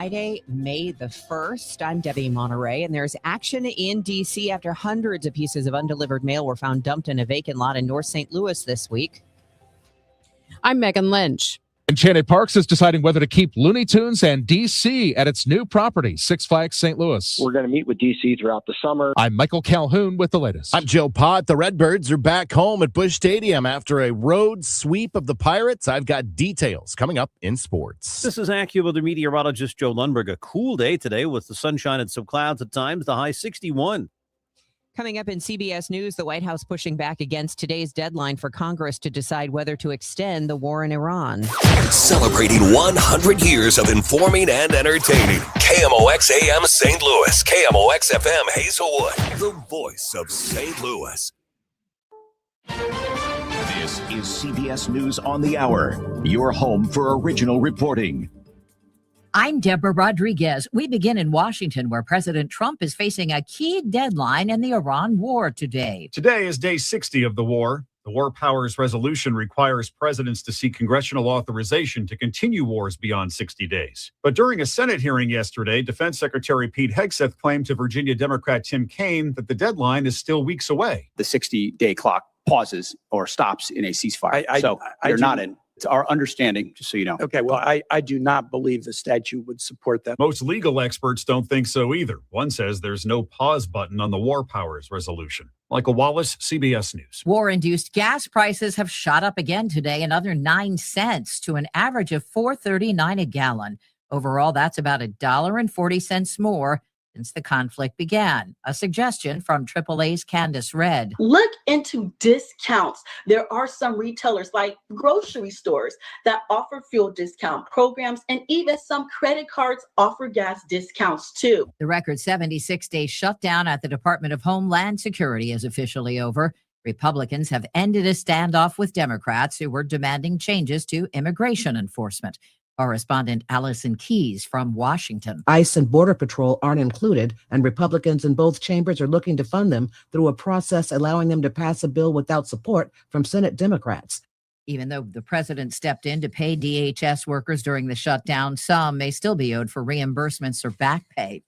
Friday, May the 1st. I'm Debbie Monterrey, and there's action in D.C. after hundreds of pieces of undelivered mail were found dumped in a vacant lot in North St. Louis this week. I'm Megan Lynch. Enchanted Parks is deciding whether to keep Looney Tunes and DC at its new property, Six Flags St. Louis. We're going to meet with DC throughout the summer. I'm Michael Calhoun with the latest. I'm Joe Pott. The Redbirds are back home at Busch Stadium after a road sweep of the Pirates. I've got details coming up in sports. This is AccuWeather meteorologist Joe Lundberg. A cool day today with the sunshine and some clouds at times, the high 61. Coming up in CBS News, the White House pushing back against today's deadline for Congress to decide whether to extend the war in Iran. Celebrating 100 years of informing and entertaining. KMOX AM St. Louis. KMOX FM Hazelwood. The voice of St. Louis. This is CBS News on the Hour, your home for original reporting. I'm Deborah Rodriguez. We begin in Washington, where President Trump is facing a key deadline in the Iran war today. Today is day 60 of the war. The War Powers Resolution requires presidents to seek congressional authorization to continue wars beyond 60 days. But during a Senate hearing yesterday, Defense Secretary Pete Hegseth claimed to Virginia Democrat Tim Kaine that the deadline is still weeks away. The 60-day clock pauses or stops in a ceasefire. You're not in. It's our understanding, just so you know. Okay, well, I do not believe the statute would support that. Most legal experts don't think so either. One says there's no pause button on the War Powers Resolution. Michael Wallace, CBS News. War-induced gas prices have shot up again today, another 9 cents to an average of $4.39 a gallon. Overall, that's about $1.40 more since the conflict began. A suggestion from AAA's Candace Redd. Look into discounts. There are some retailers like grocery stores that offer fuel discount programs, and even some credit cards offer gas discounts too. The record 76-day shutdown at the Department of Homeland Security is officially over. Republicans have ended a standoff with Democrats who were demanding changes to immigration enforcement. Correspondent Allison Keyes from Washington. ICE and Border Patrol aren't included, and Republicans in both chambers are looking to fund them through a process allowing them to pass a bill without support from Senate Democrats. Even though the president stepped in to pay DHS workers during the shutdown, some may still be owed for reimbursements or back pay.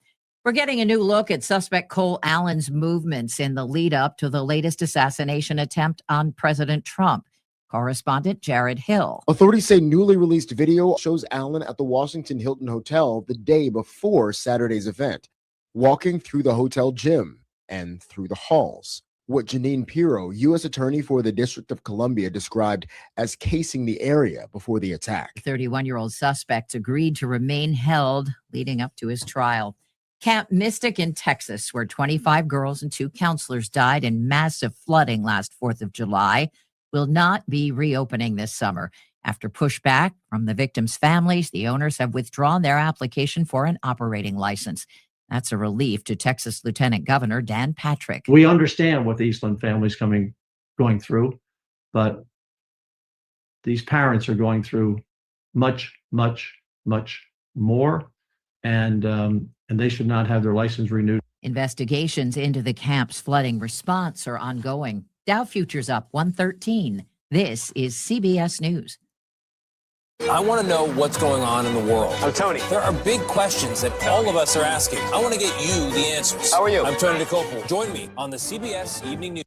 We're getting a new look at suspect Cole Allen's movements in the lead up to the latest assassination attempt on President Trump. Correspondent Jared Hill. Authorities say newly released video shows Allen at the Washington Hilton Hotel the day before Saturday's event, walking through the hotel gym and through the halls. What Janine Pirro, U.S. Attorney for the District of Columbia, described as casing the area before the attack. 31-year-old suspect agreed to remain held leading up to his trial. Camp Mystic in Texas, where 25 girls and 2 counselors died in massive flooding last 4th of July, will not be reopening this summer. After pushback from the victims' families, the owners have withdrawn their application for an operating license. That's a relief to Texas Lieutenant Governor Dan Patrick. We understand what the Eastland family's going through, but these parents are going through much, much, much more, and they should not have their license renewed. Investigations into the camp's flooding response are ongoing. Dow futures up 113. This is CBS News. I want to know what's going on in the world. I'm Tony. There are big questions that all of us are asking. I want to get you the answers. How are you? I'm Tony DeCopel. Join me on the CBS Evening News.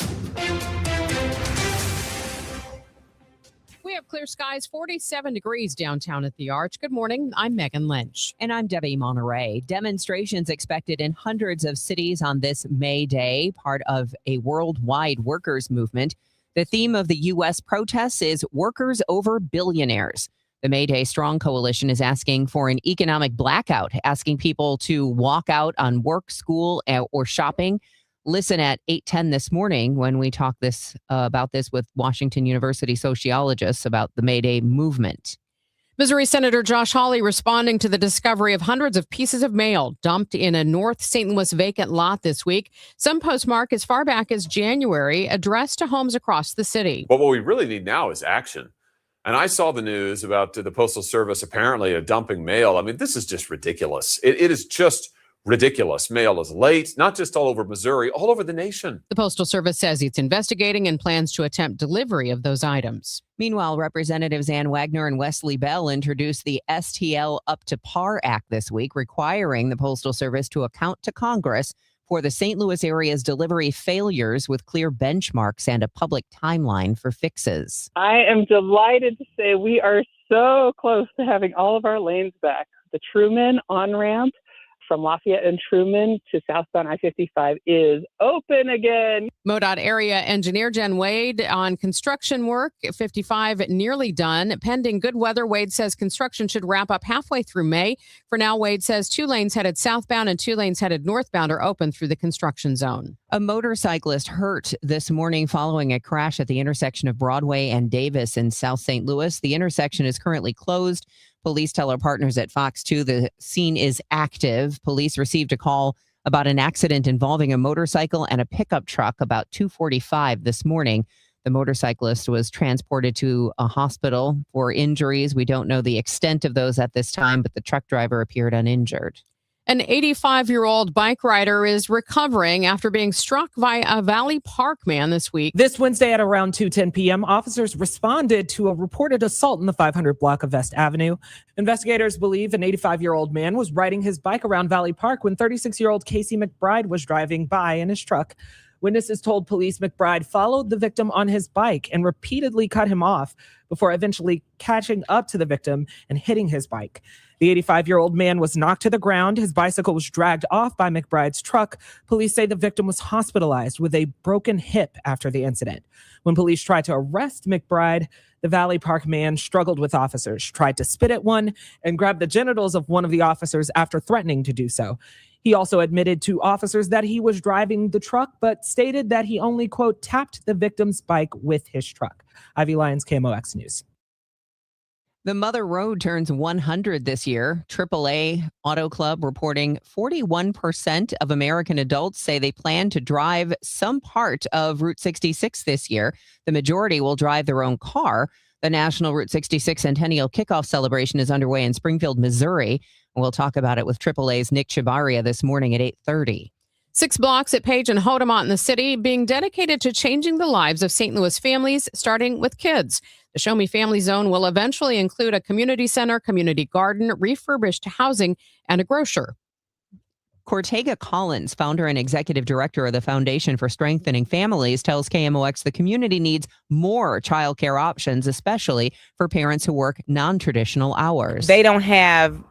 We have clear skies, 47 degrees downtown at the Arch. Good morning. I'm Megan Lynch. And I'm Debbie Monterrey. Demonstrations expected in hundreds of cities on this May Day, part of a worldwide workers' movement. The theme of the U.S. protests is Workers Over Billionaires. The May Day Strong Coalition is asking for an economic blackout, asking people to walk out on work, school, or shopping. Listen at 8:10 this morning when we talk about this with Washington University sociologists about the May Day movement. Missouri Senator Josh Hawley responding to the discovery of hundreds of pieces of mail dumped in a North St. Louis vacant lot this week. Some postmark as far back as January, addressed to homes across the city. But what we really need now is action. And I saw the news about the Postal Service apparently dumping mail. I mean, this is just ridiculous. It is just ridiculous. Mail is late, not just all over Missouri, all over the nation. The Postal Service says it's investigating and plans to attempt delivery of those items. Meanwhile, Representatives Ann Wagner and Wesley Bell introduced the STL Up to Par Act this week, requiring the Postal Service to account to Congress for the St. Louis area's delivery failures with clear benchmarks and a public timeline for fixes. I am delighted to say we are so close to having all of our lanes back. The Truman on-ramp from Lafayette and Truman to southbound I-55 is open again. MoDOT area engineer Jen Wade on construction work at 55 nearly done. Pending good weather, Wade says construction should wrap up halfway through May. For now, Wade says 2 lanes headed southbound and 2 lanes headed northbound are open through the construction zone. A motorcyclist hurt this morning following a crash at the intersection of Broadway and Davis in South St. Louis. The intersection is currently closed. Police tell our partners at Fox 2 the scene is active. Police received a call about an accident involving a motorcycle and a pickup truck about 2:45 this morning. The motorcyclist was transported to a hospital for injuries. We don't know the extent of those at this time, but the truck driver appeared uninjured. An 85-year-old bike rider is recovering after being struck by a Valley Park man this week. This Wednesday at around 2:10 p.m., officers responded to a reported assault in the 500 block of Vest Avenue. Investigators believe an 85-year-old man was riding his bike around Valley Park when 36-year-old Casey McBride was driving by in his truck. Witnesses told police McBride followed the victim on his bike and repeatedly cut him off before eventually catching up to the victim and hitting his bike. The 85-year-old man was knocked to the ground. His bicycle was dragged off by McBride's truck. Police say the victim was hospitalized with a broken hip after the incident. When police tried to arrest McBride, the Valley Park man struggled with officers, tried to spit at one, and grabbed the genitals of one of the officers after threatening to do so. He also admitted to officers that he was driving the truck, but stated that he only, quote, tapped the victim's bike with his truck. Ivy Lyons, KMOX News. The Mother Road turns 100 this year. AAA Auto Club reporting 41% of American adults say they plan to drive some part of Route 66 this year. The majority will drive their own car. The National Route 66 Centennial Kickoff Celebration is underway in Springfield, Missouri. We'll talk about it with AAA's Nick Chabaria this morning at 8:30. 6 blocks at Page and Hodemont in the city being dedicated to changing the lives of St. Louis families, starting with kids. The Show Me Family Zone will eventually include a community center, community garden, refurbished housing, and a grocer. Cortega Collins, founder and executive director of the Foundation for Strengthening Families, tells KMOX the community needs more childcare options, especially for parents who work non-traditional hours. They don't have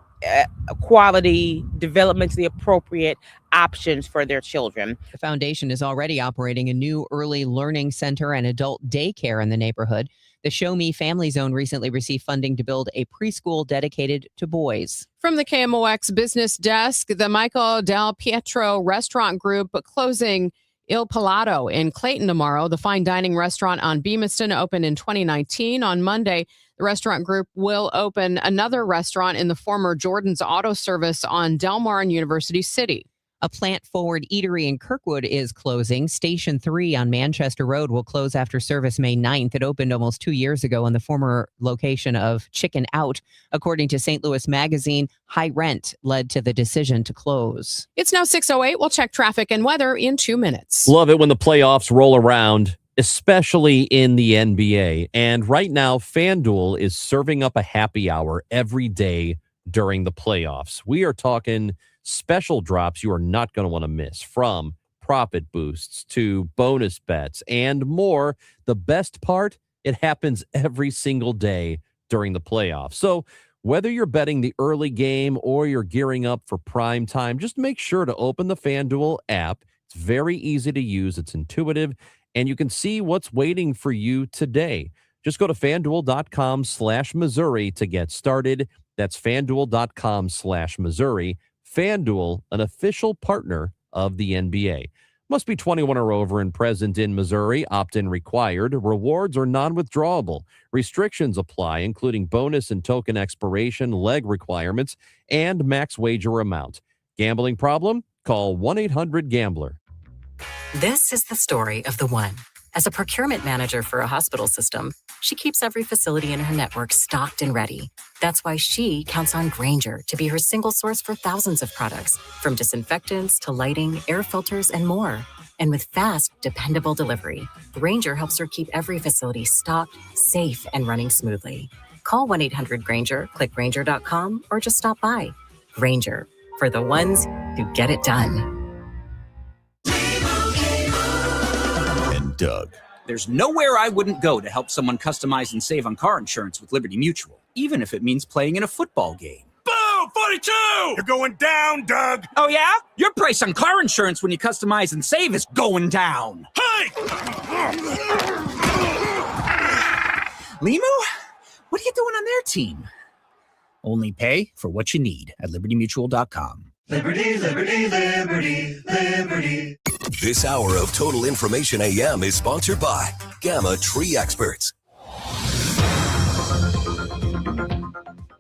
quality development, the appropriate options for their children. The foundation is already operating a new early learning center and adult daycare in the neighborhood. The Show Me Family Zone recently received funding to build a preschool dedicated to boys. From the KMOX business desk, the Michael Del Pietro restaurant group closing Il Palato in Clayton tomorrow. The fine dining restaurant on Beamiston opened in 2019. On Monday, the restaurant group will open another restaurant in the former Jordan's Auto Service on Delmar in University City. A plant-forward eatery in Kirkwood is closing. Station 3 on Manchester Road will close after service May 9th. It opened almost 2 years ago in the former location of Chicken Out. According to St. Louis Magazine, high rent led to the decision to close. It's now 6:08. We'll check traffic and weather in 2 minutes. Love it when the playoffs roll around, especially in the NBA. And right now, FanDuel is serving up a happy hour every day during the playoffs. We are talking special drops you are not going to want to miss, from profit boosts to bonus bets and more. The best part, it happens every single day during the playoffs. So whether you're betting the early game or you're gearing up for prime time, just make sure to open the FanDuel app. It's very easy to use. It's intuitive, and you can see what's waiting for you today. Just go to FanDuel.com/Missouri to get started. That's FanDuel.com/Missouri. FanDuel, an official partner of the NBA. Must be 21 or over and present in Missouri. Opt-in required. Rewards are non-withdrawable. Restrictions apply, including bonus and token expiration, leg requirements, and max wager amount. Gambling problem? Call 1-800-GAMBLER. This is the story of the one. As a procurement manager for a hospital system, she keeps every facility in her network stocked and ready. That's why she counts on Grainger to be her single source for thousands of products, from disinfectants to lighting, air filters, and more. And with fast, dependable delivery, Grainger helps her keep every facility stocked, safe, and running smoothly. Call 1-800-GRAINGER, click Grainger.com, or just stop by. Grainger, for the ones who get it done. And Doug. There's nowhere I wouldn't go to help someone customize and save on car insurance with Liberty Mutual, even if it means playing in a football game. Boom! 42! You're going down, Doug! Oh, yeah? Your price on car insurance when you customize and save is going down. Hey! Limu? What are you doing on their team? Only pay for what you need at libertymutual.com. Liberty, liberty, liberty, liberty. This hour of Total Information AM is sponsored by Gamma Tree Experts.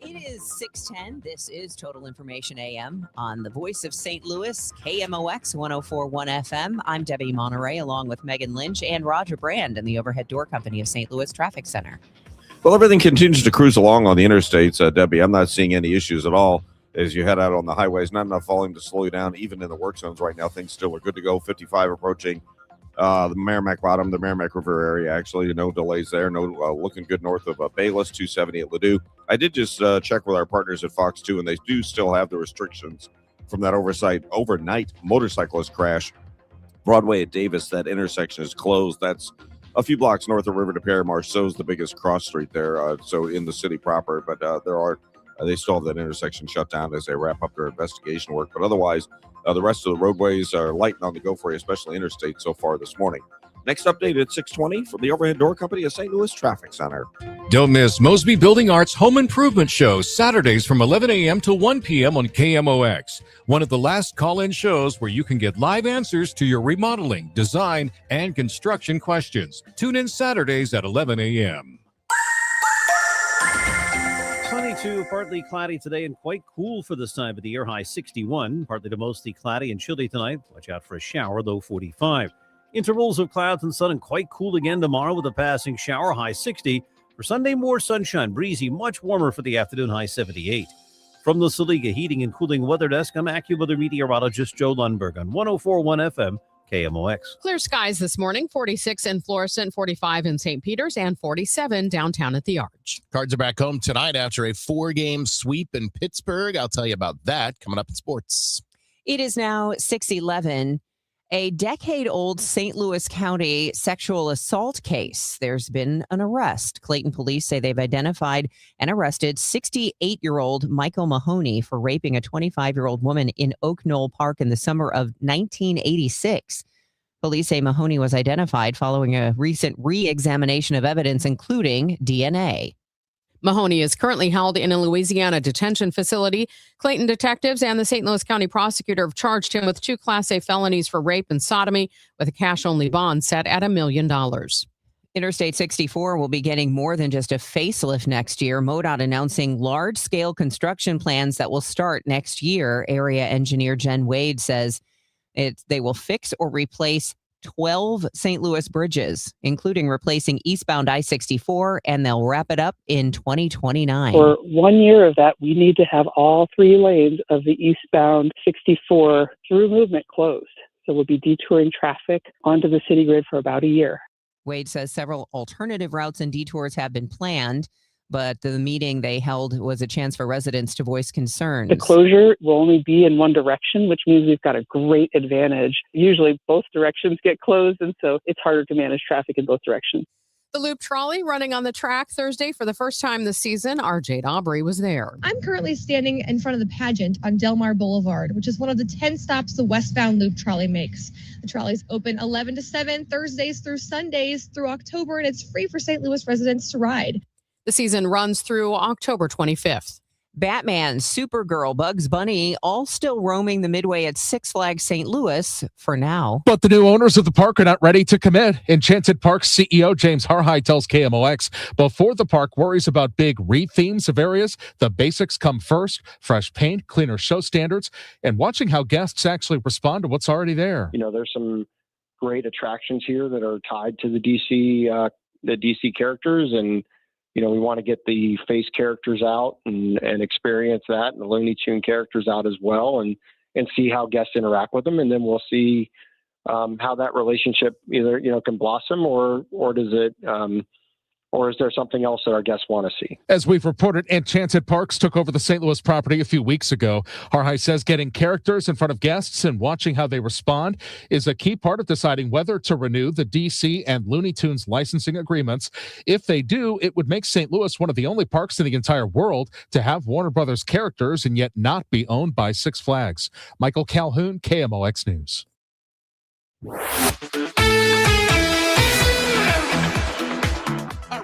It is 6:10. This is Total Information AM on the voice of St. Louis, KMOX 104.1 FM. I'm Debbie Monterrey, along with Megan Lynch and Roger Brand in the Overhead Door Company of St. Louis Traffic Center. Well, everything continues to cruise along on the interstates, Debbie. I'm not seeing any issues at all as you head out on the highways. Not enough volume to slow you down, even in the work zones right now. Things still are good to go. 55 approaching the Merrimack Bottom, the Merrimack River area, actually. No delays there. No looking good north of Bayless, 270 at Ladue. I did just check with our partners at Fox 2, and they do still have the restrictions from that overnight motorcyclist crash. Broadway at Davis, that intersection is closed. That's a few blocks north of River to Paramarsh. So is the biggest cross street there, so in the city proper. But they still have that intersection shut down as they wrap up their investigation work. But otherwise, the rest of the roadways are light and on the go for you, especially interstate so far this morning. Next update at 6:20 from the Overhead Door Company of St. Louis Traffic Center. Don't miss Mosby Building Arts Home Improvement Shows Saturdays from 11 a.m. to 1 p.m. on KMOX. One of the last call-in shows where you can get live answers to your remodeling, design, and construction questions. Tune in Saturdays at 11 a.m. Sunny to partly cloudy today and quite cool for this time of the year. High 61, partly to mostly cloudy and chilly tonight. Watch out for a shower, low 45. Intervals of clouds and sun and quite cool again tomorrow with a passing shower, high 60. For Sunday, more sunshine, breezy, much warmer for the afternoon, high 78. From the Saliga Heating and Cooling Weather Desk, I'm AccuWeather meteorologist Joe Lundberg on 104.1 FM. KMOX. Clear skies this morning, 46 in Florissant, 45 in St. Peters, and 47 downtown at the Arch. Cards are back home tonight after a 4-game sweep in Pittsburgh. I'll tell you about that coming up in sports. It is now 6:11. A decade-old St. Louis County sexual assault case. There's been an arrest. Clayton police say they've identified and arrested 68-year-old Michael Mahoney for raping a 25-year-old woman in Oak Knoll Park in the summer of 1986. Police say Mahoney was identified following a recent re-examination of evidence, including DNA. Mahoney is currently held in a Louisiana detention facility. Clayton detectives and the St. Louis County prosecutor have charged him with 2 Class A felonies for rape and sodomy with a cash-only bond set at $1 million. Interstate 64 will be getting more than just a facelift next year. MoDOT announcing large-scale construction plans that will start next year. Area engineer Jen Wade says they will fix or replace 12 St. Louis bridges, including replacing eastbound I-64, and they'll wrap it up in 2029. For 1 year of that, we need to have all 3 lanes of the eastbound 64 through movement closed. So we'll be detouring traffic onto the city grid for about a year. Wade says several alternative routes and detours have been planned, but the meeting they held was a chance for residents to voice concerns. The closure will only be in one direction, which means we've got a great advantage. Usually both directions get closed, and so it's harder to manage traffic in both directions. The Loop Trolley running on the track Thursday for the first time this season. Our Jade Aubrey was there. I'm currently standing in front of the pageant on Del Mar Boulevard, which is one of the 10 stops the westbound Loop Trolley makes. The trolley's open 11 to 7, Thursdays through Sundays through October, and it's free for St. Louis residents to ride. The season runs through October 25th. Batman, Supergirl, Bugs Bunny, all still roaming the Midway at Six Flags St. Louis for now. But the new owners of the park are not ready to commit. Enchanted Park's CEO James Harhide tells KMOX before the park worries about big re-themes of areas, the basics come first: fresh paint, cleaner show standards, and watching how guests actually respond to what's already there. You know, there's some great attractions here that are tied to the DC the DC characters, and we want to get the face characters out and experience that, and the Looney Tune characters out as well, and see how guests interact with them, and then we'll see how that relationship either can blossom or does it. Or is there something else that our guests want to see? As we've reported, Enchanted Parks took over the St. Louis property a few weeks ago. Harhai says getting characters in front of guests and watching how they respond is a key part of deciding whether to renew the DC and Looney Tunes licensing agreements. If they do, it would make St. Louis one of the only parks in the entire world to have Warner Brothers characters and yet not be owned by Six Flags. Michael Calhoun, KMOX News.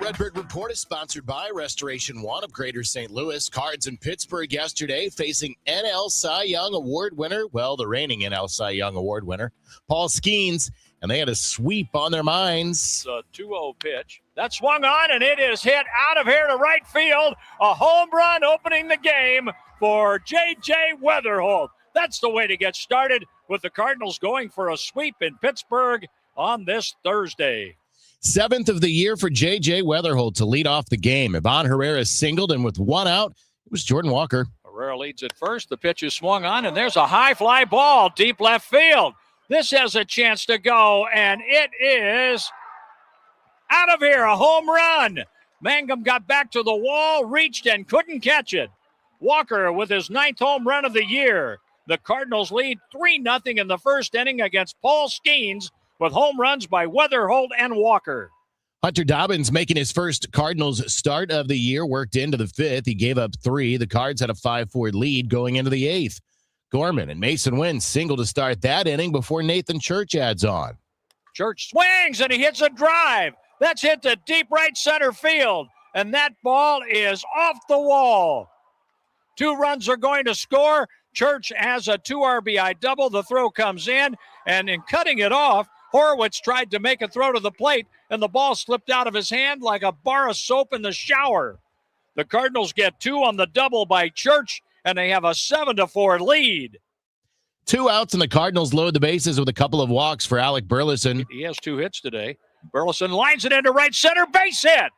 Redbird Report is sponsored by Restoration One of Greater St. Louis. Cards in Pittsburgh yesterday facing NL Cy Young Award winner, the reigning NL Cy Young Award winner, Paul Skeens, and they had a sweep on their minds. A 2-0 pitch. That swung on, and it is hit out of here to right field. A home run opening the game for J.J. Weatherholt. That's the way to get started with the Cardinals going for a sweep in Pittsburgh on this Thursday. 7th of the year for J.J. Weatherholt to lead off the game. Ivan Herrera singled, and with one out, it was Jordan Walker. Herrera leads at first. The pitch is swung on, and there's a high fly ball deep left field. This has a chance to go, and it is out of here, a home run. Mangum got back to the wall, reached, and couldn't catch it. Walker with his 9th home run of the year. The Cardinals lead 3-0 in the first inning against Paul Skeens, with home runs by Weatherholt and Walker. Hunter Dobbins making his first Cardinals start of the year, worked into the 5th. He gave up 3. The Cards had a 5-4 lead going into the 8th. Gorman and Mason Wynn single to start that inning before Nathan Church adds on. Church swings, and he hits a drive. That's hit to deep right center field, and that ball is off the wall. 2 runs are going to score. Church has a 2 RBI double. The throw comes in, and in cutting it off, Horowitz tried to make a throw to the plate, and the ball slipped out of his hand like a bar of soap in the shower. The Cardinals get 2 on the double by Church, and they have a 7-4 lead. 2 outs, and the Cardinals load the bases with a couple of walks for Alec Burleson. He has 2 hits today. Burleson lines it into right center, base hit.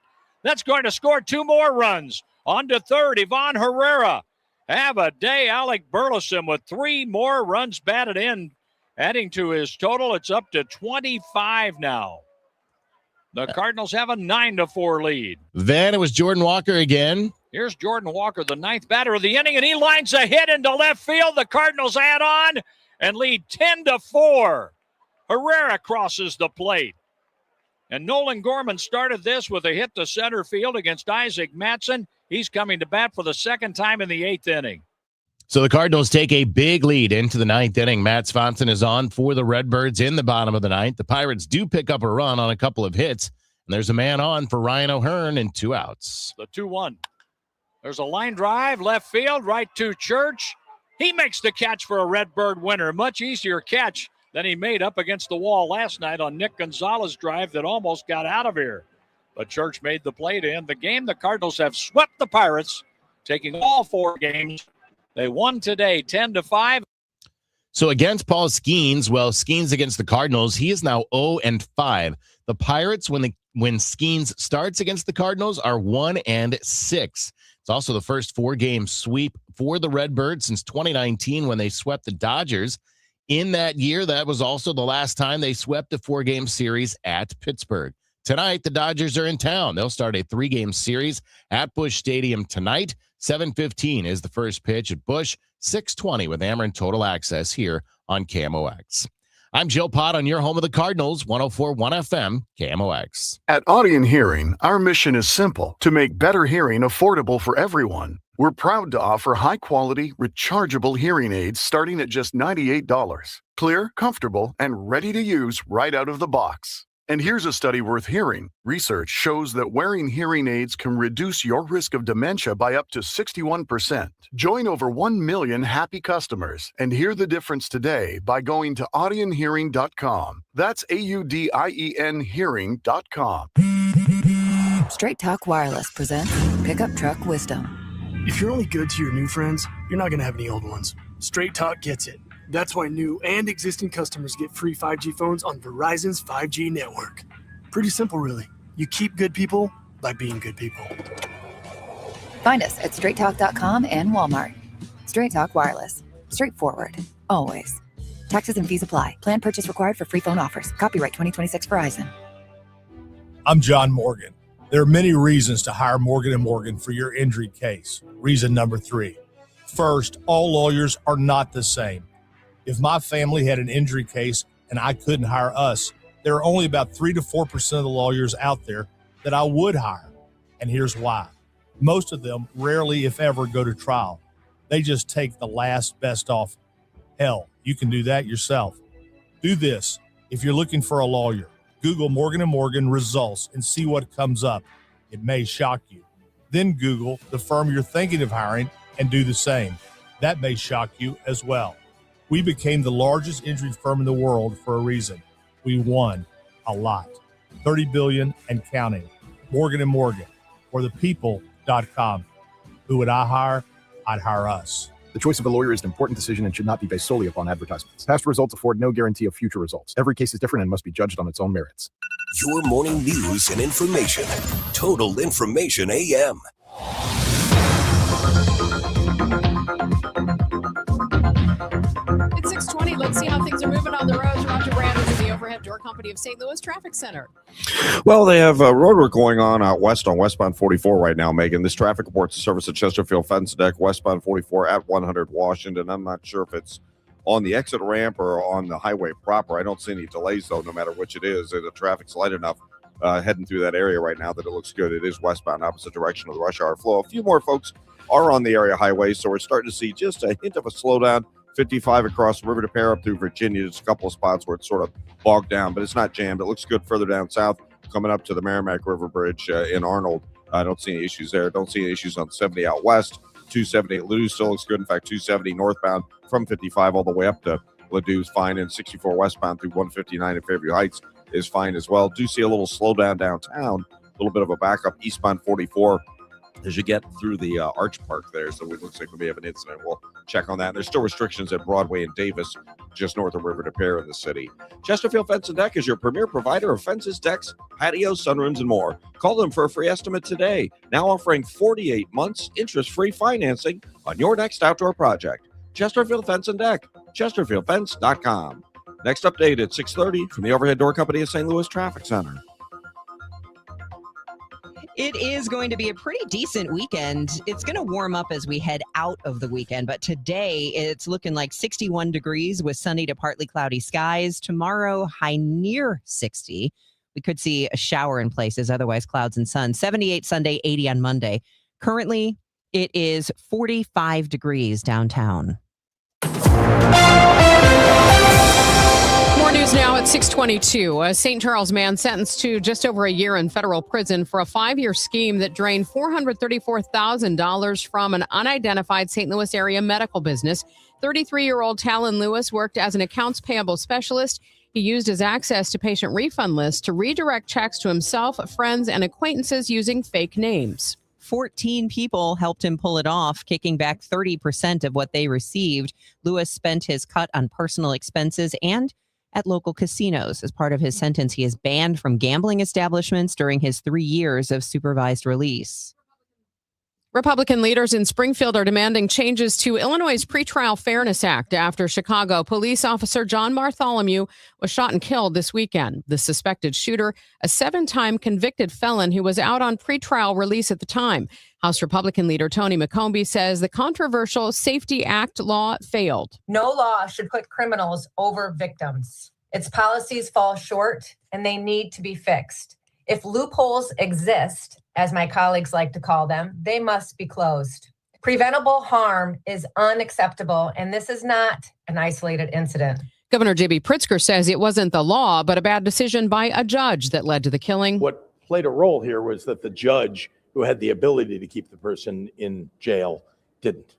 That's going to score 2 more runs. On to third, Ivan Herrera. Have a day, Alec Burleson, with 3 more runs batted in. Adding to his total, it's up to 25 now. The Cardinals have a 9-4 lead. Then it was Jordan Walker again. Here's Jordan Walker, the 9th batter of the inning, and he lines a hit into left field. The Cardinals add on and lead 10-4. Herrera crosses the plate. And Nolan Gorman started this with a hit to center field against Isaac Mattson. He's coming to bat for the 2nd time in the 8th inning. So the Cardinals take a big lead into the 9th inning. Matt Swanson is on for the Redbirds in the bottom of the 9th. The Pirates do pick up a run on a couple of hits, and there's a man on for Ryan O'Hearn and 2 outs. The 2-1. There's a line drive, left field, right to Church. He makes the catch for a Redbird winner. Much easier catch than he made up against the wall last night on Nick Gonzalez's drive that almost got out of here. But Church made the play to end the game. The Cardinals have swept the Pirates, taking all 4 games. They won today 10-5. So against Paul Skeens, Skeens against the Cardinals, he is now 0-5. The Pirates, when Skeens starts against the Cardinals, are 1-6. It's also the first 4-game sweep for the Redbirds since 2019 when they swept the Dodgers. In that year, that was also the last time they swept a 4-game series at Pittsburgh. Tonight, the Dodgers are in town. They'll start a 3-game series at Busch Stadium tonight. 7:15 is the first pitch at Busch. 6:20 with Ameren Total Access here on KMOX. I'm Joe Pott on your home of the Cardinals, 104.1 FM, KMOX. At Audion Hearing, our mission is simple: to make better hearing affordable for everyone. We're proud to offer high-quality, rechargeable hearing aids starting at just $98. Clear, comfortable, and ready to use right out of the box. And here's a study worth hearing. Research shows that wearing hearing aids can reduce your risk of dementia by up to 61%. Join over 1 million happy customers and hear the difference today by going to audionhearing.com. That's AUDIEN hearing.com. Straight Talk Wireless presents Pickup Truck Wisdom. If you're only good to your new friends, you're not going to have any old ones. Straight Talk gets it. That's why new and existing customers get free 5G phones on Verizon's 5G network. Pretty simple, really. You keep good people by being good people. Find us at straighttalk.com and Walmart. Straight Talk Wireless. Straightforward. Always. Taxes and fees apply. Plan purchase required for free phone offers. Copyright 2026 Verizon. I'm John Morgan. There are many reasons to hire Morgan & Morgan for your injury case. Reason number 3. First, all lawyers are not the same. If my family had an injury case and I couldn't hire us, there are only about 3 to 4% of the lawyers out there that I would hire. And here's why. Most of them rarely, if ever, go to trial. They just take the last best offer. Hell, you can do that yourself. Do this. If you're looking for a lawyer, Google Morgan & Morgan results and see what comes up. It may shock you. Then Google the firm you're thinking of hiring and do the same. That may shock you as well. We became the largest injury firm in the world for a reason. We won a lot. $30 billion and counting. Morgan & Morgan, or thepeople.com. Who would I hire? I'd hire us. The choice of a lawyer is an important decision and should not be based solely upon advertisements. Past results afford no guarantee of future results. Every case is different and must be judged on its own merits. Your morning news and information. Total Information AM. It's 6:20. Let's see how things are moving on the roads. Roger Brandon is the Overhead Door Company of St. Louis Traffic Center. Well, they have a road work going on out west on westbound 44 right now, Megan. This traffic reports the service at Chesterfield Fence Deck, westbound 44 at 100 Washington. I'm not sure if it's on the exit ramp or on the highway proper. I don't see any delays, though, no matter which it is. The traffic's light enough heading through that area right now that it looks good. It is westbound, opposite direction of the rush hour flow. A few more folks are on the area highway, so we're starting to see just a hint of a slowdown. 55 across River to Pear up through Virginia. There's a couple of spots where it's sort of bogged down, but it's not jammed. It looks good further down south, coming up to the Merrimack River Bridge in Arnold. I don't see any issues there. Don't see any issues on 70 out west. 270 at Ladue still looks good. In fact, 270 northbound from 55 all the way up to Ladue is fine, and 64 westbound through 159 at Fairview Heights is fine as well. Do see a little slowdown downtown, a little bit of a backup eastbound 44 as you get through the Arch Park there. So it looks like we may have an incident. We'll check on that. And there's still restrictions at Broadway and Davis, just north of River to Pear in the city. Chesterfield Fence and Deck is your premier provider of fences, decks, patios, sunrooms, and more. Call them for a free estimate today. Now offering 48 months interest-free financing on your next outdoor project. Chesterfield Fence and Deck, chesterfieldfence.com. Next update at 6:30 from the Overhead Door Company of St. Louis Traffic Center. It is going to be a pretty decent weekend. It's going to warm up as we head out of the weekend, but today it's looking like 61 degrees with sunny to partly cloudy skies. Tomorrow, high near 60. We could see a shower in places, otherwise clouds and sun. 78 Sunday, 80 on Monday. Currently, it is 45 degrees downtown. More news now at 6:22. A St. Charles man sentenced to just over a year in federal prison for a 5-year scheme that drained $434,000 from an unidentified St. Louis area medical business. 33-year-old Talon Lewis worked as an accounts payable specialist. He used his access to patient refund lists to redirect checks to himself, friends, and acquaintances using fake names. 14 people helped him pull it off, kicking back 30% of what they received. Lewis spent his cut on personal expenses and at local casinos. As part of his sentence, he is banned from gambling establishments during his 3 years of supervised release. Republican leaders in Springfield are demanding changes to Illinois' Pretrial Fairness Act after Chicago police officer John Bartholomew was shot and killed this weekend. The suspected shooter, a 7-time convicted felon who was out on pretrial release at the time. House Republican leader Tony McCombie says the controversial Safety Act law failed. No law should put criminals over victims. Its policies fall short and they need to be fixed. If loopholes exist, as my colleagues like to call them, they must be closed. Preventable harm is unacceptable, and this is not an isolated incident. Governor J.B. Pritzker says it wasn't the law, but a bad decision by a judge that led to the killing. What played a role here was that the judge, who had the ability to keep the person in jail, didn't.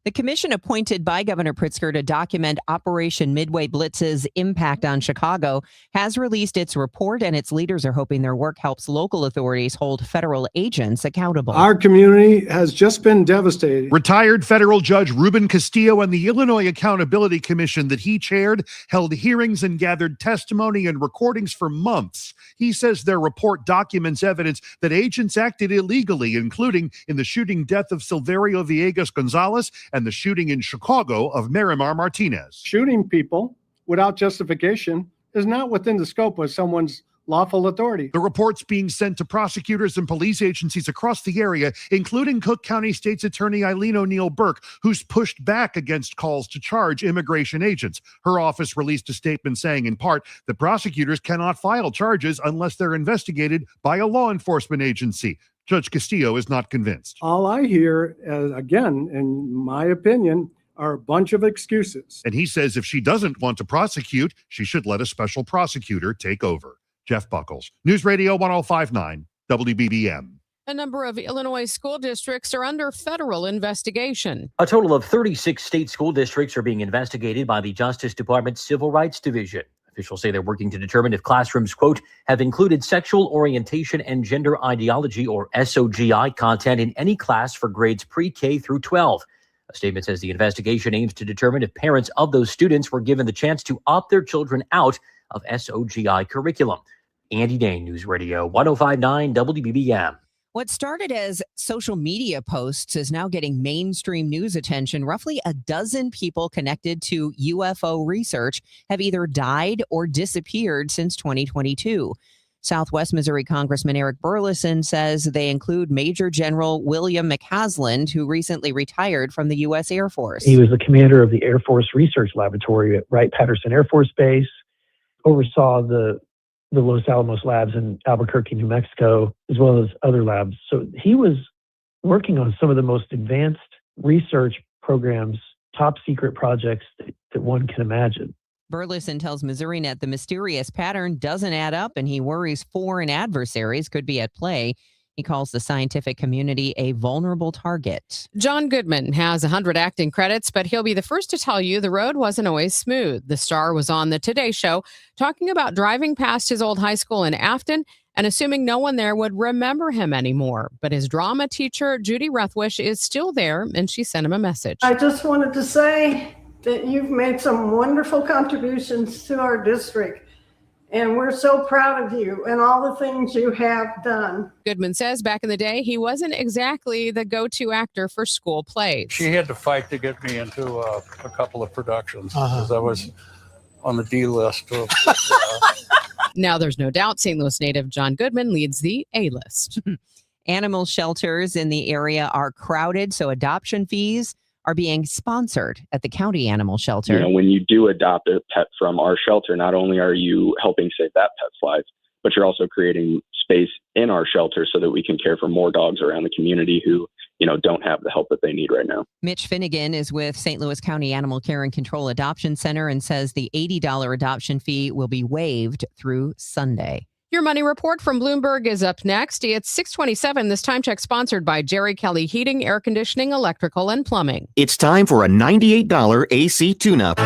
The commission appointed by Governor Pritzker to document Operation Midway Blitz's impact on Chicago has released its report, and its leaders are hoping their work helps local authorities hold federal agents accountable. Our community has just been devastated. Retired federal judge Ruben Castillo and the Illinois Accountability Commission that he chaired held hearings and gathered testimony and recordings for months. He says their report documents evidence that agents acted illegally, including in the shooting death of Silverio Villegas Gonzalez and the shooting in Chicago of Miramar Martinez. Shooting people without justification is not within the scope of someone's lawful authority. The report's being sent to prosecutors and police agencies across the area, including Cook County State's Attorney Eileen O'Neill Burke, who's pushed back against calls to charge immigration agents. Her office released a statement saying, in part, that prosecutors cannot file charges unless they're investigated by a law enforcement agency. Judge Castillo is not convinced. All I hear, again, in my opinion, are a bunch of excuses. And he says if she doesn't want to prosecute, she should let a special prosecutor take over. Jeff Buckles, News Radio 1059, WBBM. A number of Illinois school districts are under federal investigation. A total of 36 state school districts are being investigated by the Justice Department's Civil Rights Division. Officials say they're working to determine if classrooms, quote, have included sexual orientation and gender ideology, or SOGI, content in any class for grades pre-K through 12. A statement says the investigation aims to determine if parents of those students were given the chance to opt their children out of SOGI curriculum. Andy Dane, News Radio 1059 WBBM. What started as social media posts is now getting mainstream news attention. Roughly a dozen people connected to UFO research have either died or disappeared since 2022. Southwest Missouri Congressman Eric Burleson says they include Major General William McCasland, who recently retired from the U.S. Air Force. He was the commander of the Air Force Research Laboratory at Wright-Patterson Air Force Base, oversaw the Los Alamos labs in Albuquerque, New Mexico, as well as other labs. So he was working on some of the most advanced research programs, top secret projects that one can imagine. Burleson tells MissouriNet the mysterious pattern doesn't add up, and he worries foreign adversaries could be at play. He calls the scientific community a vulnerable target. John Goodman has 100 acting credits, but he'll be the first to tell you the road wasn't always smooth. The star was on the Today Show talking about driving past his old high school in Afton and assuming no one there would remember him anymore. But his drama teacher, Judy Ruthwish, is still there, and she sent him a message. I just wanted to say that you've made some wonderful contributions to our district. And we're so proud of you and all the things you have done. Goodman says back in the day, he wasn't exactly the go-to actor for school plays. She had to fight to get me into a couple of productions because I was on the D list. Now there's no doubt St. Louis native John Goodman leads the A-list. Animal shelters in the area are crowded, so adoption fees are being sponsored at the county animal shelter. You know, when you do adopt a pet from our shelter, not only are you helping save that pet's life, but you're also creating space in our shelter so that we can care for more dogs around the community who, you know, don't have the help that they need right now. Mitch Finnegan is with St. Louis County Animal Care and Control Adoption Center and says the $80 adoption fee will be waived through Sunday. Your money report from Bloomberg is up next. It's 6:27. This time check sponsored by Jerry Kelley Heating, Air Conditioning, Electrical, and Plumbing. It's time for a $98 AC tune-up.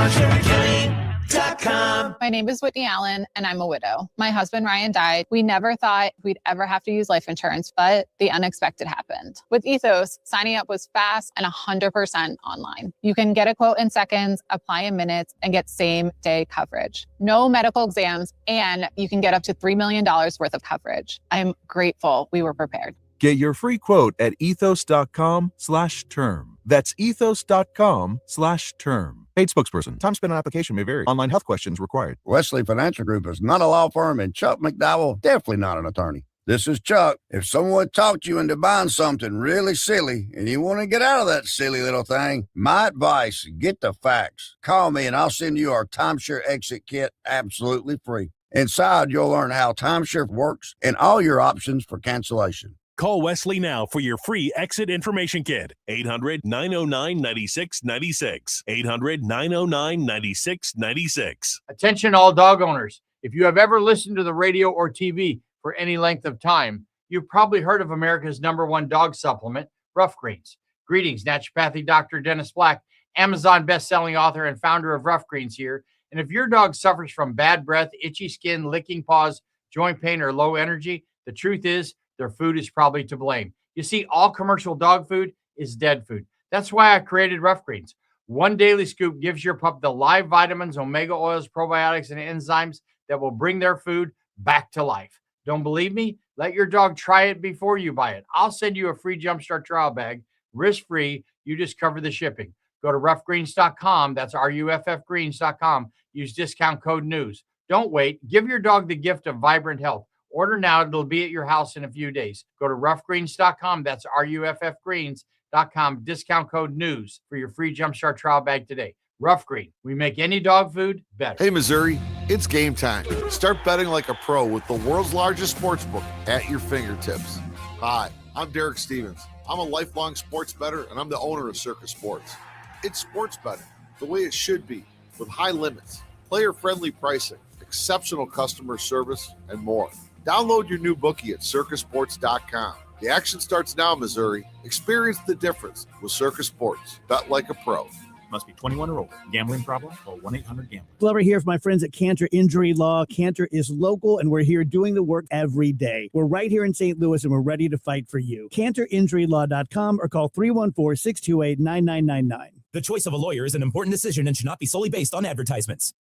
My name is Whitney Allen, and I'm a widow. My husband, Ryan, died. We never thought we'd ever have to use life insurance, but the unexpected happened. With Ethos, signing up was fast and 100% online. You can get a quote in seconds, apply in minutes, and get same-day coverage. No medical exams, and you can get up to $3 million worth of coverage. I'm grateful we were prepared. Get your free quote at ethos.com/term. That's ethos.com/term. Paid spokesperson. Time spent on application may vary. Online health questions required. Wesley Financial Group is not a law firm, and Chuck McDowell definitely not an attorney. This is Chuck. If someone talked you into buying something really silly and you want to get out of that silly little thing, my advice, get the facts. Call me and I'll send you our timeshare exit kit absolutely free. Inside, you'll learn how timeshare works and all your options for cancellation. Call Wesley now for your free exit information kit. 800-909-9696. 800-909-9696. Attention all dog owners. If you have ever listened to the radio or TV for any length of time, you've probably heard of America's #1 dog supplement, Rough Greens. Greetings, naturopathy Dr. Dennis Black, Amazon best-selling author and founder of Rough Greens here. And if your dog suffers from bad breath, itchy skin, licking paws, joint pain, or low energy, the truth is their food is probably to blame. You see, all commercial dog food is dead food. That's why I created Rough Greens. One daily scoop gives your pup the live vitamins, omega oils, probiotics, and enzymes that will bring their food back to life. Don't believe me? Let your dog try it before you buy it. I'll send you a free Jumpstart trial bag, risk-free. You just cover the shipping. Go to roughgreens.com. That's ruffgreens.com. Use discount code NEWS. Don't wait. Give your dog the gift of vibrant health. Order now. It'll be at your house in a few days. Go to roughgreens.com. That's ruffgreens.com. Discount code NEWS for your free Jumpstart trial bag today. Rough Green. We make any dog food better. Hey, Missouri, it's game time. Start betting like a pro with the world's largest sports book at your fingertips. Hi, I'm Derek Stevens. I'm a lifelong sports bettor, and I'm the owner of Circus Sports. It's sports betting the way it should be, with high limits, player-friendly pricing, exceptional customer service, and more. Download your new bookie at circusports.com. The action starts now, Missouri. Experience the difference with Circus Sports. Bet like a pro. Must be 21 or older. Gambling problem? Call 1-800-GAMBLER. Glover here for my friends at Cantor Injury Law. Cantor is local, and we're here doing the work every day. We're right here in St. Louis, and we're ready to fight for you. CantorInjuryLaw.com or call 314-628-9999. The choice of a lawyer is an important decision and should not be solely based on advertisements.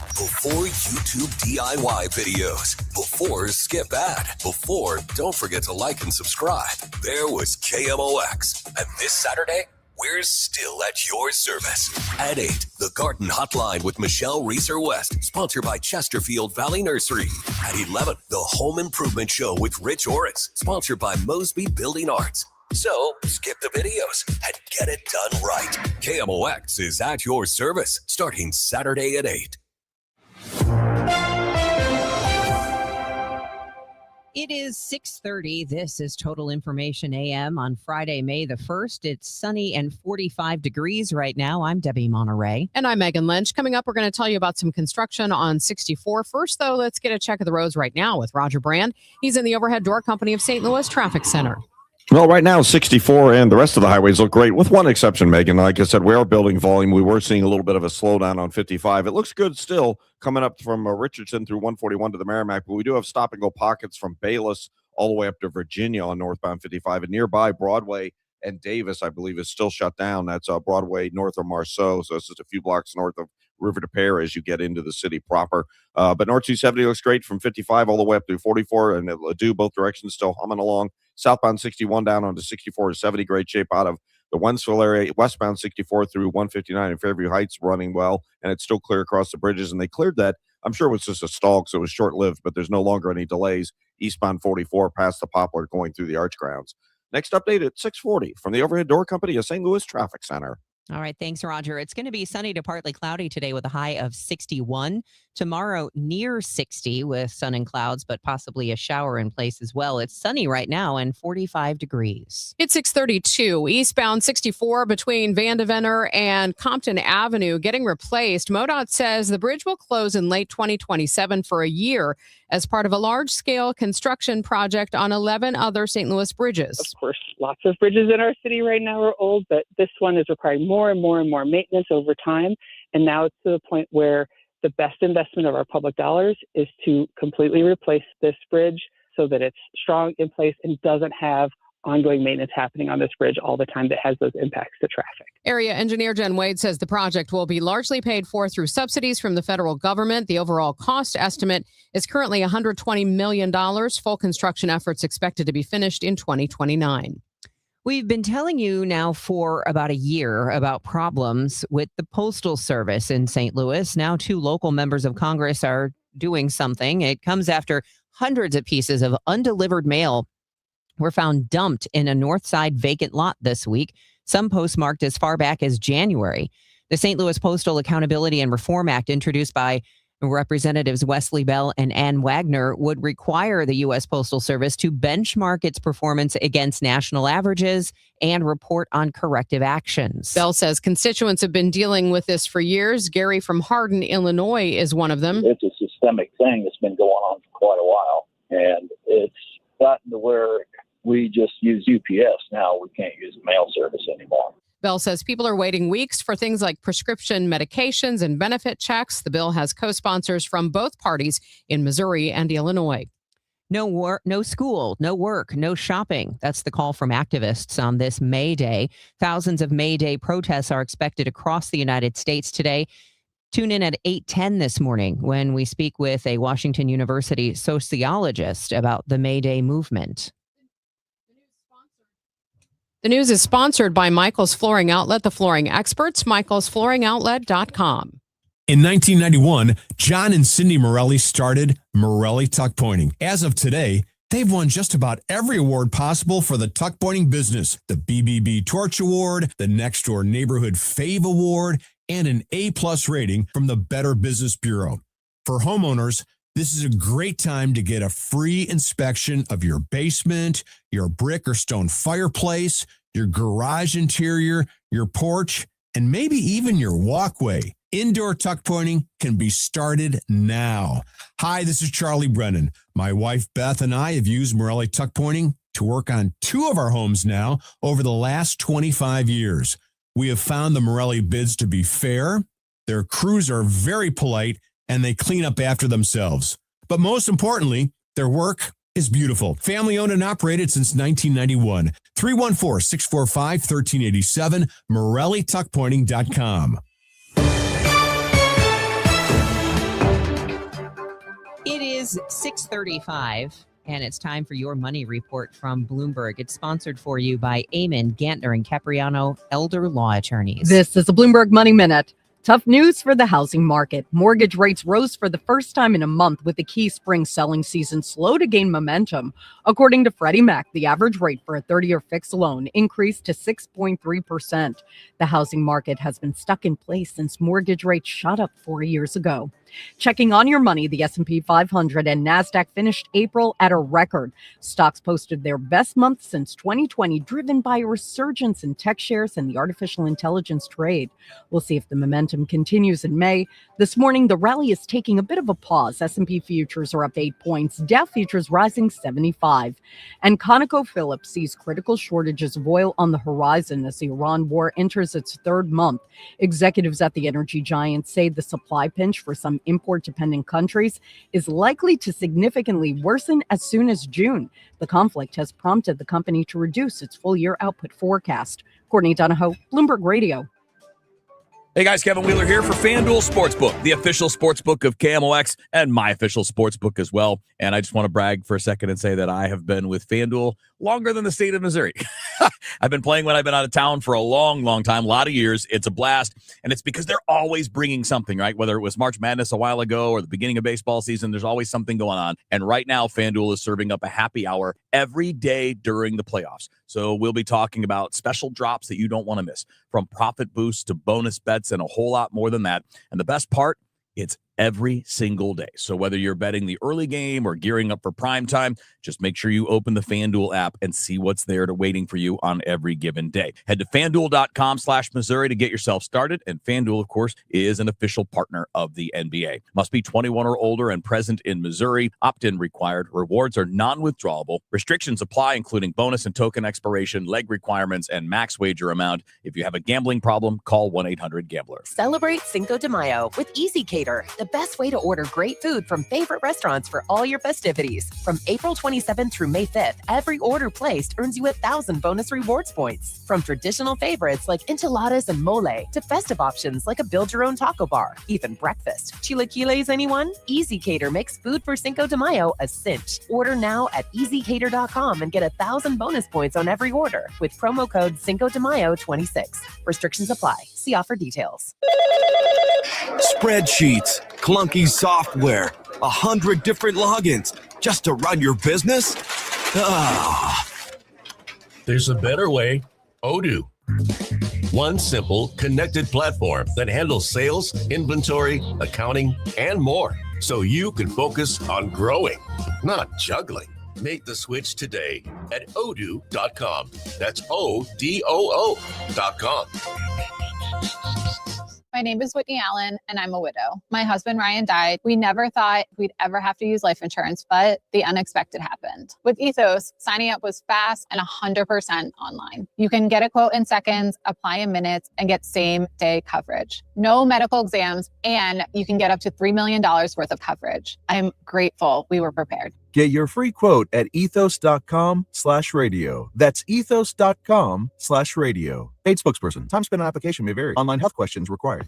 Before YouTube DIY videos, before skip ad, before don't forget to like and subscribe, there was KMOX. And this Saturday, we're still at your service. At 8, the Garden Hotline with Michelle Reeser-West, sponsored by Chesterfield Valley Nursery. At 11, the Home Improvement Show with Rich Orris, sponsored by Mosby Building Arts. So skip the videos and get it done right. KMOX is at your service, starting Saturday at 8. It is 6:30. This is Total Information AM on Friday, May the 1st. It's sunny and 45 degrees right now. I'm Debbie Monterrey. And I'm Megan Lynch. Coming up, we're going to tell you about some construction on 64. First, though, let's get a check of the roads right now with Roger Brand. He's in the Overhead Door Company of St. Louis Traffic Center. Well, right now, 64 and the rest of the highways look great, with one exception, Megan. Like I said, we are building volume. We were seeing a little bit of a slowdown on 55. It looks good still coming up from Richardson through 141 to the Merrimack, but we do have stop-and-go pockets from Bayless all the way up to Virginia on northbound 55. And nearby, Broadway and Davis, I believe, is still shut down. That's Broadway north of Marceau, so it's just a few blocks north of River de Pere as you get into the city proper. But North 270 looks great from 55 all the way up through 44, and Ladue, both directions still humming along. Southbound 61 down onto 64 to 70, great shape out of the Wentzville area. Westbound 64 through 159 in Fairview Heights running well, and it's still clear across the bridges. And they cleared that. I'm sure it was just a stall, so it was short-lived, but there's no longer any delays. Eastbound 44 past the Poplar going through the Arch Grounds. Next update at 6:40 from the Overhead Door Company of St. Louis Traffic Center. All right. Thanks, Roger. It's going to be sunny to partly cloudy today with a high of 61. Tomorrow, near 60 with sun and clouds, but possibly a shower in place as well. It's sunny right now and 45 degrees. It's 6:32. Eastbound 64 between Vandevenner and Compton Avenue getting replaced. MoDOT says the bridge will close in late 2027 for a year as part of a large-scale construction project on 11 other St. Louis bridges. Of course, lots of bridges in our city right now are old, but this one is requiring more and more and more maintenance over time. And now it's to the point where the best investment of our public dollars is to completely replace this bridge so that it's strong in place and doesn't have ongoing maintenance happening on this bridge all the time that has those impacts to traffic. Area engineer Jen Wade says the project will be largely paid for through subsidies from the federal government. The overall cost estimate is currently $120 million. Full construction efforts expected to be finished in 2029. We've been telling you now for about a year about problems with the Postal Service in St. Louis. Now 2 local members of Congress are doing something. It comes after hundreds of pieces of undelivered mail were found dumped in a north side vacant lot this week, some postmarked as far back as January. The St. Louis Postal Accountability and Reform Act, introduced by Representatives Wesley Bell and Ann Wagner, would require the U.S. Postal Service to benchmark its performance against national averages and report on corrective actions. Bell says constituents have been dealing with this for years. Gary from Hardin, Illinois, is one of them. It's a systemic thing that's been going on for quite a while, and it's gotten to where we just use UPS now. We can't use mail service anymore. Bell says people are waiting weeks for things like prescription medications and benefit checks. The bill has co-sponsors from both parties in Missouri and Illinois. No work, no school, no work, no shopping. That's the call from activists on this May Day. Thousands of May Day protests are expected across the United States today. Tune in at 8:10 this morning when we speak with a Washington University sociologist about the May Day movement. The news is sponsored by Michael's Flooring Outlet, the flooring experts, michaelsflooringoutlet.com. In 1991, John and Cindy Morelli started Morelli Tuck Pointing. As of today, they've won just about every award possible for the tuck pointing business. The BBB Torch Award, the Next Door Neighborhood Fave Award, and an A+ rating from the Better Business Bureau. For homeowners, this is a great time to get a free inspection of your basement, your brick or stone fireplace, your garage interior, your porch, and maybe even your walkway. Indoor tuck pointing can be started now. Hi, this is Charlie Brennan. My wife Beth and I have used Morelli Tuck Pointing to work on 2 of our homes now over the last 25 years. We have found the Morelli bids to be fair. Their crews are very polite and they clean up after themselves. But most importantly, their work is beautiful. Family owned and operated since 1991. 314-645-1387, MorelliTuckPointing.com. It is 6:35, and it's time for your money report from Bloomberg. It's sponsored for you by Eamon, Gantner, and Capriano, Elder Law Attorneys. This is the Bloomberg Money Minute. Tough news for the housing market. Mortgage rates rose for the first time in a month, with the key spring selling season slow to gain momentum. According to Freddie Mac, the average rate for a 30-year fixed loan increased to 6.3%. The housing market has been stuck in place since mortgage rates shot up 4 years ago. Checking on your money, the S&P 500 and NASDAQ finished April at a record. Stocks posted their best month since 2020, driven by a resurgence in tech shares and the artificial intelligence trade. We'll see if the momentum continues in May. This morning, the rally is taking a bit of a pause. S&P futures are up 8 points, Dow futures rising 75. And ConocoPhillips sees critical shortages of oil on the horizon as the Iran war enters its 3rd month. Executives at the energy giant say the supply pinch for some import-dependent countries is likely to significantly worsen as soon as June. The conflict has prompted the company to reduce its full-year output forecast. Courtney Donahoe, Bloomberg Radio. Hey guys, Kevin Wheeler here for FanDuel Sportsbook, the official sportsbook of KMOX and my official sportsbook as well. And I just want to brag for a second and say that I have been with FanDuel longer than the state of Missouri. I've been playing when I've been out of town for a long, long time, a lot of years. It's a blast. And it's because they're always bringing something, right? Whether it was March Madness a while ago or the beginning of baseball season, there's always something going on. And right now, FanDuel is serving up a happy hour every day during the playoffs. So we'll be talking about special drops that you don't want to miss, from profit boosts to bonus bets and a whole lot more than that. And the best part, it's every single day. So whether you're betting the early game or gearing up for prime time, just make sure you open the FanDuel app and see what's there waiting for you on every given day. Head to FanDuel.com/Missouri to get yourself started. And FanDuel, of course, is an official partner of the NBA. Must be 21 or older and present in Missouri. Opt-in required. Rewards are non-withdrawable. Restrictions apply, including bonus and token expiration, leg requirements, and max wager amount. If you have a gambling problem, call 1-800-GAMBLER. Celebrate Cinco de Mayo with Easy Cater, the best way to order great food from favorite restaurants for all your festivities. From April 27th through May 5th, every order placed earns you 1,000 bonus rewards points. From traditional favorites like enchiladas and mole to festive options like a build-your-own taco bar, even breakfast. Chilaquiles, anyone? Easy Cater makes food for Cinco de Mayo a cinch. Order now at easycater.com and get 1,000 bonus points on every order with promo code Cinco de Mayo 26. Restrictions apply. See offer details. Spreadsheets, clunky software, 100 different logins just to run your business? There's a better way. Odoo. One simple, connected platform that handles sales, inventory, accounting, and more, so you can focus on growing, not juggling. Make the switch today at odoo.com. That's ODOO.com. My name is Whitney Allen, and I'm a widow. My husband, Ryan, died. We never thought we'd ever have to use life insurance, but the unexpected happened. With Ethos, signing up was fast and 100% online. You can get a quote in seconds, apply in minutes, and get same-day coverage. No medical exams, and you can get up to $3 million worth of coverage. I'm grateful we were prepared. Get your free quote at ethos.com/radio. That's ethos.com/radio. Paid spokesperson. Time spent on application may vary. Online health questions required.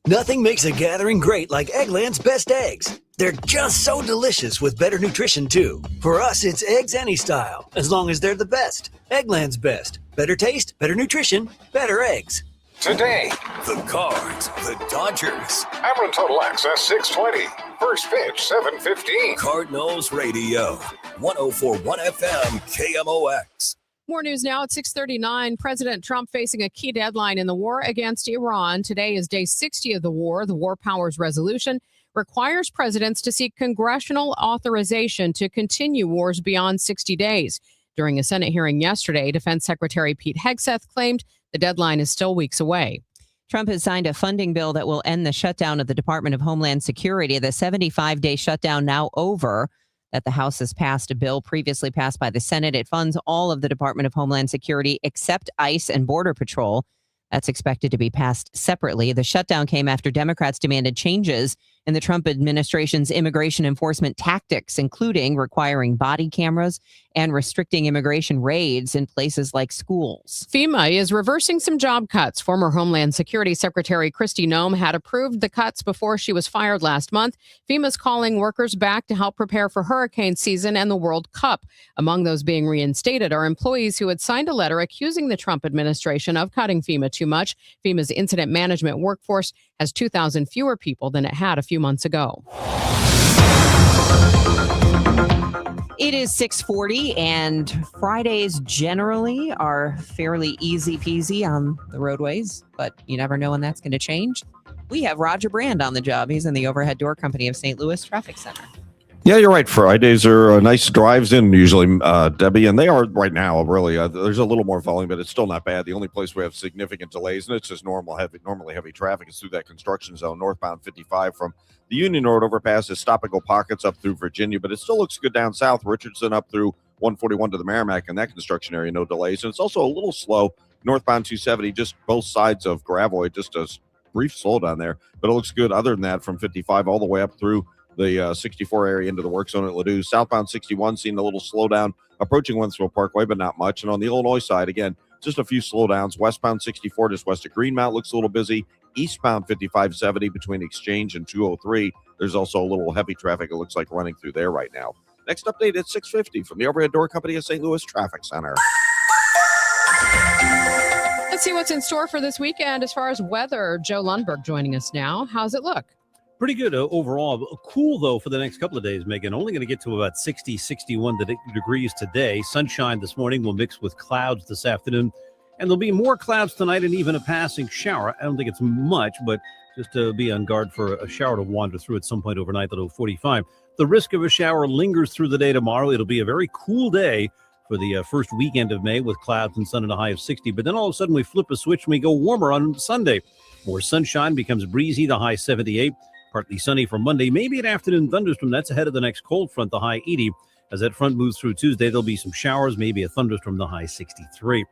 Nothing makes a gathering great like Eggland's best eggs. They're just so delicious with better nutrition, too. For us, it's eggs any style, as long as they're the best. Eggland's best. Better taste, better nutrition, better eggs. Today, the Cards, the Dodgers. Ameren Total Access 620. First pitch 7:15. Cardinals Radio. 104.1 FM KMOX. More news now at 6:39. President Trump facing a key deadline in the war against Iran. Today is day 60 of the war. The War Powers Resolution requires presidents to seek congressional authorization to continue wars beyond 60 days. During a Senate hearing yesterday, Defense Secretary Pete Hegseth claimed the deadline is still weeks away. Trump has signed a funding bill that will end the shutdown of the Department of Homeland Security. The 75-day shutdown now over. That the House has passed a bill previously passed by the Senate. It funds all of the Department of Homeland Security except ICE and Border Patrol. That's expected to be passed separately. The shutdown came after Democrats demanded changes in the Trump administration's immigration enforcement tactics, including requiring body cameras and restricting immigration raids in places like schools. FEMA is reversing some job cuts. Former Homeland Security Secretary Kristi Noem had approved the cuts before she was fired last month. FEMA's calling workers back to help prepare for hurricane season and the World Cup. Among those being reinstated are employees who had signed a letter accusing the Trump administration of cutting FEMA too much. FEMA's incident management workforce has 2,000 fewer people than it had a few months ago. It is 6:40, and Fridays generally are fairly easy peasy on the roadways, but you never know when that's going to change. We have Roger Brand on the job. He's in the Overhead Door Company of St. Louis Traffic Center. Yeah, you're right. Fridays are nice drives in usually, Debbie, and they are right now, really. There's a little more volume, but it's still not bad. The only place we have significant delays, and it's just normally heavy traffic, is through that construction zone, northbound 55 from the Union Road overpass is stop-and-go pockets up through Virginia, but it still looks good down south. Richardson up through 141 to the Merrimack in that construction area, no delays. And it's also a little slow northbound 270, just both sides of Gravois, just a brief slowdown there, but it looks good other than that from 55 all the way up through the 64 area into the work zone at Ladue. Southbound 61 seeing a little slowdown approaching Wentzville Parkway, but not much. And on the Illinois side, again, just a few slowdowns. Westbound 64 just west of Greenmount looks a little busy. Eastbound 5570 between Exchange and 203. There's also a little heavy traffic, it looks like, running through there right now. Next update at 6:50 from the Overhead Door Company of St. Louis Traffic Center. Let's see what's in store for this weekend as far as weather. Joe Lundberg joining us now. How's it look? Pretty good overall. Cool, though, for the next couple of days, Megan. Only going to get to about 60, 61 degrees today. Sunshine this morning will mix with clouds this afternoon. And there'll be more clouds tonight and even a passing shower. I don't think it's much, but just to be on guard for a shower to wander through at some point overnight, that'll 45. The risk of a shower lingers through the day tomorrow. It'll be a very cool day for the first weekend of May with clouds and sun and a high of 60. But then all of a sudden we flip a switch and we go warmer on Sunday. More sunshine, becomes breezy, the high 78. Partly sunny for Monday, maybe an afternoon thunderstorm. That's ahead of the next cold front, the high 80. As that front moves through Tuesday, there'll be some showers, maybe a thunderstorm, the high 63.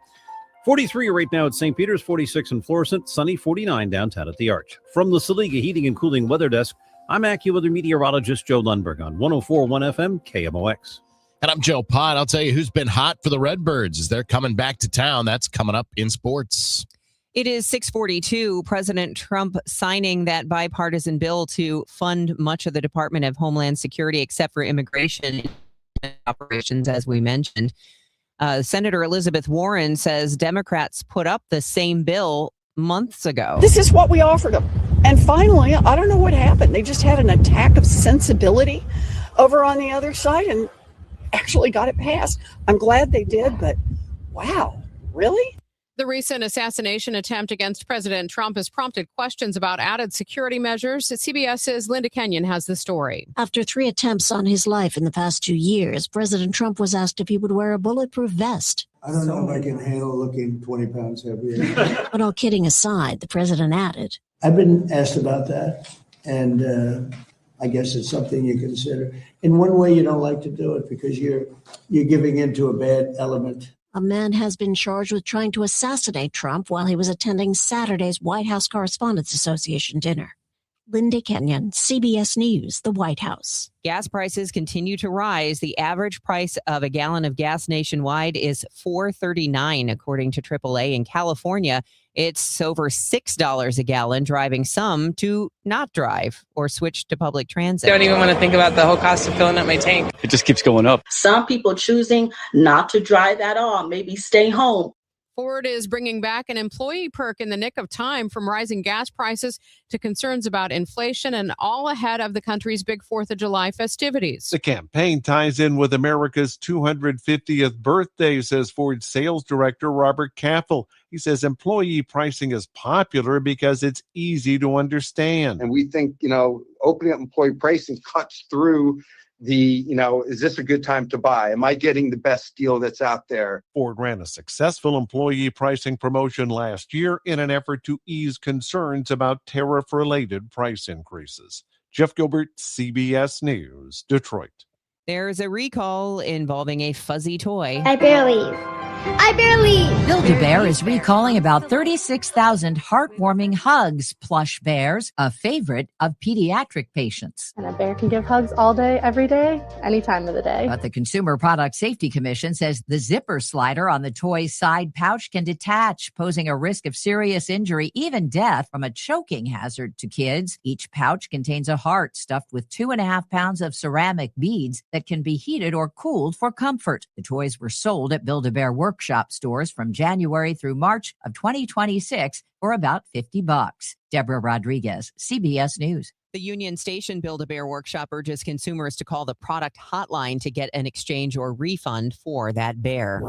43 right now at St. Peter's, 46 in Florissant, sunny 49 downtown at the Arch. From the Saliga Heating and Cooling Weather Desk, I'm AccuWeather meteorologist Joe Lundberg on 104.1 FM KMOX. And I'm Joe Pott. I'll tell you who's been hot for the Redbirds as they're coming back to town. That's coming up in sports. It is 6:42. President Trump signing that bipartisan bill to fund much of the Department of Homeland Security except for immigration operations, as we mentioned. Senator Elizabeth Warren says Democrats put up the same bill months ago. This is what we offered them. And finally, I don't know what happened. They just had an attack of sensibility over on the other side and actually got it passed. I'm glad they did, but wow, really? The recent assassination attempt against President Trump has prompted questions about added security measures. CBS's Linda Kenyon has the story. After 3 attempts on his life in the past 2 years, President Trump was asked if he would wear a bulletproof vest. I don't know if I can handle looking 20 pounds heavier. But all kidding aside, the president added, I've been asked about that, and I guess it's something you consider. In one way, you don't like to do it because you're giving into a bad element. a man has been charged with trying to assassinate Trump while he was attending Saturday's White House Correspondents Association dinner. Linda Kenyon, CBS News, the White House. Gas prices continue to rise. The average price of a gallon of gas nationwide is $4.39, according to AAA. In California, it's over $6 a gallon, driving some to not drive or switch to public transit. Don't even want to think about the whole cost of filling up my tank. It just keeps going up. Some people choosing not to drive at all, maybe stay home. Ford is bringing back an employee perk in the nick of time, from rising gas prices to concerns about inflation, and all ahead of the country's big 4th of July festivities. The campaign ties in with America's 250th birthday, says Ford's sales director Robert Caffel. He says employee pricing is popular because it's easy to understand. And we think, opening up employee pricing cuts through the, is this a good time to buy? Am I getting the best deal that's out there? Ford ran a successful employee pricing promotion last year in an effort to ease concerns about tariff-related price increases. Jeff Gilbert, CBS News, Detroit. There's a recall involving a fuzzy toy. I barely. Build-A-Bear is recalling about 36,000 heartwarming Hugs plush bears, a favorite of pediatric patients. And a bear can give hugs all day, every day, any time of the day. But the Consumer Product Safety Commission says the zipper slider on the toy's side pouch can detach, posing a risk of serious injury, even death, from a choking hazard to kids. Each pouch contains a heart stuffed with 2.5 pounds of ceramic beads that can be heated or cooled for comfort. The toys were sold at Build-A-Bear Workshop stores from January through March of 2026 for about $50. Deborah Rodriguez, CBS News. The Union Station Build-A-Bear Workshop urges consumers to call the product hotline to get an exchange or refund for that bear.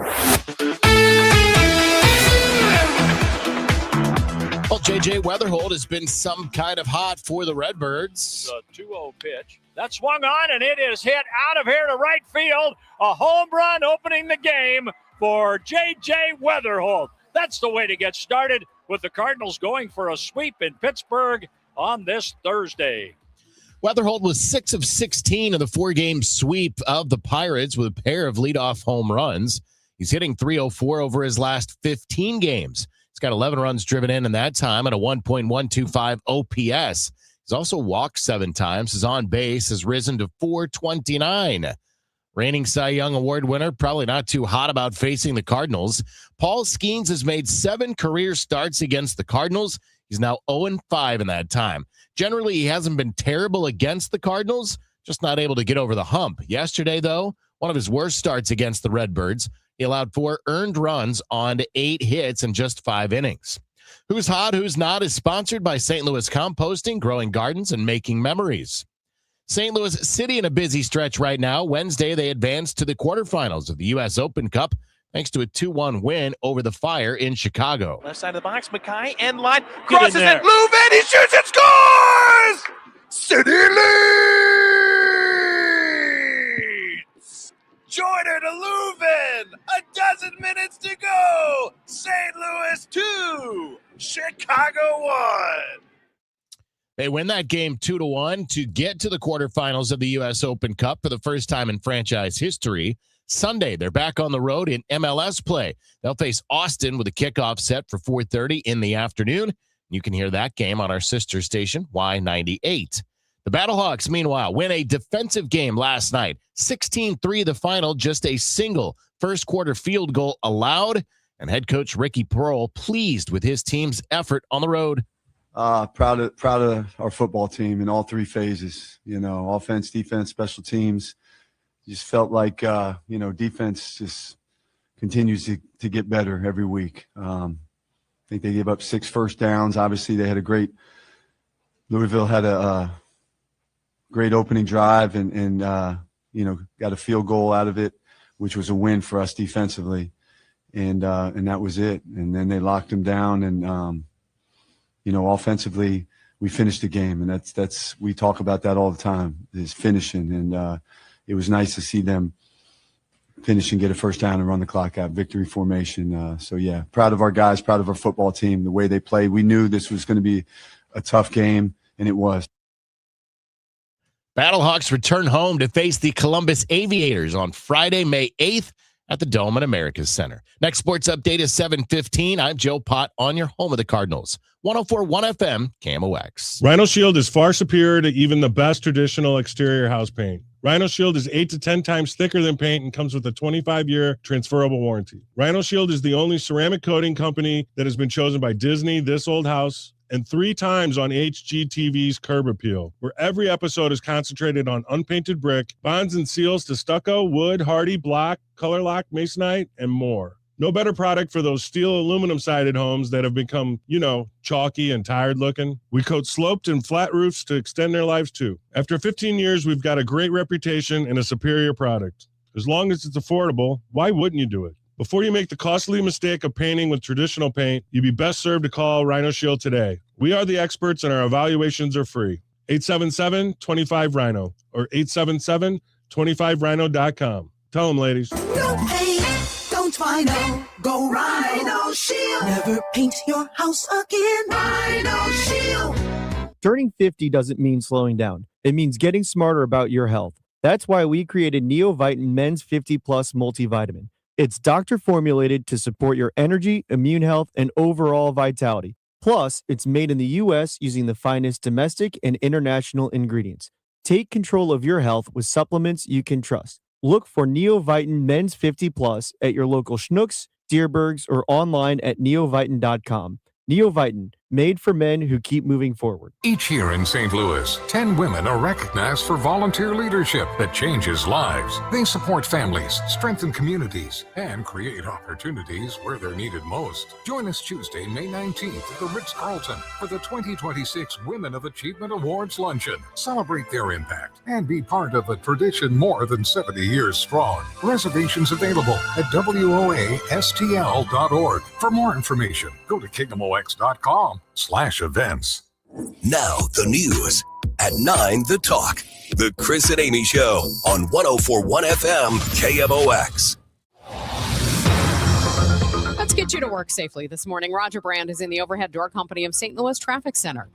Well, J.J. Weatherholt has been some kind of hot for the Redbirds. The 2-0 pitch. That swung on, and it is hit out of here to right field. A home run opening the game for J.J. Weatherholt. That's the way to get started, with the Cardinals going for a sweep in Pittsburgh on this Thursday. Weatherholt was 6 of 16 in the 4-game sweep of the Pirates with a pair of leadoff home runs. He's hitting .304 over his last 15 games. He's got 11 runs driven in that time and a 1.125 OPS. He's also walked 7 times. His on base has risen to .429. Reigning Cy Young Award winner, probably not too hot about facing the Cardinals. Paul Skeens has made 7 career starts against the Cardinals. He's now 0-5 in that time. Generally, he hasn't been terrible against the Cardinals, just not able to get over the hump. Yesterday, though, one of his worst starts against the Redbirds. He allowed 4 earned runs on 8 hits in just 5 innings. Who's Hot, Who's Not is sponsored by St. Louis Composting, growing gardens, and making memories. St. Louis City in a busy stretch right now. Wednesday, they advanced to the quarterfinals of the U.S. Open Cup thanks to a 2-1 win over the Fire in Chicago. Left side of the box, Mackay, end line, crosses it, Leuven, he shoots and scores! City leads! Joyner to Leuven, a dozen minutes to go! St. Louis 2, Chicago 1. They win that game 2-1 to get to the quarterfinals of the U.S. Open Cup for the first time in franchise history. Sunday, they're back on the road in MLS play. They'll face Austin with a kickoff set for 4:30 in the afternoon. You can hear that game on our sister station, Y98. The Battlehawks, meanwhile, win a defensive game last night. 16-3 the final, just a single first-quarter field goal allowed. And head coach Ricky Pearl pleased with his team's effort on the road. Proud of our football team in all 3 phases, offense, defense, special teams. Just felt like, defense just continues to get better every week. I think they gave up 6 first downs. Obviously, they had Louisville had a great opening drive and got a field goal out of it, which was a win for us defensively. and that was it. And then they locked them down, and offensively, we finished the game, and that's we talk about that all the time, is finishing, and it was nice to see them finish and get a first down and run the clock out, victory formation. So yeah, proud of our guys, proud of our football team, the way they played. We knew this was going to be a tough game, and it was. Battlehawks return home to face the Columbus Aviators on Friday, May 8th at the Dome at America's Center. Next sports update is 7:15. I'm Joe Pott on your home of the Cardinals. 104.1 FM, KMOX. Rhino Shield is far superior to even the best traditional exterior house paint. Rhino Shield is 8 to 10 times thicker than paint and comes with a 25-year transferable warranty. Rhino Shield is the only ceramic coating company that has been chosen by Disney, This Old House, and 3 times on HGTV's Curb Appeal, where every episode is concentrated on unpainted brick, bonds and seals to stucco, wood, hardy, block, color lock, masonite, and more. No better product for those steel aluminum-sided homes that have become, chalky and tired looking. We coat sloped and flat roofs to extend their lives too. After 15 years, we've got a great reputation and a superior product. As long as it's affordable, why wouldn't you do it? Before you make the costly mistake of painting with traditional paint, you'd be best served to call Rhino Shield today. We are the experts and our evaluations are free. 877-25-RHINO or 877-25rhino.com. Tell them, ladies. No pain, don't Rhino, go Rhino Shield. Never paint your house again. Rhino Shield. Turning 50 doesn't mean slowing down. It means getting smarter about your health. That's why we created Neovitin Men's 50 Plus Multivitamin. It's doctor formulated to support your energy, immune health, and overall vitality. Plus, it's made in the U.S. using the finest domestic and international ingredients. Take control of your health with supplements you can trust. Look for Neovitin Men's 50 Plus at your local Schnucks, Dierbergs, or online at neovitin.com. Neovitin, made for men who keep moving forward. Each year in St. Louis, 10 women are recognized for volunteer leadership that changes lives. They support families, strengthen communities, and create opportunities where they're needed most. Join us Tuesday, May 19th at the Ritz-Carlton for the 2026 Women of Achievement Awards Luncheon. Celebrate their impact and be part of a tradition more than 70 years strong. Reservations available at WOASTL.org. For more information, go to KMOX.com/events. Now the news at 9, The Talk. The Chris and Amy Show on 104.1 FM KMOX. Let's get you to work safely this morning. Roger Brand is in the overhead door company of St. Louis Traffic Center.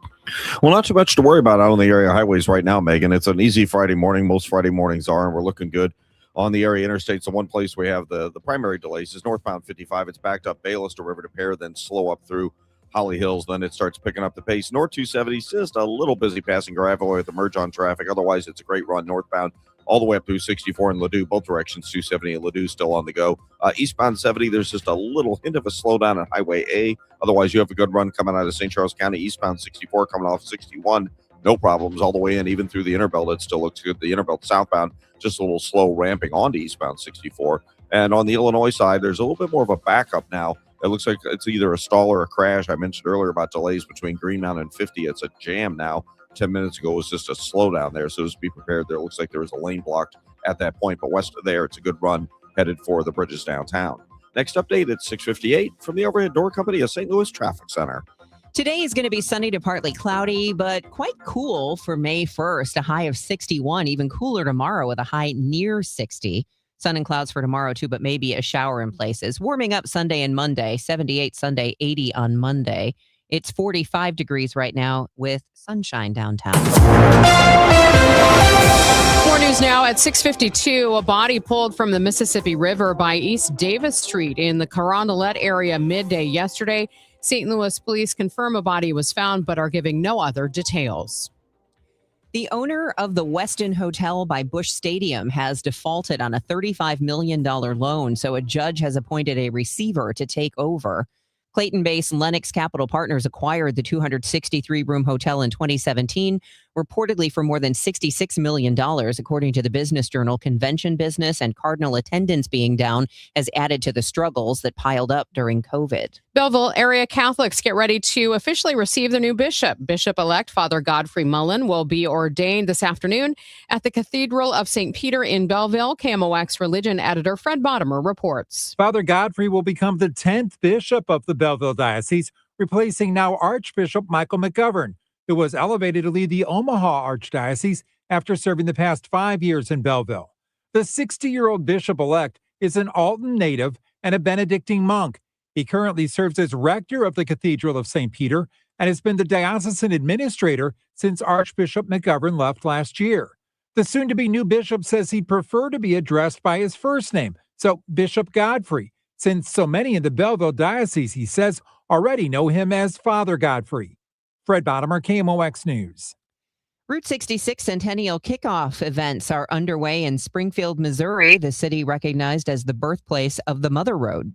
Well, not too much to worry about out on the area highways right now, Megan. It's an easy Friday morning. Most Friday mornings are, and we're looking good on the area interstates. The one place we have the primary delays is northbound 55. It's backed up Bayless to River to Pear, then slow up through Holly Hills. Then it starts picking up the pace. North 270 is just a little busy passing gravel with the merge on traffic. Otherwise, it's a great run northbound all the way up through 64 and Ladue, both directions. 270 and Ladue still on the go. Eastbound 70, there's just a little hint of a slowdown on Highway A. Otherwise, you have a good run coming out of St. Charles County. Eastbound 64 coming off 61. No problems all the way in, even through the Interbelt. It still looks good. The Interbelt southbound, just a little slow ramping onto eastbound 64. And on the Illinois side, there's a little bit more of a backup now. It looks like it's either a stall or a crash. I mentioned earlier about delays between Greenmount and 50. It's a jam now. 10 minutes ago, it was just a slowdown there. So just be prepared. There looks like there was a lane blocked at that point. But west of there, it's a good run headed for the bridges downtown. Next update at 6:58 from the overhead door company of St. Louis Traffic Center. Today is going to be sunny to partly cloudy, but quite cool for May 1st, a high of 61, even cooler tomorrow with a high near 60. Sun and clouds for tomorrow, too, but maybe a shower in places. Warming up Sunday and Monday, 78 Sunday, 80 on Monday. It's 45 degrees right now with sunshine downtown. More news now at 6:52. A body pulled from the Mississippi River by East Davis Street in the Carondelet area midday yesterday. St. Louis police confirm a body was found, but are giving no other details. The owner of the Westin Hotel by Busch Stadium has defaulted on a $35 million loan, so a judge has appointed a receiver to take over. Clayton-based Lenox Capital Partners acquired the 263-room hotel in 2017, reportedly for more than $66 million, according to the Business Journal. Convention business and cardinal attendance being down has added to the struggles that piled up during COVID. Belleville area Catholics get ready to officially receive the new bishop. Bishop-elect Father Godfrey Mullen will be ordained this afternoon at the Cathedral of St. Peter in Belleville. KMOX religion editor Fred Bottomer reports. Father Godfrey will become the 10th bishop of the Belleville Diocese, replacing now Archbishop Michael McGovern, who was elevated to lead the Omaha Archdiocese after serving the past 5 years in Belleville. The 60-year-old bishop-elect is an Alton native and a Benedictine monk. He currently serves as rector of the Cathedral of St. Peter and has been the diocesan administrator since Archbishop McGovern left last year. The soon-to-be new bishop says he'd prefer to be addressed by his first name, so Bishop Godfrey, since so many in the Belleville Diocese, he says, already know him as Father Godfrey. Fred Bottomer, KMOX News. Route 66 Centennial kickoff events are underway in Springfield, Missouri, the city recognized as the birthplace of the Mother Road.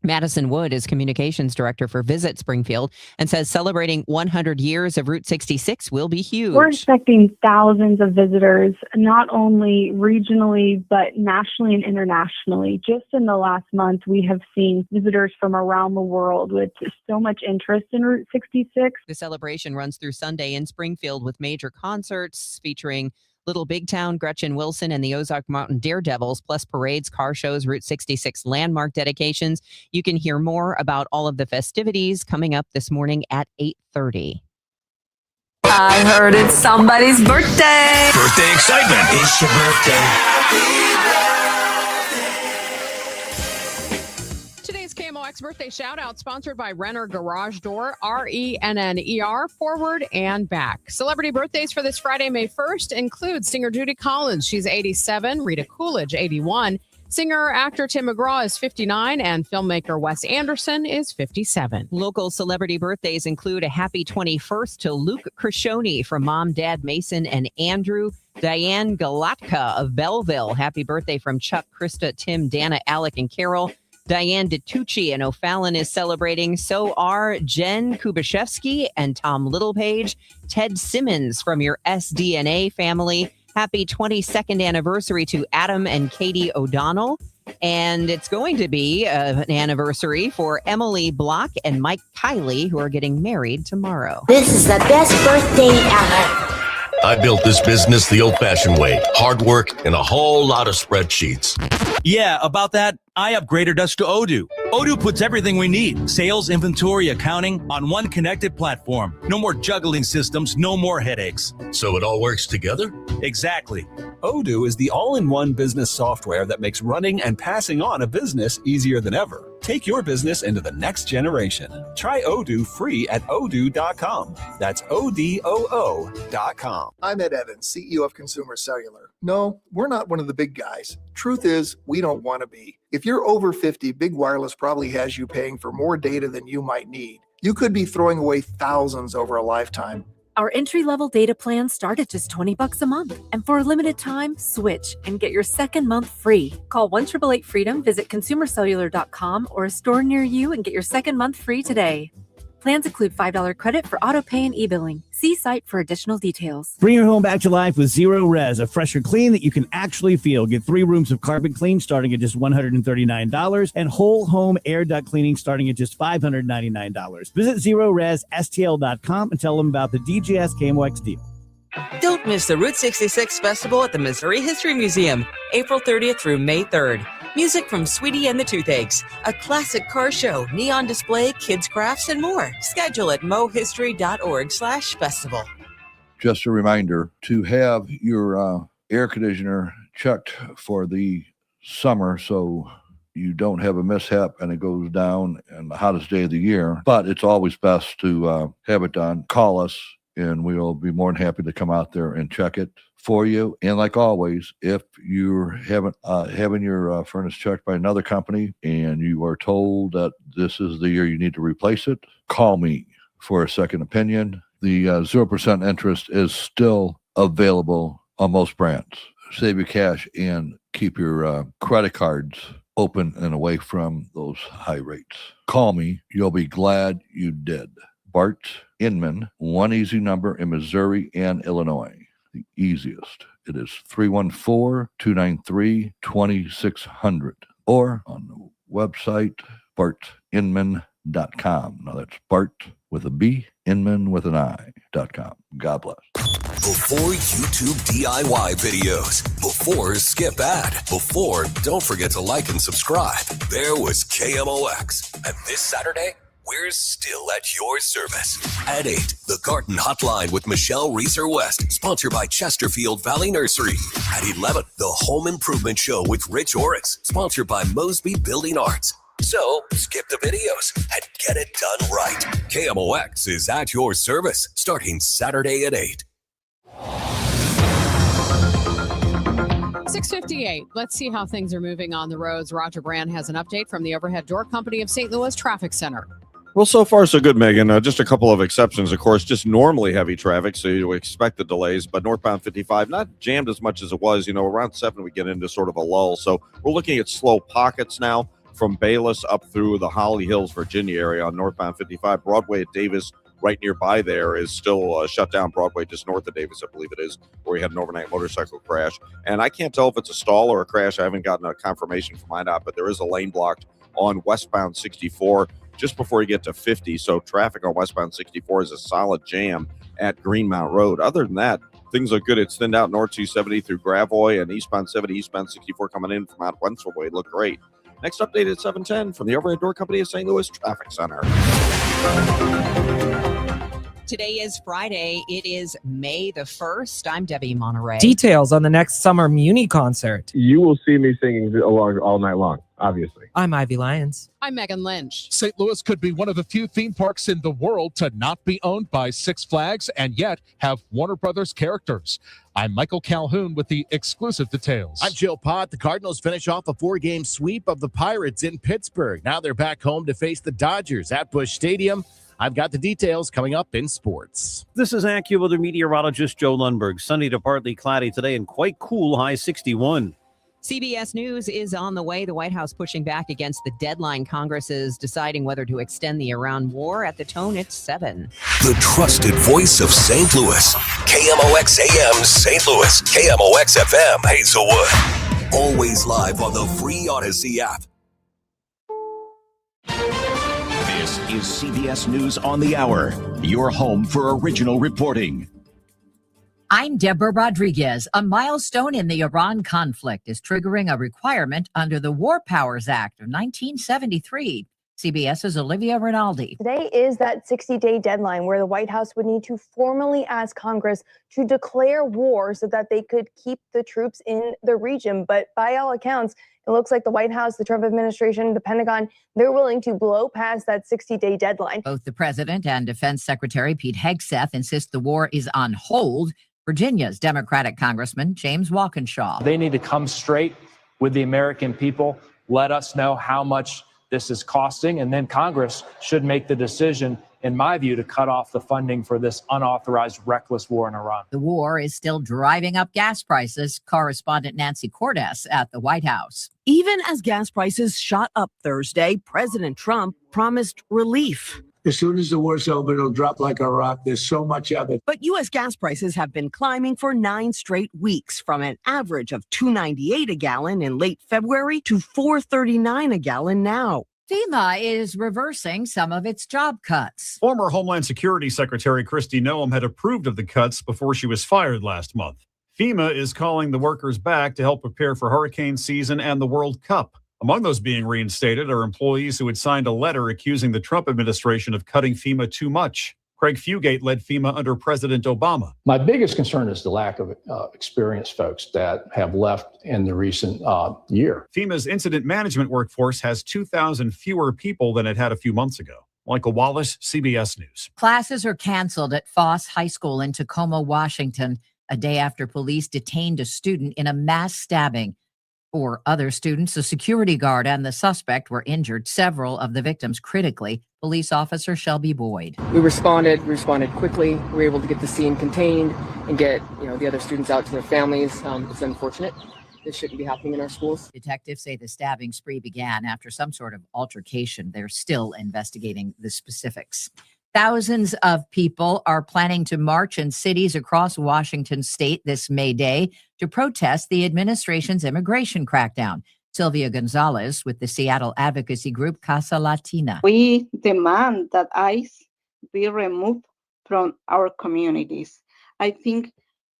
Madison Wood is communications director for Visit Springfield and says celebrating 100 years of Route 66 will be huge. We're expecting thousands of visitors, not only regionally, but nationally and internationally. Just in the last month, we have seen visitors from around the world with so much interest in Route 66. The celebration runs through Sunday in Springfield with major concerts featuring Little Big Town, Gretchen Wilson, and the Ozark Mountain Daredevils, plus parades, car shows, Route 66 landmark dedications. You can hear more about all of the festivities coming up this morning at 8:30. I heard it's somebody's birthday. Birthday excitement. It's your birthday. Today's KMOX birthday shout-out sponsored by Renner Garage Door, RENNER, forward and back. Celebrity birthdays for this Friday, May 1st include singer Judy Collins. She's 87, Rita Coolidge, 81. Singer-actor Tim McGraw is 59, and filmmaker Wes Anderson is 57. Local celebrity birthdays include a happy 21st to Luke Krishoni from Mom, Dad, Mason, and Andrew. Diane Galatka of Belleville. Happy birthday from Chuck, Krista, Tim, Dana, Alec, and Carol. Diane DiTucci and O'Fallon is celebrating. So are Jen Kubashevsky and Tom Littlepage. Ted Simmons from your SDNA family. Happy 22nd anniversary to Adam and Katie O'Donnell. And it's going to be an anniversary for Emily Block and Mike Kiley, who are getting married tomorrow. This is the best birthday ever. I built this business the old-fashioned way. Hard work and a whole lot of spreadsheets. Yeah, about that, I upgraded us to Odoo. Odoo puts everything we need, sales, inventory, accounting, on one connected platform. No more juggling systems, no more headaches. So it all works together? Exactly. Odoo is the all-in-one business software that makes running and passing on a business easier than ever. Take your business into the next generation. Try Odoo free at odoo.com. That's ODOO.com. I'm Ed Evans, CEO of Consumer Cellular. No, we're not one of the big guys. Truth is, we don't want to be. If you're over 50, Big Wireless probably has you paying for more data than you might need. You could be throwing away thousands over a lifetime. Our entry-level data plans start at just $20 a month. And for a limited time, switch and get your second month free. Call 1-888-FREEDOM, visit consumercellular.com or a store near you and get your second month free today. Plans include $5 credit for auto pay and e-billing. See site for additional details. Bring your home back to life with Zero Res, a fresher clean that you can actually feel. Get 3 rooms of carpet clean starting at just $139 and whole home air duct cleaning starting at just $599. Visit ZeroResSTL.com and tell them about the DGS KMOX deal. Don't miss the Route 66 Festival at the Missouri History Museum, April 30th through May 3rd. Music from Sweetie and the Toothaches, a classic car show, neon display, kids crafts, and more. Schedule at mohistory.org/festival. Just a reminder to have your air conditioner checked for the summer so you don't have a mishap and it goes down on the hottest day of the year. But it's always best to have it done. Call us and we'll be more than happy to come out there and check it for you. And like always, if you're having your furnace checked by another company and you are told that this is the year you need to replace it, call me for a second opinion. The 0% interest is still available on most brands. Save your cash and keep your credit cards open and away from those high rates. Call me. You'll be glad you did. Bart Inman, one easy number in Missouri and Illinois. The easiest. It is 314-293-2600 or on the website bartinman.com. Now that's Bart with a B, Inman with an I.com. God bless. Before YouTube DIY videos, before skip ad, before don't forget to like and subscribe, there was KMOX. And this Saturday, we're still at your service. At 8, the Garden Hotline with Michelle Reeser-West, sponsored by Chesterfield Valley Nursery. At 11, the Home Improvement Show with Rich Oryx, sponsored by Mosby Building Arts. So, skip the videos and get it done right. KMOX is at your service, starting Saturday at 8. 6:58. Let's see how things are moving on the roads. Roger Brand has an update from the Overhead Door Company of St. Louis Traffic Center. Well, so far so good, Megan. Just a couple of exceptions, of course. Just normally heavy traffic, so you expect the delays. But northbound 55, not jammed as much as it was. Around 7 we get into sort of a lull. So we're looking at slow pockets now from Bayless up through the Holly Hills, Virginia area on northbound 55. Broadway at Davis, right nearby there, is still shut down. Broadway just north of Davis, I believe it is, where we had an overnight motorcycle crash. And I can't tell if it's a stall or a crash. I haven't gotten a confirmation from IDOT, but there is a lane blocked on westbound 64 just before you get to 50. So traffic on westbound 64 is a solid jam at Greenmount Road. Other than that, things look good. It's thinned out north 270 through Gravois, and eastbound 70, eastbound 64 coming in from out Wentzville Way look great. Next update at 7:10 from the Overhead Door Company of St. Louis Traffic Center. Today is Friday. It is May the 1st. I'm Debbie Monterrey. Details on the next summer Muni concert. You will see me singing along all night long, obviously. I'm Ivy Lyons. I'm Megan Lynch. St. Louis could be one of the few theme parks in the world to not be owned by Six Flags and yet have Warner Brothers characters. I'm Michael Calhoun with the exclusive details. I'm Joe Pott. The Cardinals finish off a 4-game sweep of the Pirates in Pittsburgh. Now they're back home to face the Dodgers at Busch Stadium. I've got the details coming up in sports. This is AccuWeather meteorologist Joe Lundberg. Sunny to partly cloudy today and quite cool, high 61. CBS News is on the way. The White House pushing back against the deadline. Congress is deciding whether to extend the Iran war. At the tone, it's 7. The trusted voice of St. Louis. KMOX AM St. Louis. KMOX FM Hazelwood. Always live on the free Odyssey app. This is CBS News on the Hour, your home for original reporting. I'm Deborah Rodriguez. A milestone in the Iran conflict is triggering a requirement under the War Powers Act of 1973. CBS's Olivia Rinaldi. Today is that 60-day deadline where the White House would need to formally ask Congress to declare war so that they could keep the troops in the region. But by all accounts, it looks like the White House, the Trump administration, the Pentagon, they're willing to blow past that 60-day deadline. Both the president and Defense Secretary Pete Hegseth insist the war is on hold. Virginia's Democratic Congressman James Walkinshaw. They need to come straight with the American people, let us know how much this is costing, and then Congress should make the decision, in my view, to cut off the funding for this unauthorized, reckless war in Iran. The war is still driving up gas prices. Correspondent Nancy Cordes at the White House. Even as gas prices shot up Thursday, President Trump promised relief. As soon as the war's over, it'll drop like a rock. There's so much of it. But U.S. gas prices have been climbing for 9 straight weeks, from an average of $2.98 a gallon in late February to $4.39 a gallon now. FEMA is reversing some of its job cuts. Former Homeland Security Secretary Kristi Noem had approved of the cuts before she was fired last month. FEMA is calling the workers back to help prepare for hurricane season and the World Cup. Among those being reinstated are employees who had signed a letter accusing the Trump administration of cutting FEMA too much. Craig Fugate led FEMA under President Obama. My biggest concern is the lack of experienced folks that have left in the recent year. FEMA's incident management workforce has 2,000 fewer people than it had a few months ago. Michael Wallace, CBS News. Classes are canceled at Foss High School in Tacoma, Washington, a day after police detained a student in a mass stabbing. 4 other students, a security guard, and the suspect were injured, several of the victims critically. Police officer Shelby Boyd. We responded quickly. We were able to get the scene contained and get the other students out to their families. It's unfortunate. this shouldn't be happening in our schools. Detectives say the stabbing spree began after some sort of altercation. They're still investigating the specifics. Thousands of people are planning to march in cities across Washington state this May Day to protest the administration's immigration crackdown. Sylvia Gonzalez with the Seattle advocacy group Casa Latina. We demand that ICE be removed from our communities. I think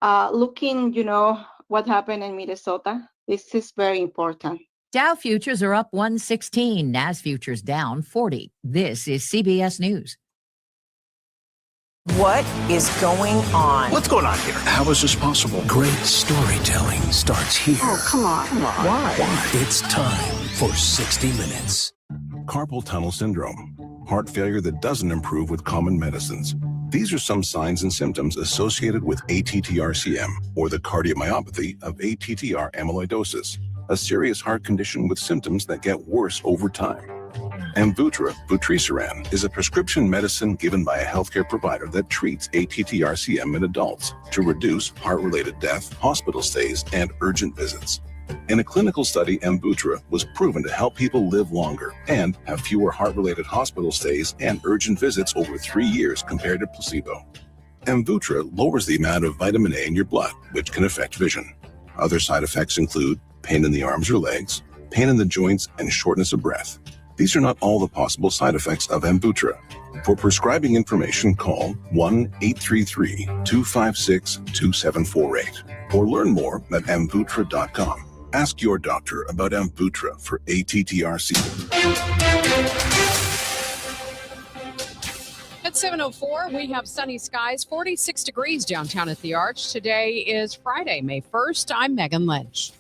looking, what happened in Minnesota, this is very important. Dow futures are up 116, NAS futures down 40. This is CBS News. What is going on? What's going on here? How is this possible? Great storytelling starts here. Oh, come on. Why? It's time for 60 Minutes. Carpal tunnel syndrome, heart failure that doesn't improve with common medicines. These are some signs and symptoms associated with ATTR-CM, or the cardiomyopathy of ATTR amyloidosis, a serious heart condition with symptoms that get worse over time. Amvuttra, vutrisiran, is a prescription medicine given by a healthcare provider that treats ATTR-CM in adults to reduce heart-related death, hospital stays, and urgent visits. In a clinical study, Amvuttra was proven to help people live longer and have fewer heart-related hospital stays and urgent visits over 3 years compared to placebo. Amvuttra lowers the amount of vitamin A in your blood, which can affect vision. Other side effects include pain in the arms or legs, pain in the joints, and shortness of breath. These are not all the possible side effects of Amvuttra. For prescribing information, call 1-833-256-2748 or learn more at amvuttra.com. Ask your doctor about Amvuttra for ATTR-CM. At 7:04, we have sunny skies, 46 degrees downtown at the Arch. Today is Friday, May 1st. I'm Megan Lynch.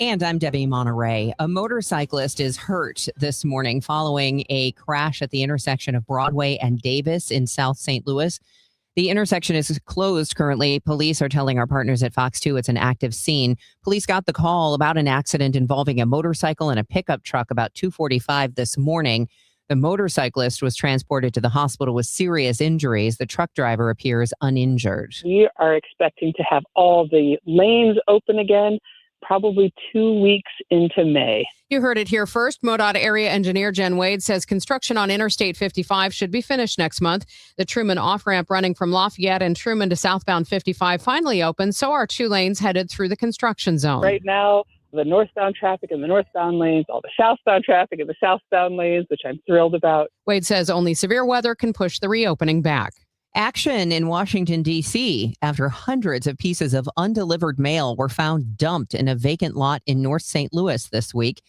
And I'm Debbie Monterrey. A motorcyclist is hurt this morning following a crash at the intersection of Broadway and Davis in South St. Louis. The intersection is closed currently. Police are telling our partners at Fox 2 it's an active scene. Police got the call about an accident involving a motorcycle and a pickup truck about 2:45 this morning. The motorcyclist was transported to the hospital with serious injuries. The truck driver appears uninjured. We are expecting to have all the lanes open again, probably 2 weeks into May. You heard it here first. MoDOT area engineer Jen Wade says construction on Interstate 55 should be finished next month. The Truman off-ramp running from Lafayette and Truman to southbound 55 finally opened. So are 2 lanes headed through the construction zone. Right now, the northbound traffic in the northbound lanes, all the southbound traffic in the southbound lanes, which I'm thrilled about. Wade says only severe weather can push the reopening back. Action in Washington, D.C. after hundreds of pieces of undelivered mail were found dumped in a vacant lot in North St. Louis this week.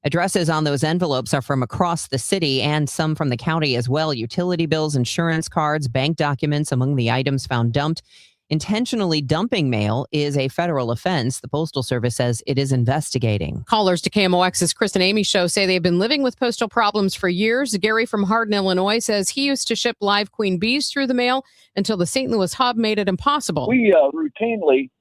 Addresses on those envelopes are from across the city and some from the county as well. Utility bills, insurance cards, bank documents among the items found dumped. Intentionally dumping mail is a federal offense. The Postal Service says it is investigating. Callers to KMOX's Chris and Amy show say they've been living with postal problems for years. Gary from Hardin, Illinois says he used to ship live queen bees through the mail until the St. Louis hub made it impossible. We routinely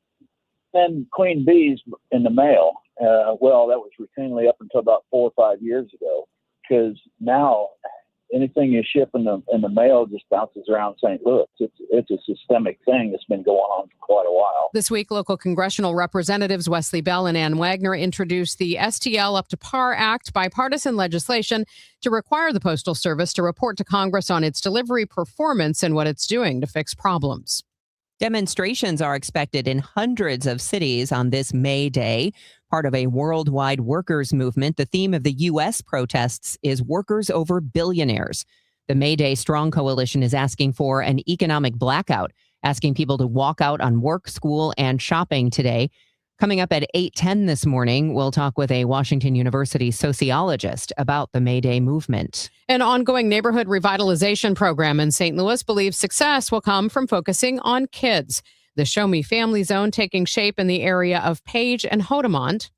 send queen bees in the mail. Well, that was routinely up until about 4 or 5 years ago, because now anything you ship in the mail just bounces around St. Louis. It's a systemic thing that's been going on for quite a while. This week, local congressional representatives Wesley Bell and Ann Wagner introduced the STL Up to Par Act, bipartisan legislation to require the Postal Service to report to Congress on its delivery performance and what it's doing to fix problems. Demonstrations are expected in hundreds of cities on this May Day, part of a worldwide workers' movement. The theme of the U.S. protests is workers over billionaires. The May Day Strong Coalition is asking for an economic blackout, asking people to walk out on work, school, and shopping today. Coming up at 8:10 this morning, we'll talk with a Washington University sociologist about the May Day movement. An ongoing neighborhood revitalization program in St. Louis believes success will come from focusing on kids. The Show Me Family Zone taking shape in the area of Page and Hodemont.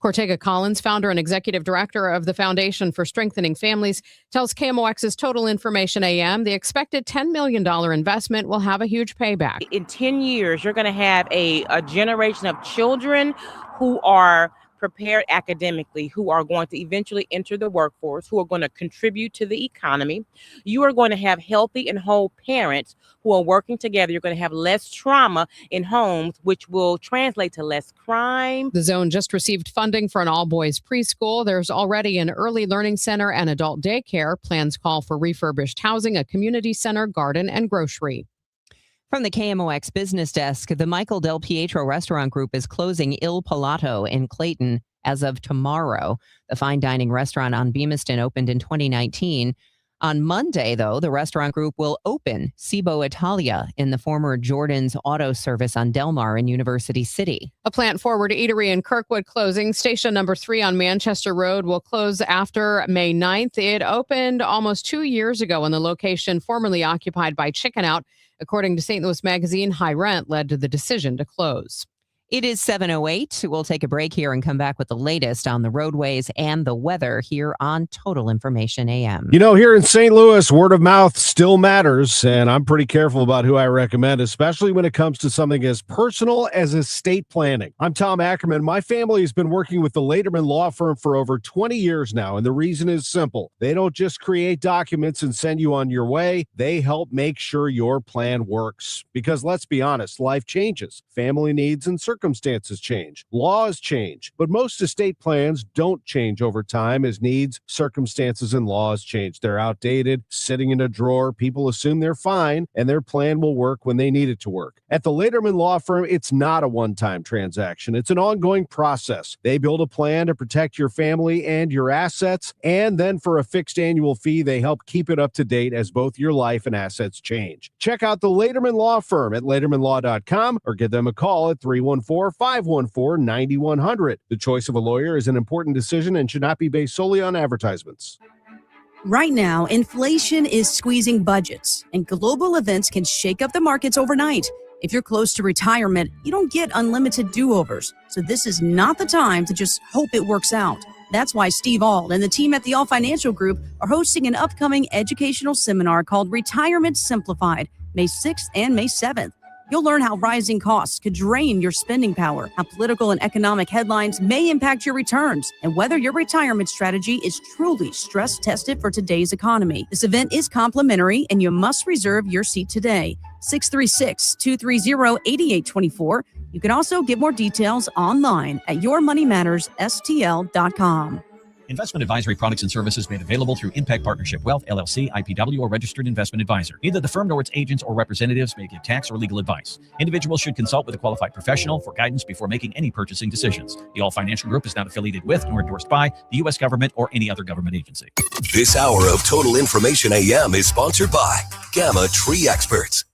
Cortega Collins, founder and executive director of the Foundation for Strengthening Families, tells KMOX's Total Information AM the expected $10 million investment will have a huge payback. In 10 years, you're going to have a generation of children who are prepared academically, who are going to eventually enter the workforce, who are going to contribute to the economy. You are going to have healthy and whole parents who are working together. You're going to have less trauma in homes, which will translate to less crime. The zone just received funding for an all-boys preschool. There's already an early learning center and adult daycare. Plans call for refurbished housing, a community center, garden, and grocery. From the KMOX business desk, the Michael Del Pietro Restaurant Group is closing Il Palato in Clayton as of tomorrow. The fine dining restaurant on Bemiston opened in 2019. On Monday, though, the restaurant group will open Cibo Italia in the former Jordan's Auto Service on Delmar in University City. A Plant Forward eatery in Kirkwood closing. Station number 3 on Manchester Road will close after May 9th. It opened almost 2 years ago in the location formerly occupied by Chicken Out. According to St. Louis Magazine, high rent led to the decision to close. It is 7:08. We'll take a break here and come back with the latest on the roadways and the weather here on Total Information AM. You know, here in St. Louis, word of mouth still matters, and I'm pretty careful about who I recommend, especially when it comes to something as personal as estate planning. I'm Tom Ackerman. My family has been working with the Lederman Law Firm for over 20 years now, and the reason is simple. They don't just create documents and send you on your way. They help make sure your plan works. Because let's be honest, life changes. Family needs and circumstances change. Laws change. But most estate plans don't change over time as needs, circumstances, and laws change. They're outdated, sitting in a drawer. People assume they're fine, and their plan will work when they need it to work. At the Lederman Law Firm, it's not a one-time transaction. It's an ongoing process. They build a plan to protect your family and your assets, and then for a fixed annual fee, they help keep it up to date as both your life and assets change. Check out the Lederman Law Firm at ledermanlaw.com or give them a call at 314-514-9100. The choice of a lawyer is an important decision and should not be based solely on advertisements. Right now, inflation is squeezing budgets, and global events can shake up the markets overnight. If you're close to retirement, you don't get unlimited do-overs, so this is not the time to just hope it works out. That's why Steve Auld and the team at the All Financial Group are hosting an upcoming educational seminar called Retirement Simplified, May 6th and May 7th. You'll learn how rising costs could drain your spending power, how political and economic headlines may impact your returns, and whether your retirement strategy is truly stress-tested for today's economy. This event is complimentary, and you must reserve your seat today. 636-230-8824. You can also get more details online at yourmoneymattersstl.com. Investment advisory products and services made available through Impact Partnership Wealth, LLC, IPW, or registered investment advisor. Neither the firm nor its agents or representatives may give tax or legal advice. Individuals should consult with a qualified professional for guidance before making any purchasing decisions. The All Financial Group is not affiliated with nor endorsed by the U.S. government or any other government agency. This hour of Total Information AM is sponsored by Gamma Tree Experts.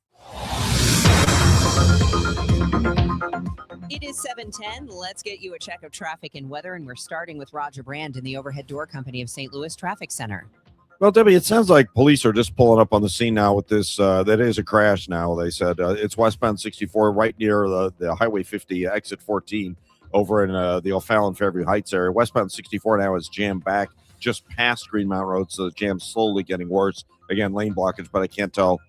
It is 7:10. Let's get you a check of traffic and weather, and we're starting with Roger Brand in the Overhead Door Company of St. Louis Traffic Center. Well, Debbie, it sounds like police are just pulling up on the scene now with this. That is a crash now. They said it's westbound 64 right near the Highway 50 exit 14 over in the O'Fallon Fairview Heights area. Westbound 64 now is jammed back just past Greenmount Road, so the jam's slowly getting worse. Again, lane blockage, but I can't tell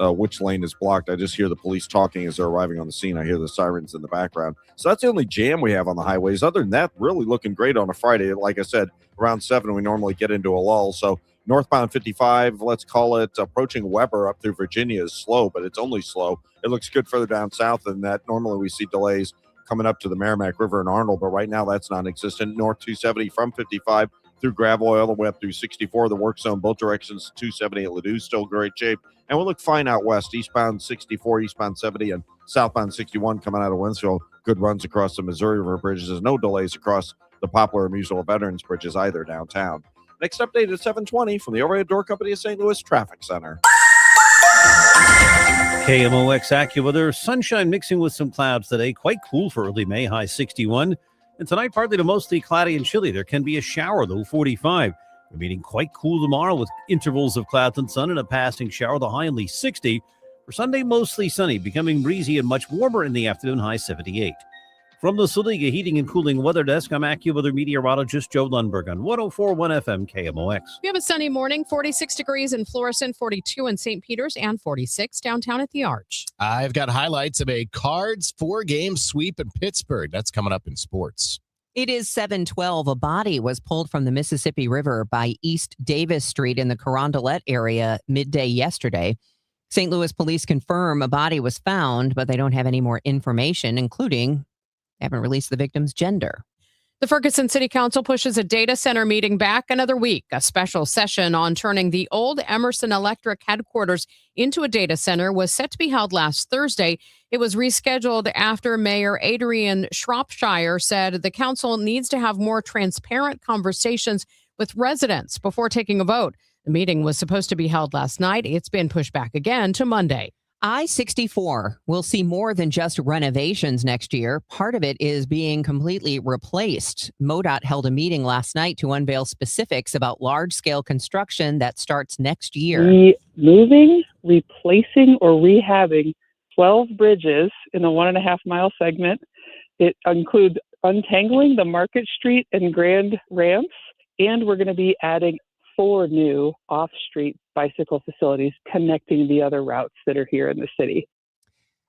which lane is blocked. I just hear the police talking as they're arriving on the scene. I hear the sirens in the background. So that's the only jam we have on the highways. Other than that, really looking great on a Friday. Like I said, around 7, we normally get into a lull. So northbound 55, let's call it, approaching Weber up through Virginia is slow, but it's only slow. It looks good further down south than that. Normally we see delays coming up to the Merrimack River in Arnold, but right now that's non-existent. North 270 from 55 through Gravois all the way up through 64. The work zone, both directions, 270 at Ladue, still great shape. And we'll look fine out west, eastbound 64, eastbound 70, and southbound 61 coming out of Winsville. Good runs across the Missouri River bridges. There's no delays across the Poplar and Musial Veterans bridges either downtown. Next update at 7:20 from the Overhead Door Company of St. Louis Traffic Center. KMOX AccuWeather. Sunshine mixing with some clouds today. Quite cool for early May, high 61. And tonight, partly to mostly cloudy and chilly. There can be a shower, though, 45. Remaining quite cool tomorrow with intervals of clouds and sun and a passing shower, the high only 60. For Sunday, mostly sunny, becoming breezy and much warmer in the afternoon, high 78. From the Saliga Heating and Cooling Weather Desk, I'm AccuWeather meteorologist Joe Lundberg on 104.1 FM KMOX. We have a sunny morning, 46 degrees in Florissant, 42 in St. Peters, and 46 downtown at the Arch. I've got highlights of a Cards 4-game sweep in Pittsburgh. That's coming up in sports. It is 7:12. A body was pulled from the Mississippi River by East Davis Street in the Carondelet area midday yesterday. St. Louis police confirm a body was found, but they don't have any more information, including they haven't released the victim's gender. The Ferguson City Council pushes a data center meeting back another week. A special session on turning the old Emerson Electric headquarters into a data center was set to be held last Thursday. It was rescheduled after Mayor Adrian Shropshire said the council needs to have more transparent conversations with residents before taking a vote. The meeting was supposed to be held last night. It's been pushed back again to Monday. I-64 will see more than just renovations next year. Part of it is being completely replaced. MoDOT held a meeting last night to unveil specifics about large-scale construction that starts next year. Moving, replacing, or rehabbing 12 bridges in a 1.5 mile segment. It includes untangling the Market Street and Grand ramps, and we're going to be adding 4 new off-street bicycle facilities connecting the other routes that are here in the city.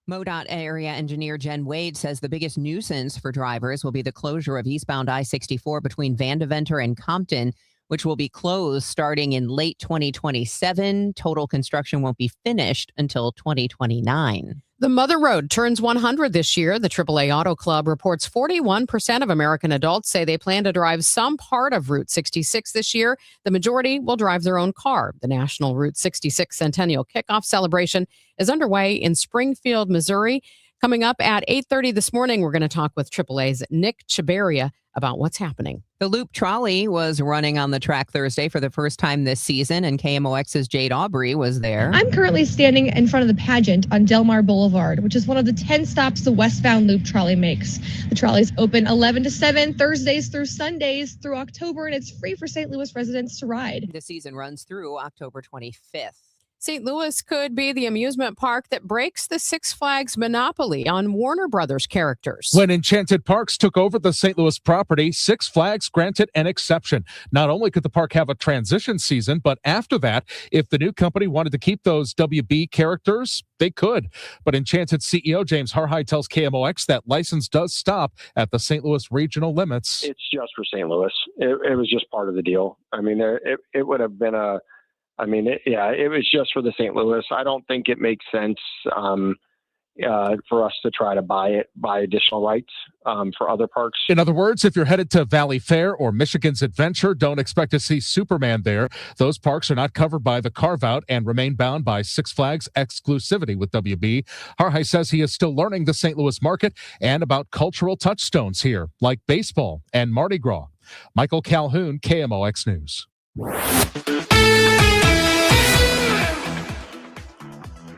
MoDOT area engineer Jen Wade says the biggest nuisance for drivers will be the closure of eastbound I-64 between Vandeventer and Compton, which will be closed starting in late 2027. Total construction won't be finished until 2029. The Mother Road turns 100 this year. The AAA Auto Club reports 41% of American adults say they plan to drive some part of Route 66 this year. The majority will drive their own car. The National Route 66 Centennial Kickoff Celebration is underway in Springfield, Missouri. Coming up at 8:30 this morning, we're going to talk with AAA's Nick Chabaria about what's happening. The Loop Trolley was running on the track Thursday for the first time this season, and KMOX's Jade Aubrey was there. I'm currently standing in front of the pageant on Del Mar Boulevard, which is one of the 10 stops the westbound Loop Trolley makes. The trolley's open 11 to 7, Thursdays through Sundays through October, and it's free for St. Louis residents to ride. The season runs through October 25th. St. Louis could be the amusement park that breaks the Six Flags monopoly on Warner Brothers characters. When Enchanted Parks took over the St. Louis property, Six Flags granted an exception. Not only could the park have a transition season, but after that, if the new company wanted to keep those WB characters, they could. But Enchanted CEO James Harhide tells KMOX that license does stop at the St. Louis regional limits. It's just for St. Louis. It was just part of the deal. I mean, it would have been it was just for the St. Louis. I don't think it makes sense for us to try to buy additional rights for other parks. In other words, if you're headed to Valley Fair or Michigan's Adventure, don't expect to see Superman there. Those parks are not covered by the carve-out and remain bound by Six Flags exclusivity with WB. Harhide says he is still learning the St. Louis market and about cultural touchstones here, like baseball and Mardi Gras. Michael Calhoun, KMOX News.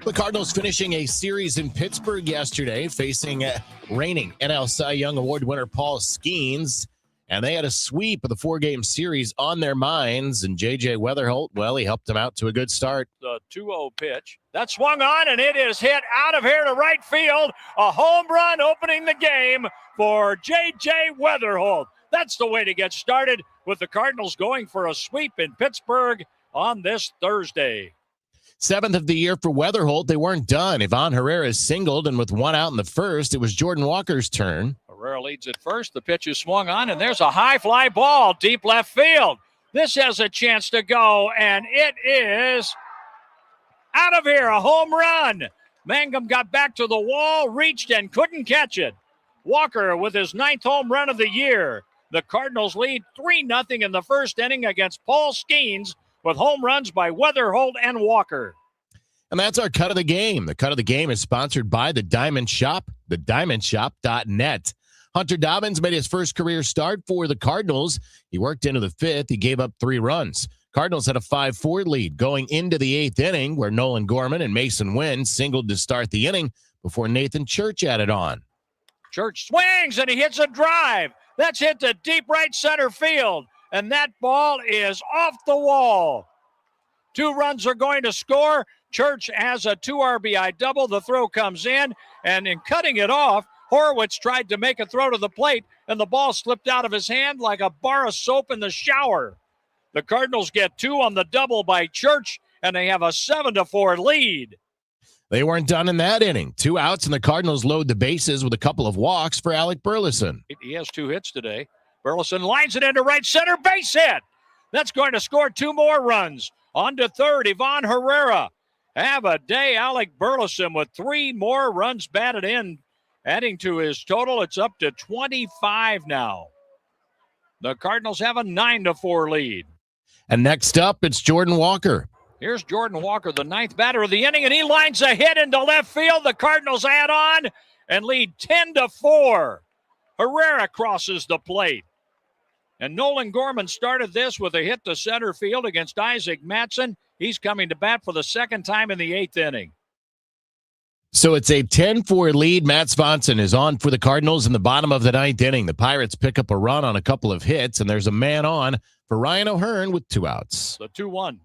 The Cardinals finishing a series in Pittsburgh yesterday, facing reigning NL Cy Young Award winner Paul Skeens. And they had a sweep of the 4-game series on their minds. And J.J. Weatherholt, well, he helped them out to a good start. The 2-0 pitch. That swung on, and it is hit out of here to right field. A home run opening the game for J.J. Weatherholt. That's the way to get started with the Cardinals going for a sweep in Pittsburgh on this Thursday. 7th of the year for Weatherholt. They weren't done. Ivan Herrera singled, and with 1 out in the first, it was Jordan Walker's turn. Herrera leads at first. The pitch is swung on, and there's a high fly ball deep left field. This has a chance to go, and it is out of here, a home run. Mangum got back to the wall, reached, and couldn't catch it. Walker with his 9th home run of the year. The Cardinals lead 3-0 in the first inning against Paul Skeens, with home runs by Weatherholt and Walker. And that's our Cut of the Game. The Cut of the Game is sponsored by The Diamond Shop, thediamondshop.net. Hunter Dobbins made his first career start for the Cardinals. He worked into the 5th. He gave up 3 runs. Cardinals had a 5-4 lead going into the 8th inning, where Nolan Gorman and Mason Wynn singled to start the inning before Nathan Church added on. Church swings, and he hits a drive. That's hit to deep right center field. And that ball is off the wall. 2 runs are going to score. Church has a 2 RBI double. The throw comes in, and in cutting it off, Horowitz tried to make a throw to the plate, and the ball slipped out of his hand like a bar of soap in the shower. The Cardinals get 2 on the double by Church, and they have a 7-4 lead. They weren't done in that inning. 2 outs, and the Cardinals load the bases with a couple of walks for Alec Burleson. He has 2 hits today. Burleson lines it into right center, base hit. That's going to score 2 more runs. On to third, Ivan Herrera. Have a day, Alec Burleson, with 3 more runs batted in, adding to his total. It's up to 25 now. The Cardinals have a 9-4 lead. And next up, it's Jordan Walker. Here's Jordan Walker, the 9th batter of the inning, and he lines a hit into left field. The Cardinals add on and lead 10-4. Herrera crosses the plate. And Nolan Gorman started this with a hit to center field against Isaac Mattson. He's coming to bat for the 2nd time in the 8th inning. So it's a 10-4 lead. Matt Swanson is on for the Cardinals in the bottom of the 9th inning. The Pirates pick up a run on a couple of hits, and there's a man on for Ryan O'Hearn with 2 outs. The 2-1.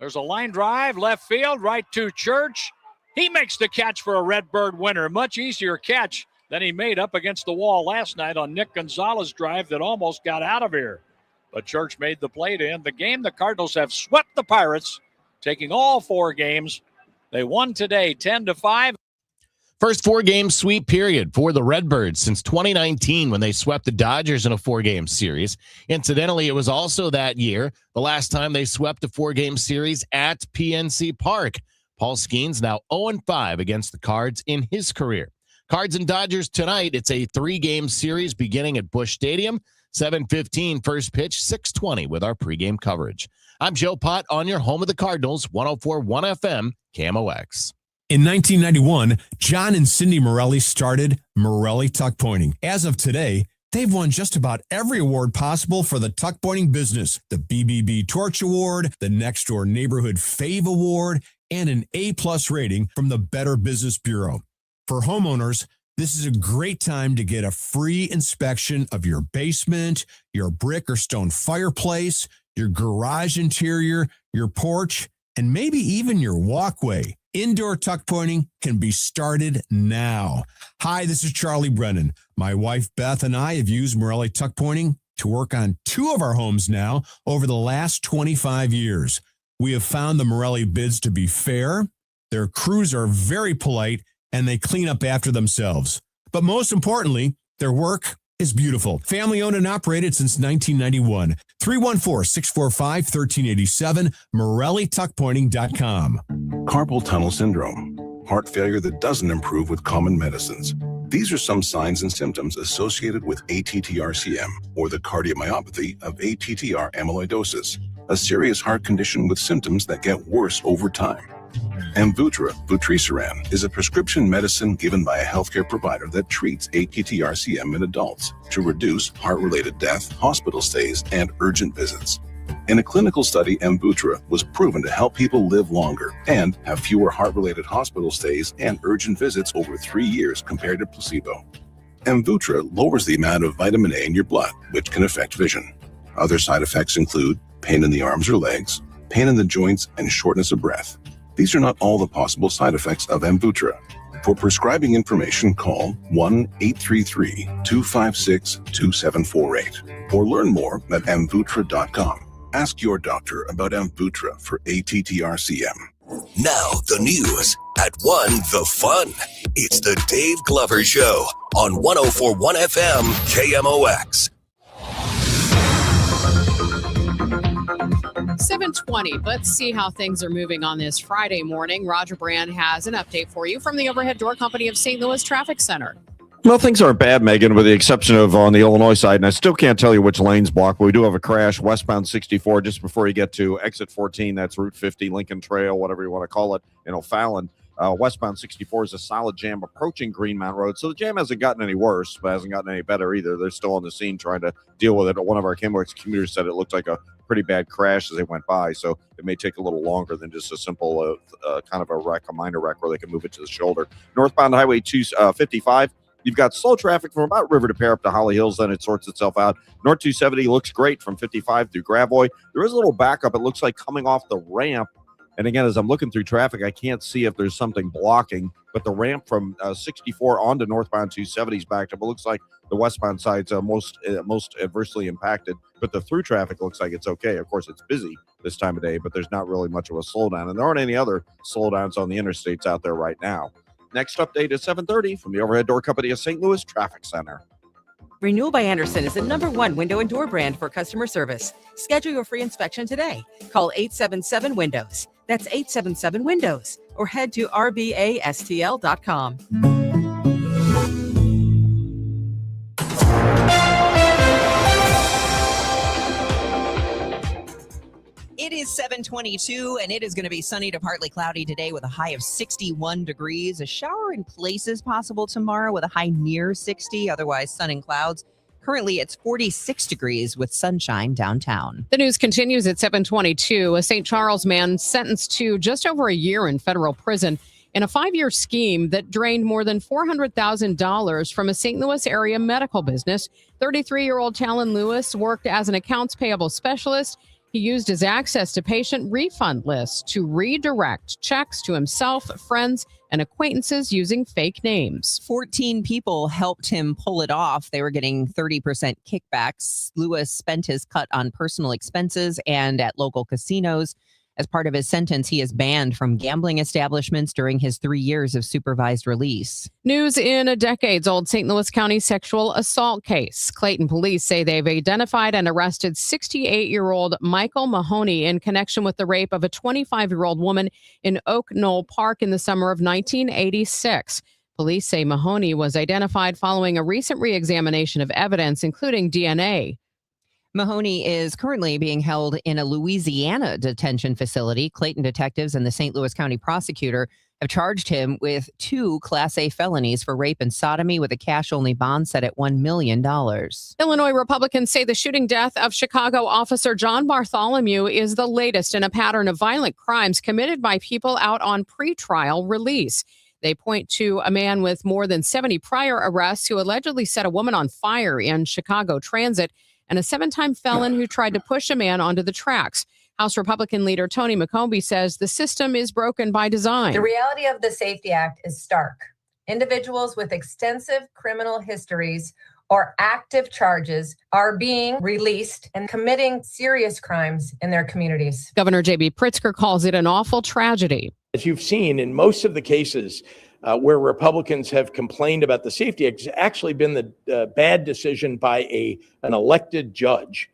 There's a line drive, left field, right to Church. He makes the catch for a Redbird winner. Much easier catch than he made up against the wall last night on Nick Gonzalez's drive that almost got out of here. But Church made the play to end the game. The Cardinals have swept the Pirates, taking all 4 games. They won today 10-5. First 4-game sweep period for the Redbirds since 2019 when they swept the Dodgers in a 4-game series. Incidentally, it was also that year the last time they swept a 4-game series at PNC Park. Paul Skeens now 0-5 against the Cards in his career. Cards and Dodgers tonight. It's a 3-game series beginning at Busch Stadium. 7:15 first pitch, 6:20 with our pregame coverage. I'm Joe Pott on your home of the Cardinals, 104.1 FM, KMOX. In 1991, John and Cindy Morelli started Morelli Tuck Pointing. As of today, they've won just about every award possible for the tuck pointing business. The BBB Torch Award, the Next Door Neighborhood Fave Award, and an A+ rating from the Better Business Bureau. For homeowners, this is a great time to get a free inspection of your basement, your brick or stone fireplace, your garage interior, your porch, and maybe even your walkway. Indoor tuck pointing can be started now. Hi, this is Charlie Brennan. My wife Beth and I have used Morelli Tuck Pointing to work on 2 of our homes now over the last 25 years. We have found the Morelli bids to be fair. Their crews are very polite and they clean up after themselves. But most importantly, their work is beautiful. Family owned and operated since 1991. 314-645-1387, MorelliTuckPointing.com. Carpal tunnel syndrome, heart failure that doesn't improve with common medicines. These are some signs and symptoms associated with ATTR-CM, or the cardiomyopathy of ATTR amyloidosis, a serious heart condition with symptoms that get worse over time. Amvuttra, vutrisiran, is a prescription medicine given by a healthcare provider that treats ATTR-CM in adults to reduce heart-related death, hospital stays, and urgent visits. In a clinical study, Amvuttra was proven to help people live longer and have fewer heart-related hospital stays and urgent visits over 3 years compared to placebo. Amvuttra lowers the amount of vitamin A in your blood, which can affect vision. Other side effects include pain in the arms or legs, pain in the joints, and shortness of breath. These are not all the possible side effects of Amvuttra. For prescribing information, call 1-833-256-2748 or learn more at amvuttra.com. Ask your doctor about Amvuttra for ATTR-CM. Now the news at 1 the fun. It's the Dave Glover Show on 104.1 FM KMOX. 7:20. Let's see how things are moving on this Friday morning. Roger Brand has an update for you from the Overhead Door Company of St. Louis Traffic Center. Well, things aren't bad, Megan, with the exception of on the Illinois side, and I still can't tell you which lane's blocked, but we do have a crash westbound 64 just before you get to exit 14. That's Route 50, Lincoln Trail, whatever you want to call it, in O'Fallon. Westbound 64 is a solid jam approaching Greenmount Road, so the jam hasn't gotten any worse, but hasn't gotten any better either. They're still on the scene trying to deal with it. One of our KMOX commuters said it looked like a pretty bad crash as they went by, so it may take a little longer than just a simple kind of a wreck, a minor wreck where they can move it to the shoulder. Northbound Highway 255. You've got slow traffic from about River to Pear up to Holly Hills, then it sorts itself out. North 270 looks great from 55 through Gravois. There is a little backup. It looks like coming off the ramp. And again, as I'm looking through traffic, I can't see if there's something blocking, but the ramp from 64 onto northbound 270 is backed up. It looks like the westbound side's most adversely impacted, but the through traffic looks like it's okay. Of course, it's busy this time of day, but there's not really much of a slowdown. And there aren't any other slowdowns on the interstates out there right now. Next update at 7:30 from the Overhead Door Company of St. Louis Traffic Center. Renewal by Andersen is the #1 window and door brand for customer service. Schedule your free inspection today. Call 877-WINDOWS. That's 877-WINDOWS. Or head to rbastl.com. It is 7:22, and it is going to be sunny to partly cloudy today with a high of 61 degrees. A shower in places possible tomorrow with a high near 60, otherwise sun and clouds. Currently, it's 46 degrees with sunshine downtown. The news continues at 7:22. A St. Charles man sentenced to just over a year in federal prison in a 5-year scheme that drained more than $400,000 from a St. Louis area medical business. 33-year-old Talon Lewis worked as an accounts payable specialist. He used his access to patient refund lists to redirect checks to himself, friends, and acquaintances using fake names. 14 people helped him pull it off. They were getting 30% kickbacks. Lewis spent his cut on personal expenses and at local casinos. As part of his sentence, he is banned from gambling establishments during his 3 years of supervised release. News in a decades-old St. Louis County sexual assault case. Clayton police say they've identified and arrested 68-year-old Michael Mahoney in connection with the rape of a 25-year-old woman in Oak Knoll Park in the summer of 1986. Police say Mahoney was identified following a recent re-examination of evidence, including DNA. Mahoney is currently being held in a Louisiana detention facility. Clayton detectives and the St. Louis County prosecutor have charged him with 2 Class A felonies for rape and sodomy with a cash-only bond set at $1 million. Illinois Republicans say the shooting death of Chicago officer John Bartholomew is the latest in a pattern of violent crimes committed by people out on pretrial release. They point to a man with more than 70 prior arrests who allegedly set a woman on fire in Chicago Transit, and a 7-time felon who tried to push a man onto the tracks. House Republican leader Tony McCombie says the system is broken by design. The reality of the SAFETY Act is stark. Individuals with extensive criminal histories or active charges are being released and committing serious crimes in their communities. Governor J.B. Pritzker calls it an awful tragedy. As you've seen in most of the cases where Republicans have complained about the SAFETY Act, it's actually been the bad decision by an elected judge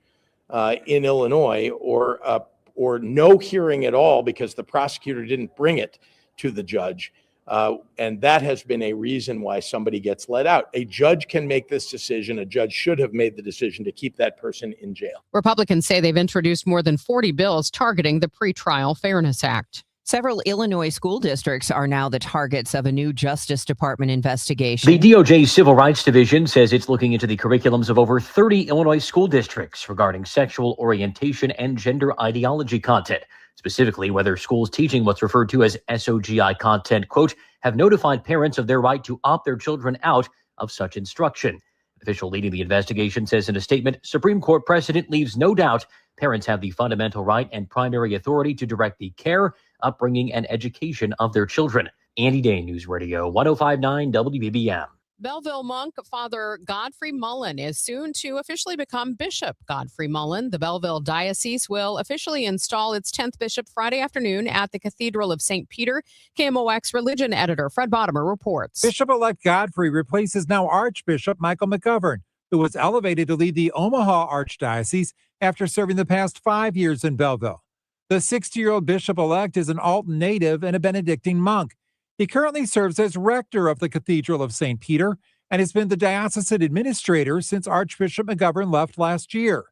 in Illinois, or no hearing at all because the prosecutor didn't bring it to the judge. And that has been a reason why somebody gets let out. A judge can make this decision. A judge should have made the decision to keep that person in jail. Republicans say they've introduced more than 40 bills targeting the Pretrial Fairness Act. Several Illinois school districts are now the targets of a new Justice Department investigation. The DOJ's Civil Rights Division says it's looking into the curriculums of over 30 Illinois school districts regarding sexual orientation and gender ideology content, specifically whether schools teaching what's referred to as SOGI content, quote, have notified parents of their right to opt their children out of such instruction. An official leading the investigation says in a statement, Supreme Court precedent leaves no doubt parents have the fundamental right and primary authority to direct the care, upbringing, and education of their children. Andy Day, News Radio 105.9 WBBM. Belleville monk Father Godfrey Mullen is soon to officially become Bishop Godfrey Mullen. The Belleville Diocese will officially install its 10th bishop Friday afternoon at the Cathedral of St. Peter. KMOX religion editor Fred Bottomer reports. Bishop-elect Godfrey replaces now Archbishop Michael McGovern, who was elevated to lead the Omaha Archdiocese after serving the past 5 years in Belleville. The 60-year-old bishop-elect is an Alton native and a Benedictine monk. He currently serves as rector of the Cathedral of St. Peter and has been the diocesan administrator since Archbishop McGovern left last year.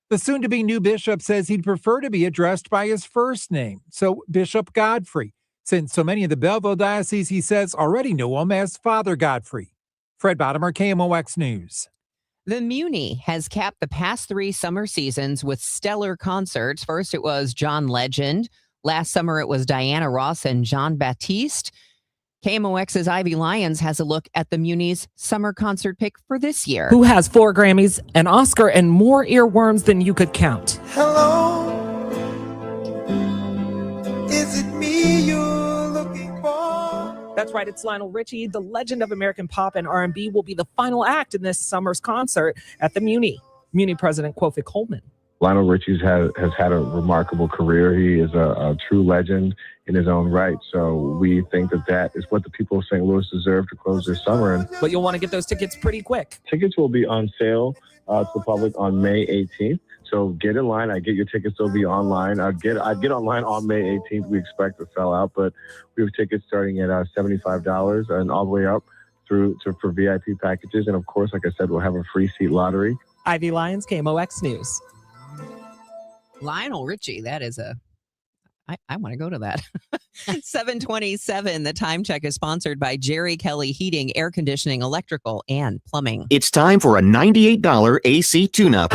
The soon-to-be new bishop says he'd prefer to be addressed by his first name, so Bishop Godfrey, since so many of the Belleville Diocese, he says, already know him as Father Godfrey. Fred Bottomer, KMOX News. The Muni has capped the past 3 summer seasons with stellar concerts. First, it was John Legend. Last summer, it was Diana Ross and Jean Baptiste. KMOX's Ivy Lyons has a look at the Muni's summer concert pick for this year. Who has 4 Grammys, an Oscar, and more earworms than you could count. Hello, is it me you're looking for? That's right, it's Lionel Richie. The legend of American pop and R&B will be the final act in this summer's concert at the Muni. Muni President Kofi Coleman. Lionel Richie's has had a remarkable career. He is a true legend in his own right. So we think that is what the people of St. Louis deserve to close their summer. And But you'll want to get those tickets pretty quick. tickets will be on sale to the public on May 18th. So get in line. I get your tickets. They'll be online. I'd get online on May 18th. We expect to sell out, but we have tickets starting at $75 and all the way up for VIP packages. And of course, like I said, we'll have a free seat lottery. Ivy Lyons, KMOX News. Lionel Richie, that is I want to go to that. 727, the time check is sponsored by Jerry Kelley Heating, Air Conditioning, Electrical, and Plumbing. It's time for a $98 AC tune-up.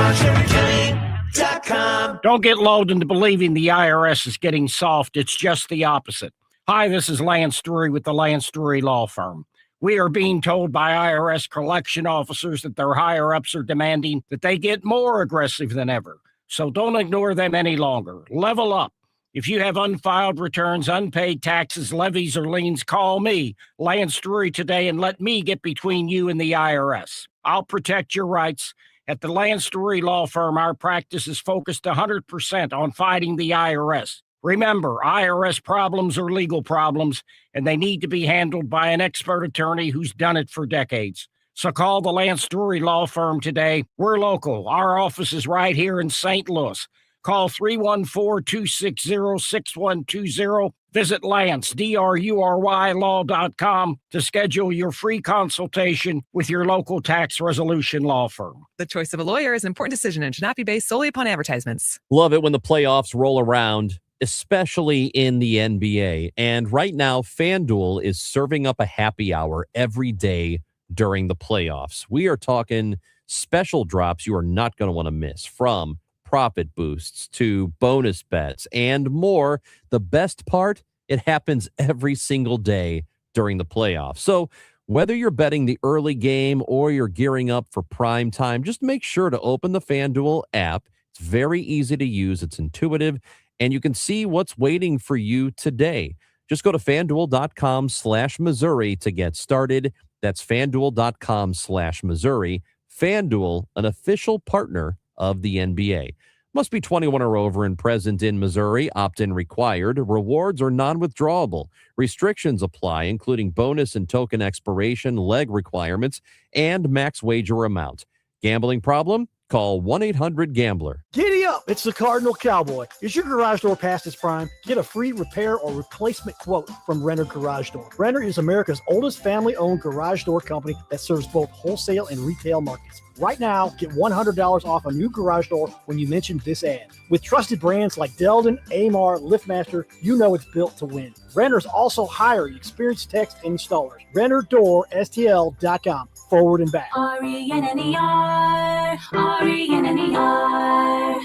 Don't get lulled into believing the IRS is getting soft. It's just the opposite. Hi, this is Lance Drury with the Lance Drury Law Firm. We are being told by IRS collection officers that their higher-ups are demanding that they get more aggressive than ever. So don't ignore them any longer. Level up. If you have unfiled returns, unpaid taxes, levies, or liens, call me, Lance Drury, today and let me get between you and the IRS. I'll protect your rights. At the Lance Drury Law Firm, our practice is focused 100% on fighting the IRS. Remember, IRS problems are legal problems, and they need to be handled by an expert attorney who's done it for decades. So call the Lance Drury Law Firm today. We're local. Our office is right here in St. Louis. Call 314-260-6120. Visit Lance, D-R-U-R-Y, law.com to schedule your free consultation with your local tax resolution law firm. The choice of a lawyer is an important decision and should not be based solely upon advertisements. Love it when the playoffs roll around, especially in the NBA. And right now, FanDuel is serving up a happy hour every day during the playoffs. We are talking special drops you are not going to want to miss, from profit boosts to bonus bets and more. The best part, it happens every single day during the playoffs. So whether you're betting the early game or you're gearing up for prime time, just make sure to open the FanDuel app. It's very easy to use. It's intuitive, and you can see what's waiting for you today. Just go to FanDuel.com/Missouri to get started. That's FanDuel.com/Missouri. FanDuel, an official partner of the NBA. Must be 21 or over and present in Missouri. Opt-in required. Rewards are non-withdrawable. Restrictions apply, including bonus and token expiration, leg requirements, and max wager amount. Gambling problem? Call 1-800-GAMBLER. Giddy up! It's the Cardinal Cowboy. Is your garage door past its prime? Get a free repair or replacement quote from Renner Garage Door. Renner is America's oldest family-owned garage door company that serves both wholesale and retail markets. Right now, get $100 off a new garage door when you mention this ad. With trusted brands like Delden, Amar, LiftMaster, you know it's built to win. Renner's also hiring experienced techs and installers. RennerDoorSTL.com. Forward and back. RENNER, RENNER.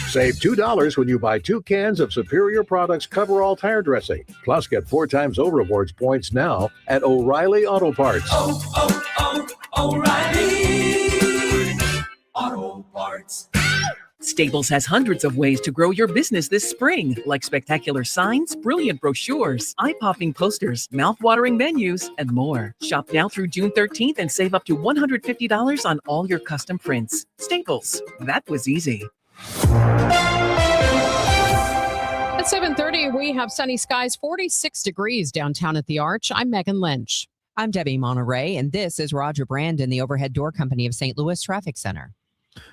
Save $2 when you buy 2 cans of Superior Products Coverall tire dressing. Plus, get 4 times O-Rewards points now at O'Reilly Auto Parts. O'Reilly Auto Parts. Staples has hundreds of ways to grow your business this spring, like spectacular signs, brilliant brochures, eye-popping posters, mouth-watering menus, and more. Shop now through June 13th and save up to $150 on all your custom prints. Staples, that was easy. At 7:30, we have sunny skies, 46 degrees downtown at the Arch. I'm Megan Lynch. I'm Debbie Monterrey, and this is Roger Brandon, the Overhead Door Company of St. Louis Traffic Center.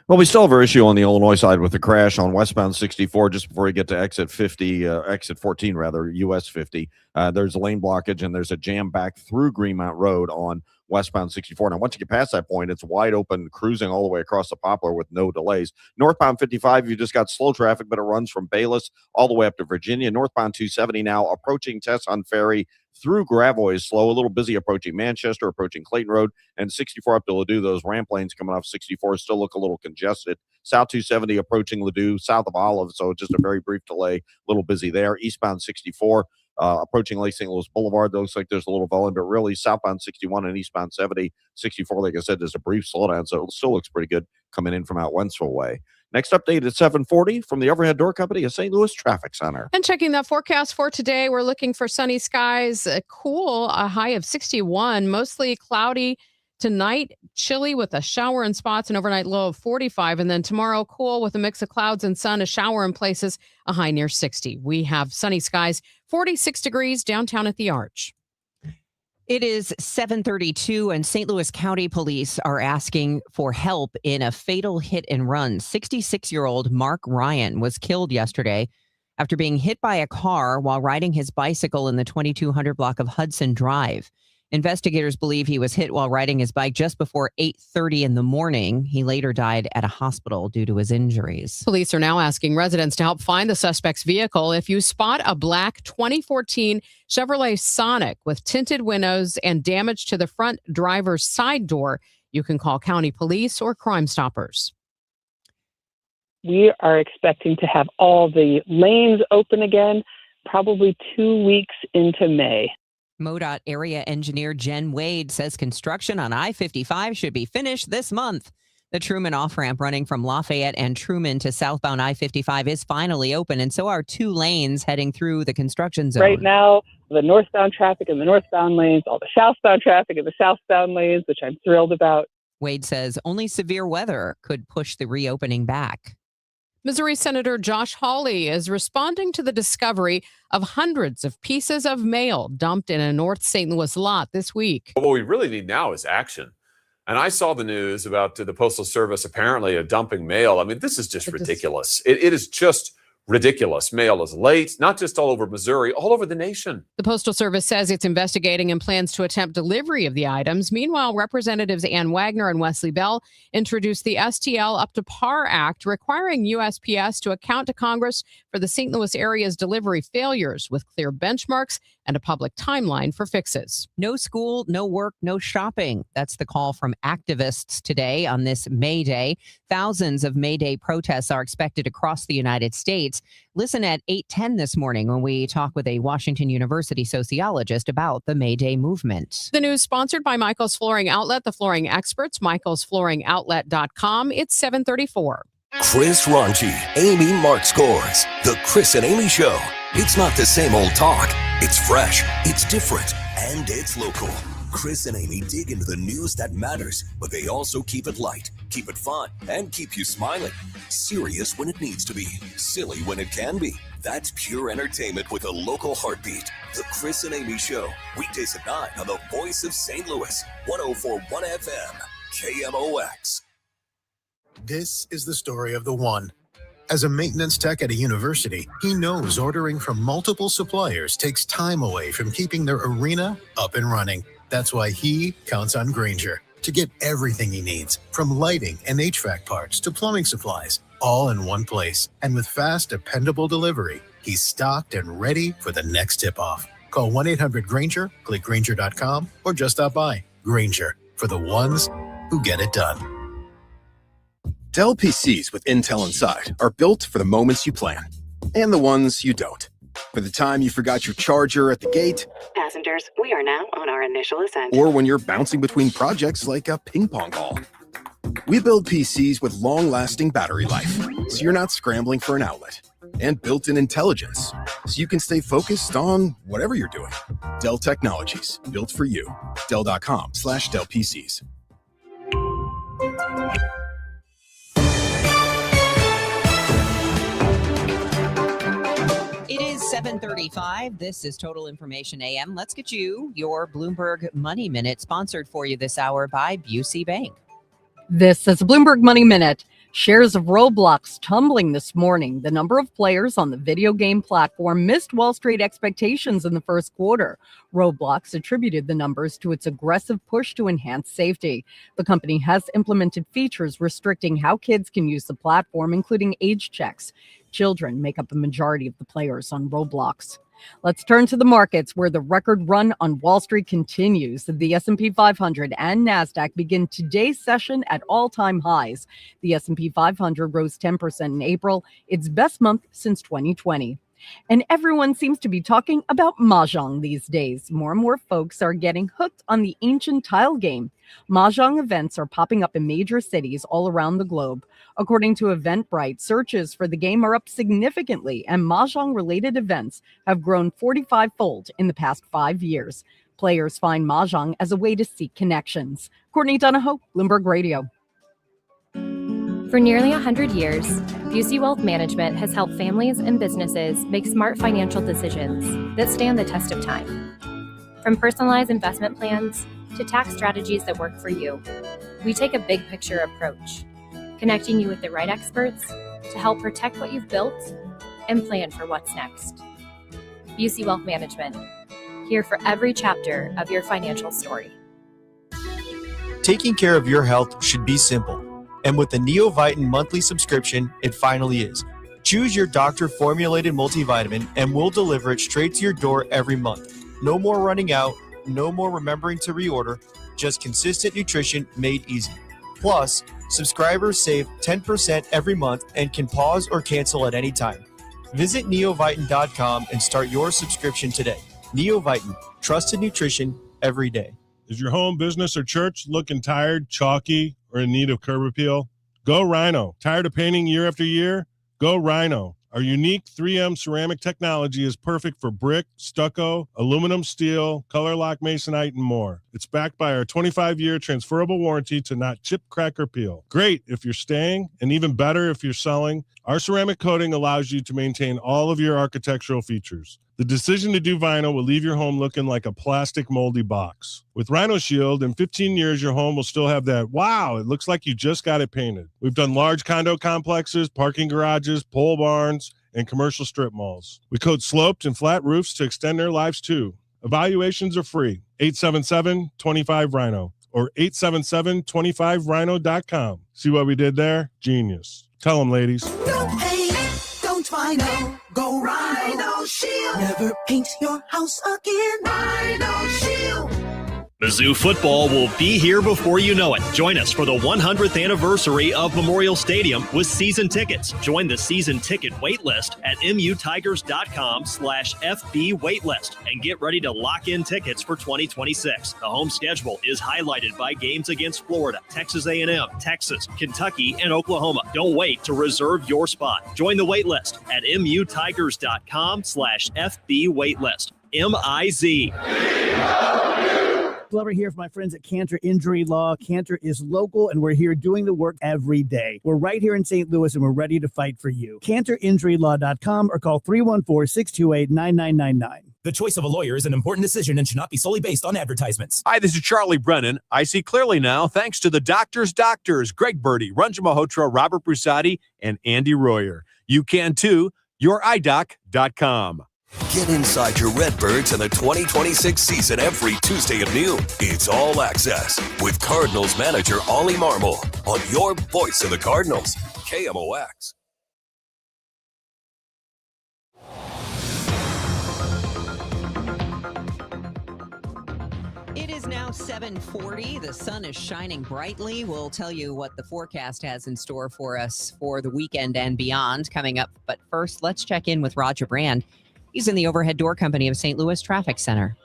Well, we still have our issue on the Illinois side with the crash on westbound 64 just before you get to exit 14, US 50. There's a lane blockage, and there's a jam back through Greenmount Road on westbound 64. Now, once you get past that point, it's wide open cruising all the way across the Poplar with no delays. Northbound 55, you just got slow traffic, but it runs from Bayless all the way up to Virginia. Northbound 270 now approaching Tesson Ferry through Gravois is slow, a little busy approaching Manchester, approaching Clayton Road, and 64 up to Ladue. Those ramp lanes coming off 64 still look a little congested. South 270 approaching Ladue, south of Olive, so just a very brief delay, a little busy there. Eastbound 64 approaching Lake St. Louis Boulevard. Looks like there's a little volume, but really southbound 61 and eastbound 70, 64, like I said, there's a brief slowdown, so it still looks pretty good coming in from out Wentzville way. Next update at 7:40 from the Overhead Door Company of St. Louis Traffic Center. And checking that forecast for today, we're looking for sunny skies, cool, a high of 61, mostly cloudy Tonight, chilly with a shower in spots, an overnight low of 45. And then tomorrow, cool with a mix of clouds and sun, a shower in places, a high near 60. We have sunny skies, 46 degrees downtown at the Arch. It is 7:32, and St. Louis County Police are asking for help in a fatal hit and run. 66-year-old Mark Ryan was killed yesterday after being hit by a car while riding his bicycle in the 2200 block of Hudson Drive. Investigators believe he was hit while riding his bike just before 8:30 in the morning. He later died at a hospital due to his injuries. Police are now asking residents to help find the suspect's vehicle. If you spot a black 2014 Chevrolet Sonic with tinted windows and damage to the front driver's side door, you can call county police or Crime Stoppers. We are expecting to have all the lanes open again, probably 2 weeks into May. MoDOT area engineer Jen Wade says construction on I-55 should be finished this month. The Truman off-ramp running from Lafayette and Truman to southbound I-55 is finally open, and so are 2 lanes heading through the construction zone. Right now, the northbound traffic in the northbound lanes, all the southbound traffic in the southbound lanes, which I'm thrilled about. Wade says only severe weather could push the reopening back. Missouri Senator Josh Hawley is responding to the discovery of hundreds of pieces of mail dumped in a North St. Louis lot this week. What we really need now is action. And I saw the news about the Postal Service apparently dumping mail. I mean, this is just ridiculous. It is just ridiculous. Mail is late, not just all over Missouri, all over the nation. The Postal Service says it's investigating and plans to attempt delivery of the items. Meanwhile, Representatives Ann Wagner and Wesley Bell introduced the STL Up to Par Act, requiring USPS to account to Congress for the St. Louis area's delivery failures with clear benchmarks and a public timeline for fixes. No school, no work, no shopping. That's the call from activists today on this May Day. Thousands of May Day protests are expected across the United States. Listen at 8:10 this morning when we talk with a Washington University sociologist about the May Day movement. The news sponsored by Michael's Flooring Outlet, the flooring experts, michaelsflooringoutlet.com. It's 7:34. Chris Ronchi, Amy Mark Scores. The Chris and Amy Show. It's not the same old talk. It's fresh, it's different, and it's local. Chris and Amy dig into the news that matters, but they also keep it light, keep it fun, and keep you smiling. Serious when it needs to be, silly when it can be. That's pure entertainment with a local heartbeat. The Chris and Amy Show, weekdays at 9 on the Voice of St. Louis, 104.1 FM, KMOX. This is the story of the one. As a maintenance tech at a university, he knows ordering from multiple suppliers takes time away from keeping their arena up and running. That's why he counts on Grainger to get everything he needs, from lighting and HVAC parts to plumbing supplies, all in one place. And with fast, dependable delivery, he's stocked and ready for the next tip-off. Call 1-800-GRAINGER, click Grainger.com, or just stop by. Grainger, for the ones who get it done. Dell PCs with Intel inside are built for the moments you plan and the ones you don't. For the time you forgot your charger at the gate. Passengers, we are now on our initial ascent. Or when you're bouncing between projects like a ping pong ball. We build PCs with long-lasting battery life, so you're not scrambling for an outlet. And built-in intelligence, so you can stay focused on whatever you're doing. Dell Technologies, built for you. Dell.com/Dell PCs. It is 7:35. This is Total Information AM. Let's get you your Bloomberg Money Minute, sponsored for you this hour by Busey Bank. This is a Bloomberg Money Minute. Shares of Roblox tumbling this morning. The number of players on the video game platform missed Wall Street expectations in the first quarter. Roblox attributed the numbers to its aggressive push to enhance safety. The company has implemented features restricting how kids can use the platform, including age checks. Children make up a majority of the players on Roblox. Let's turn to the markets, where the record run on Wall Street continues. The S&P 500 and NASDAQ begin today's session at all-time highs. The S&P 500 rose 10% in April, its best month since 2020. And everyone seems to be talking about mahjong these days. More and more folks are getting hooked on the ancient tile game. Mahjong events are popping up in major cities all around the globe. According to Eventbrite, searches for the game are up significantly, and mahjong-related events have grown 45-fold in the past 5 years. Players find Mahjong as a way to seek connections. Courtney Donahoe, Bloomberg Radio. For nearly 100 years, Busey Wealth Management has helped families and businesses make smart financial decisions that stand the test of time. From personalized investment plans to tax strategies that work for you, we take a big picture approach, connecting you with the right experts to help protect what you've built and plan for what's next. Busey Wealth Management, here for every chapter of your financial story. Taking care of your health should be simple. And with the NeoVitan monthly subscription, it finally is. Choose your doctor-formulated multivitamin and we'll deliver it straight to your door every month. No more running out, no more remembering to reorder, just consistent nutrition made easy. Plus, subscribers save 10% every month and can pause or cancel at any time. Visit neovitan.com and start your subscription today. NeoVitan, trusted nutrition every day. Is your home, business, or church looking tired, chalky, or in need of curb appeal? Go Rhino. Tired of painting year after year? Go Rhino. Our unique 3M ceramic technology is perfect for brick, stucco, aluminum, steel, color lock masonite, and more. It's backed by our 25-year transferable warranty to not chip, crack, or peel. Great if you're staying, and even better if you're selling. Our ceramic coating allows you to maintain all of your architectural features. The decision to do vinyl will leave your home looking like a plastic moldy box. With Rhino Shield, in 15 years, your home will still have that, wow, it looks like you just got it painted. We've done large condo complexes, parking garages, pole barns, and commercial strip malls. We coat sloped and flat roofs to extend their lives too. Evaluations are free. 877-25-RHINO or 877-25rhino.com. See what we did there? Genius. Tell them, ladies. Don't paint, don't Rhino, go Rhino Shield. Never paint your house again. Rhino Shield. Mizzou football will be here before you know it. Join us for the 100th anniversary of Memorial Stadium with season tickets. Join the season ticket waitlist at mutigers.com/FB waitlist and get ready to lock in tickets for 2026. The home schedule is highlighted by games against Florida, Texas A&M, Texas, Kentucky, and Oklahoma. Don't wait to reserve your spot. Join the waitlist at mutigers.com/FB waitlist. MIZ. Glover here for my friends at Cantor Injury Law. Cantor is local, and we're here doing the work every day. We're right here in St. Louis, and we're ready to fight for you. CantorInjuryLaw.com or call 314-628-9999. The choice of a lawyer is an important decision and should not be solely based on advertisements. Hi, this is Charlie Brennan. I see clearly now thanks to the doctors, Greg Birdie, Ranjan Malhotra, Robert Brusati, and Andy Royer. You can too. YourEyeDoc.com. Get inside your Redbirds in the 2026 season every Tuesday at noon. It's All Access with Cardinals manager Ollie Marmol on your voice of the Cardinals, KMOX. It is now 7:40. The sun is shining brightly. We'll tell you what the forecast has in store for us for the weekend and beyond coming up. But first, let's check in with Roger Brand. He's in the Overhead Door Company of St. Louis Traffic Center.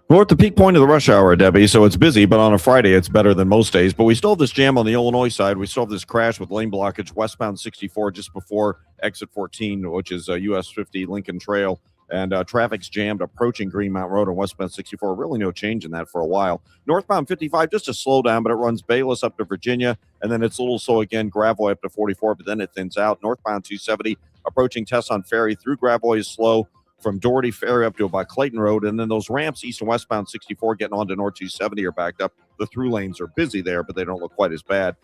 We're at the peak point of the rush hour, Debbie, so it's busy, but on a Friday, it's better than most days. But we still have this jam on the Illinois side. We still have this crash with lane blockage westbound 64 just before exit 14, which is US 50 Lincoln Trail. And traffic's jammed approaching Green Mountain Road on westbound 64. Really no change in that for a while. Northbound 55, just a slowdown, but it runs Bayless up to Virginia. And then it's a little slow again, Gravois up to 44, but then it thins out. Northbound 270, approaching Tesson Ferry through Gravois is slow. From Doherty Ferry up to about Clayton Road, and then those ramps east and westbound 64 getting onto North 270 are backed up. The through lanes are busy there, but they don't look quite as bad.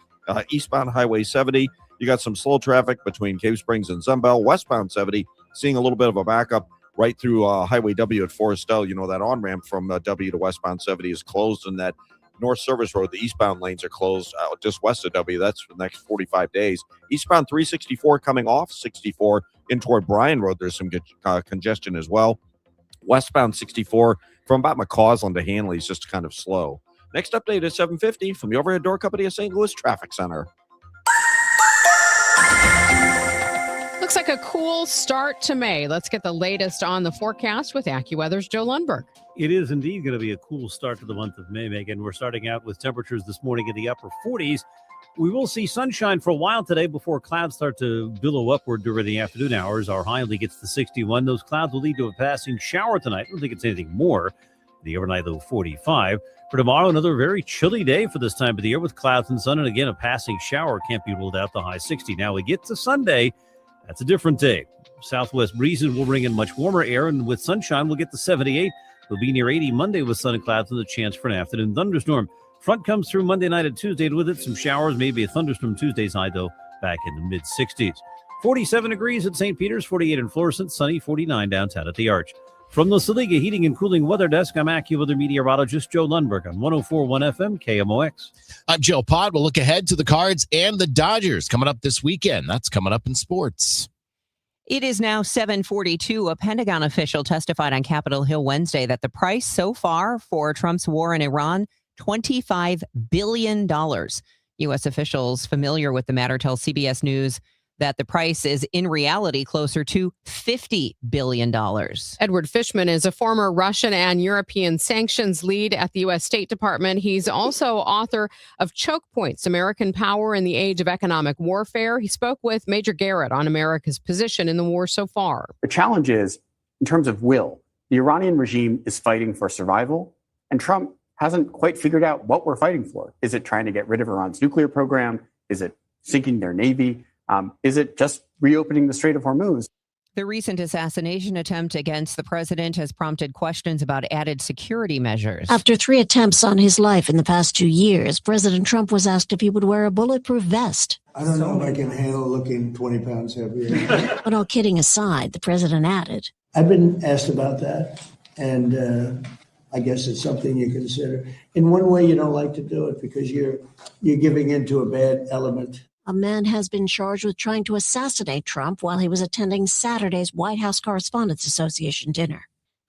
Eastbound Highway 70, you got some slow traffic between Cave Springs and Zumbel. Westbound 70, seeing a little bit of a backup right through Highway W at Forestel. You know, that on-ramp from W to westbound 70 is closed, and that North Service Road, the eastbound lanes are closed just west of W. That's for the next 45 days. Eastbound 364 coming off 64 in toward Bryan Road. There's some good congestion as well. Westbound 64 from about McCausland to Hanley is just kind of slow. Next update is 7:50 from the Overhead Door Company of St. Louis Traffic Center. Looks like a cool start to May. Let's get the latest on the forecast with AccuWeather's Joe Lundberg. It is indeed going to be a cool start to the month of May, Megan. We're starting out with temperatures this morning in the upper 40s. We will see sunshine for a while today before clouds start to billow upward during the afternoon hours. Our high only gets to 61. Those clouds will lead to a passing shower tonight. I don't think it's anything more. The overnight low 45. For tomorrow, another very chilly day for this time of the year with clouds and sun. And again, a passing shower can't be ruled out, the high 60. Now we get to Sunday. That's a different day. Southwest breezes will bring in much warmer air, and with sunshine, we'll get to 78. We'll be near 80 Monday with sun and clouds and the chance for an afternoon thunderstorm. Front comes through Monday night and Tuesday, and with it some showers, maybe a thunderstorm. Tuesday's high, though, back in the mid-60s. 47 degrees at St. Peter's, 48 in Florissant, sunny, 49 downtown at the Arch. From the Saliga Heating and Cooling Weather Desk, I'm AccuWeather meteorologist Joe Lundberg on 104.1 FM KMOX. I'm Joe Pott. We'll look ahead to the Cards and the Dodgers coming up this weekend. That's coming up in sports. It is now 7:42. A Pentagon official testified on Capitol Hill Wednesday that the price so far for Trump's war in Iran, $25 billion. U.S. officials familiar with the matter tell CBS News that the price is in reality closer to $50 billion. Edward Fishman is a former Russian and European sanctions lead at the U.S. State Department. He's also author of Choke Points, American Power in the Age of Economic Warfare. He spoke with Major Garrett on America's position in the war so far. The challenge is, in terms of will, the Iranian regime is fighting for survival, and Trump hasn't quite figured out what we're fighting for. Is it trying to get rid of Iran's nuclear program? Is it sinking their navy? Is it just reopening the Strait of Hormuz? The recent assassination attempt against the president has prompted questions about added security measures. After 3 attempts on his life in the past 2 years, President Trump was asked if he would wear a bulletproof vest. I don't know if I can handle looking 20 pounds heavier. But all kidding aside, the president added, I've been asked about that, and I guess it's something you consider. In one way, you don't like to do it because you're giving into a bad element. a man has been charged with trying to assassinate Trump while he was attending Saturday's White House Correspondents Association dinner.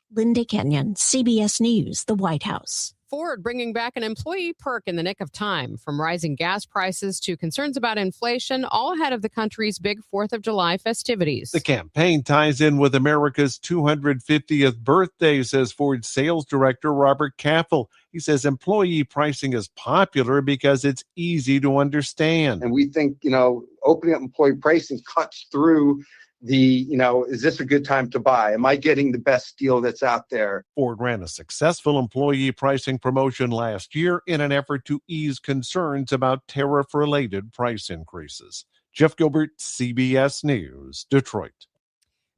Linda Kenyon, CBS News, the White House. Ford bringing back an employee perk in the nick of time. From rising gas prices to concerns about inflation, all ahead of the country's big 4th of July festivities. The campaign ties in with America's 250th birthday, says Ford sales director Robert Caffel. He says employee pricing is popular because it's easy to understand. And we think, opening up employee pricing cuts through the, is this a good time to buy? Am I getting the best deal that's out there? Ford ran a successful employee pricing promotion last year in an effort to ease concerns about tariff-related price increases. Jeff Gilbert, CBS News, Detroit.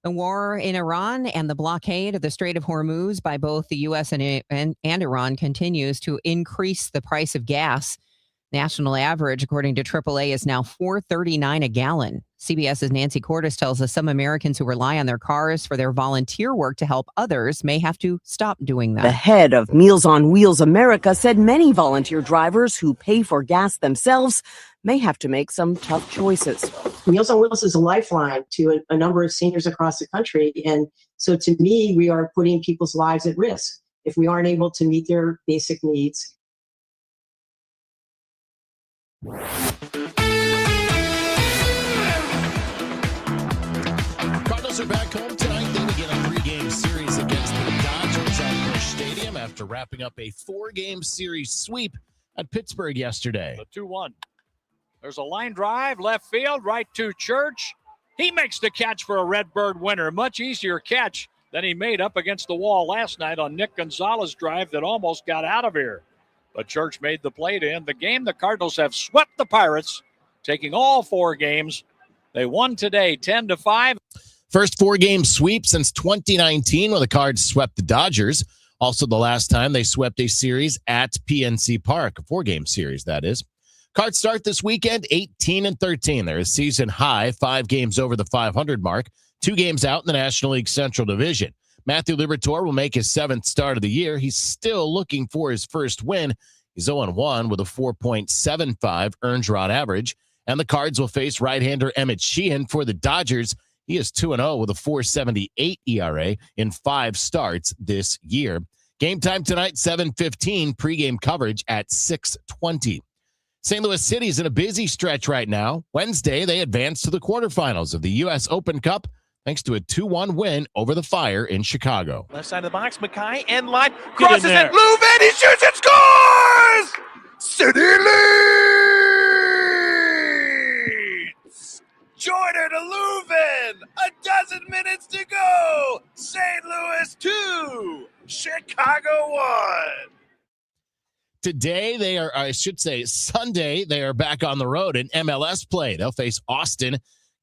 The war in Iran and the blockade of the Strait of Hormuz by both the U.S. and Iran continues to increase the price of gas. National average, according to AAA, is now $4.39 a gallon. CBS's Nancy Cordes tells us some Americans who rely on their cars for their volunteer work to help others may have to stop doing that. The head of Meals on Wheels America said many volunteer drivers who pay for gas themselves may have to make some tough choices. Meals on Wheels is a lifeline to a number of seniors across the country. And so to me, we are putting people's lives at risk if we aren't able to meet their basic needs. Cardinals are back home tonight. They begin a 3-game series against the Dodgers at Busch Stadium after wrapping up a 4-game series sweep at Pittsburgh yesterday. The 2-1. There's a line drive, left field, right to Church. He makes the catch for a Redbird winner. Much easier catch than he made up against the wall last night on Nick Gonzalez's drive that almost got out of here. But Church made the play to end the game. The Cardinals have swept the Pirates, taking all 4 games. They won today 10-5. First 4-game sweep since 2019 when the Cards swept the Dodgers. Also the last time they swept a series at PNC Park, a 4-game series, that is. Cards start this weekend 18-13. They're a season high, 5 games over the 500 mark, 2 games out in the National League Central Division. Matthew Liberatore will make his 7th start of the year. He's still looking for his first win. He's 0-1 with a 4.75 earned run average. And the Cards will face right-hander Emmett Sheehan for the Dodgers. He is 2-0 with a 4.78 ERA in 5 starts this year. Game time tonight, 7:15. Pregame coverage at 6:20. St. Louis City is in a busy stretch right now. Wednesday, they advance to the quarterfinals of the U.S. Open Cup thanks to a 2-1 win over the Fire in Chicago. Left side of the box, Mackay and line. Crosses it, Leuven, he shoots and scores! City leads! Joyner to Leuven, a dozen minutes to go. St. Louis 2, Chicago Chicago won. Today, Sunday, they are back on the road in MLS play. They'll face Austin.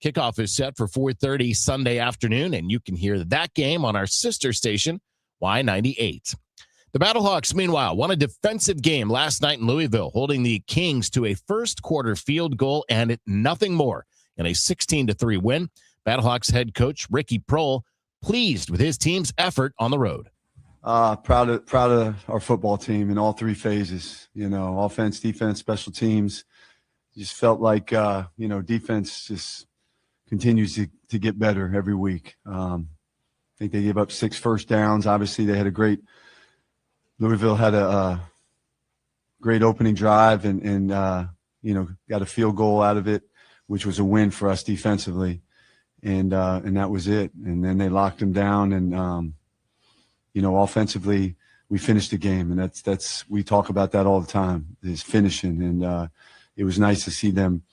Kickoff is set for 4:30 Sunday afternoon, and you can hear that game on our sister station, Y98. The Battlehawks, meanwhile, won a defensive game last night in Louisville, holding the Kings to a first-quarter field goal and nothing more in a 16-3 win. Battlehawks head coach Ricky Prohl pleased with his team's effort on the road. Proud of our football team in all three phases, offense, defense, special teams. Just felt like, defense just continues to get better every week. I think they gave up 6 first downs. Obviously, Louisville had a great opening drive and got a field goal out of it, which was a win for us defensively. And that was it. And then they locked them down and, offensively, we finished the game, and that's we talk about that all the time, is finishing. And it was nice to see them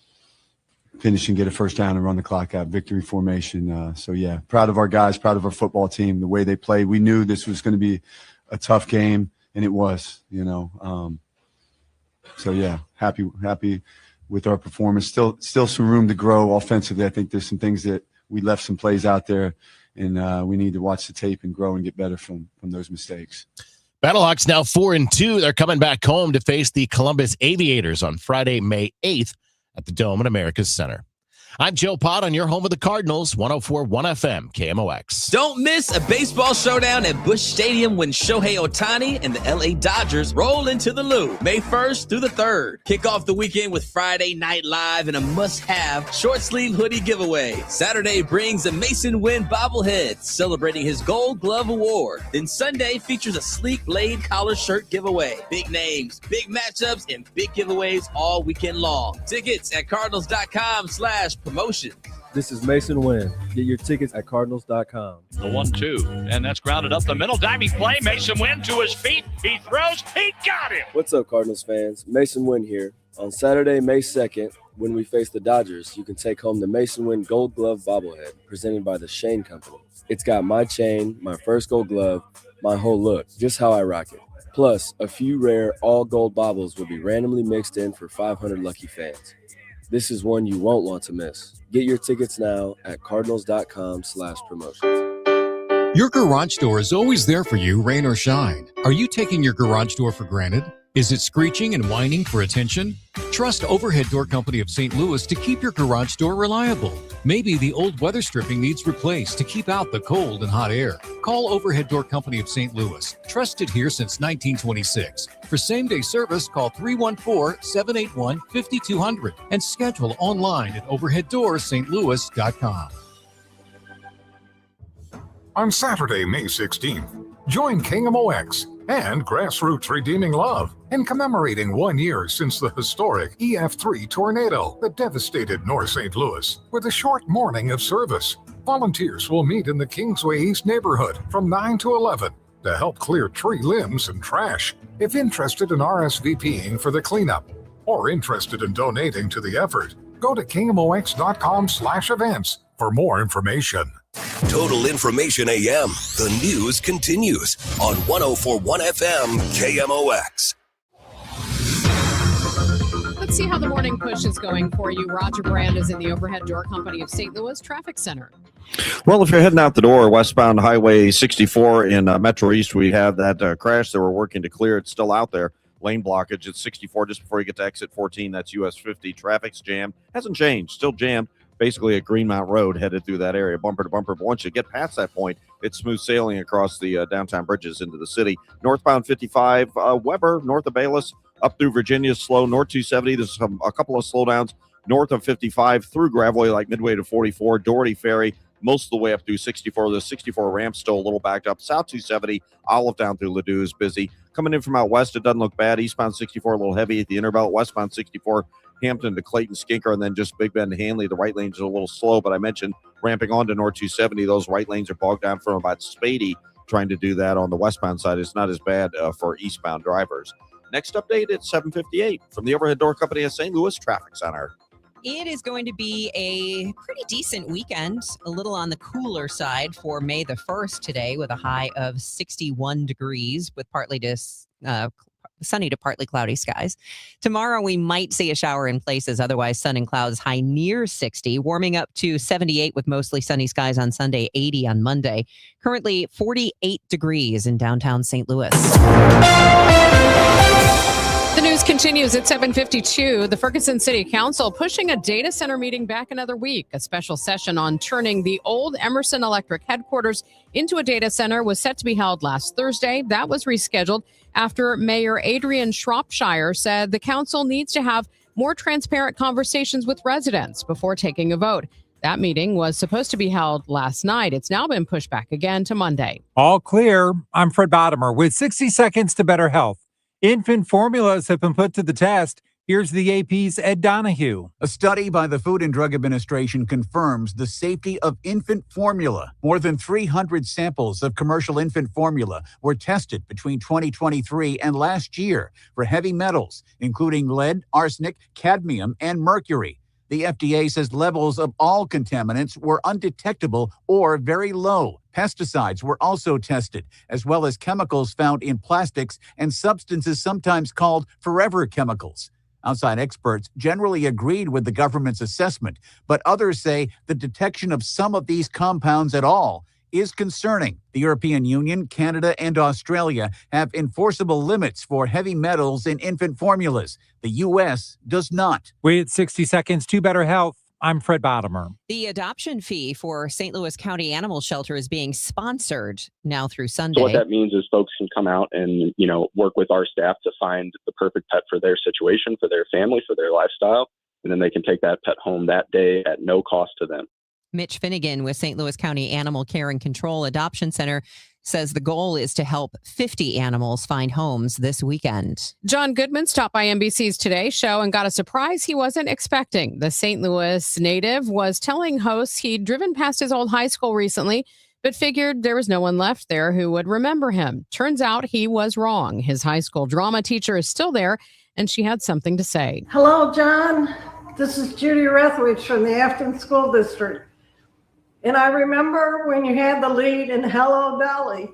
finish and get a first down and run the clock out, victory formation. Proud of our guys, proud of our football team, the way they played. We knew this was going to be a tough game, and it was. Happy with our performance. Still some room to grow offensively. I think there's some things that we left some plays out there. And we need to watch the tape and grow and get better from those mistakes. Battlehawks now 4-2. They're coming back home to face the Columbus Aviators on Friday, May 8th at the Dome at America's Center. I'm Joe Pott on your home of the Cardinals, 104.1 FM, KMOX. Don't miss a baseball showdown at Busch Stadium when Shohei Ohtani and the LA Dodgers roll into the Lou, May 1st through the 3rd. Kick off the weekend with Friday Night Live and a must-have short-sleeve hoodie giveaway. Saturday brings a Mason Wynn bobblehead celebrating his Gold Glove Award. Then Sunday features a sleek blade collar shirt giveaway. Big names, big matchups, and big giveaways all weekend long. Tickets at cardinals.com/promotion. This is Mason Wynn. Get your tickets at cardinals.com. The 1-2, and that's grounded up the middle. Diving play. Mason Wynn to his feet. He throws. He got him. What's up, Cardinals fans? Mason Wynn here. On Saturday, May 2nd, when we face the Dodgers, you can take home the Mason Wynn Gold Glove bobblehead presented by the Shane Company. It's got my chain, my first gold glove, my whole look, just how I rock it. Plus, a few rare all-gold baubles will be randomly mixed in for 500 lucky fans. This is one you won't want to miss. Get your tickets now at cardinals.com/promotions. Your garage door is always there for you, rain or shine. Are you taking your garage door for granted? Is it screeching and whining for attention? Trust Overhead Door Company of St. Louis to keep your garage door reliable. Maybe the old weather stripping needs replaced to keep out the cold and hot air. Call Overhead Door Company of St. Louis, trusted here since 1926. For same-day service, call 314-781-5200 and schedule online at overheaddoorsstlouis.com. On Saturday, May 16th, join KMOX and Grassroots Redeeming Love in commemorating 1 year since the historic EF3 tornado that devastated North St. Louis with a short morning of service. Volunteers will meet in the Kingsway East neighborhood from 9 to 11 to help clear tree limbs and trash. If interested in RSVPing for the cleanup or interested in donating to the effort, go to KMOX.com/events for more information. Total Information AM. The news continues on 104.1 FM KMOX. Let's see how the morning push is going for you. Roger Brand is in the Overhead Door Company of St. Louis Traffic Center. Well, if you're heading out the door, westbound Highway 64 in Metro East, we have that crash that we're working to clear. It's still out there. Lane blockage at 64 just before you get to exit 14. That's US 50. Traffic's jammed. Hasn't changed. Still jammed. Basically at Greenmount Road headed through that area, bumper to bumper. But once you get past that point, it's smooth sailing across the downtown bridges into the city. Northbound 55, Weber, north of Bayless, up through Virginia, slow. North 270, there's a couple of slowdowns. North of 55, through Gravois, like midway to 44. Doherty Ferry, most of the way up through 64. The 64 ramp still a little backed up. South 270, Olive down through Ladue is busy. Coming in from out west, it doesn't look bad. Eastbound 64, a little heavy at the Interbelt. Westbound 64, Hampton to Clayton Skinker, and then just Big Bend to Hanley. The right lanes are a little slow, but I mentioned ramping on to North 270. Those right lanes are bogged down from about Spady. Trying to do that on the westbound side. It's not as bad for eastbound drivers. Next update at 7:58 from the Overhead Door Company of St. Louis Traffic Center. It is going to be a pretty decent weekend, a little on the cooler side for May the 1st today, with a high of 61 degrees with partly to sunny to partly cloudy skies. Tomorrow, we might see a shower in places. Otherwise, sun and clouds, high near 60, warming up to 78 with mostly sunny skies on Sunday, 80 on Monday. Currently 48 degrees in downtown St. Louis. The news continues at 7:52. The Ferguson City Council pushing a data center meeting back another week. A special session on turning the old Emerson Electric headquarters into a data center was set to be held last Thursday. That was rescheduled after Mayor Adrian Shropshire said the council needs to have more transparent conversations with residents before taking a vote. That meeting was supposed to be held last night. It's now been pushed back again to Monday. All clear. I'm Fred Bottomer with 60 Seconds to Better Health. Infant formulas have been put to the test. Here's the AP's Ed Donahue. A study by the Food and Drug Administration confirms the safety of infant formula. More than 300 samples of commercial infant formula were tested between 2023 and last year for heavy metals, including lead, arsenic, cadmium, and mercury. The FDA says levels of all contaminants were undetectable or very low. Pesticides were also tested, as well as chemicals found in plastics and substances sometimes called forever chemicals. Outside experts generally agreed with the government's assessment, but others say the detection of some of these compounds at all is concerning. The European Union, Canada, and Australia have enforceable limits for heavy metals in infant formulas. The U.S. does not. With 60 Seconds to Better Health, I'm Fred Bottomer. The adoption fee for St. Louis County Animal Shelter is being sponsored now through Sunday. So what that means is folks can come out and, work with our staff to find the perfect pet for their situation, for their family, for their lifestyle. And then they can take that pet home that day at no cost to them. Mitch Finnegan with St. Louis County Animal Care and Control Adoption Center says the goal is to help 50 animals find homes this weekend. John Goodman stopped by NBC's Today Show and got a surprise he wasn't expecting. The St. Louis native was telling hosts he'd driven past his old high school recently, but figured there was no one left there who would remember him. Turns out he was wrong. His high school drama teacher is still there, and she had something to say. Hello, John. This is Judy Rethwich from the Afton School District. And I remember when you had the lead in Hello, Dolly,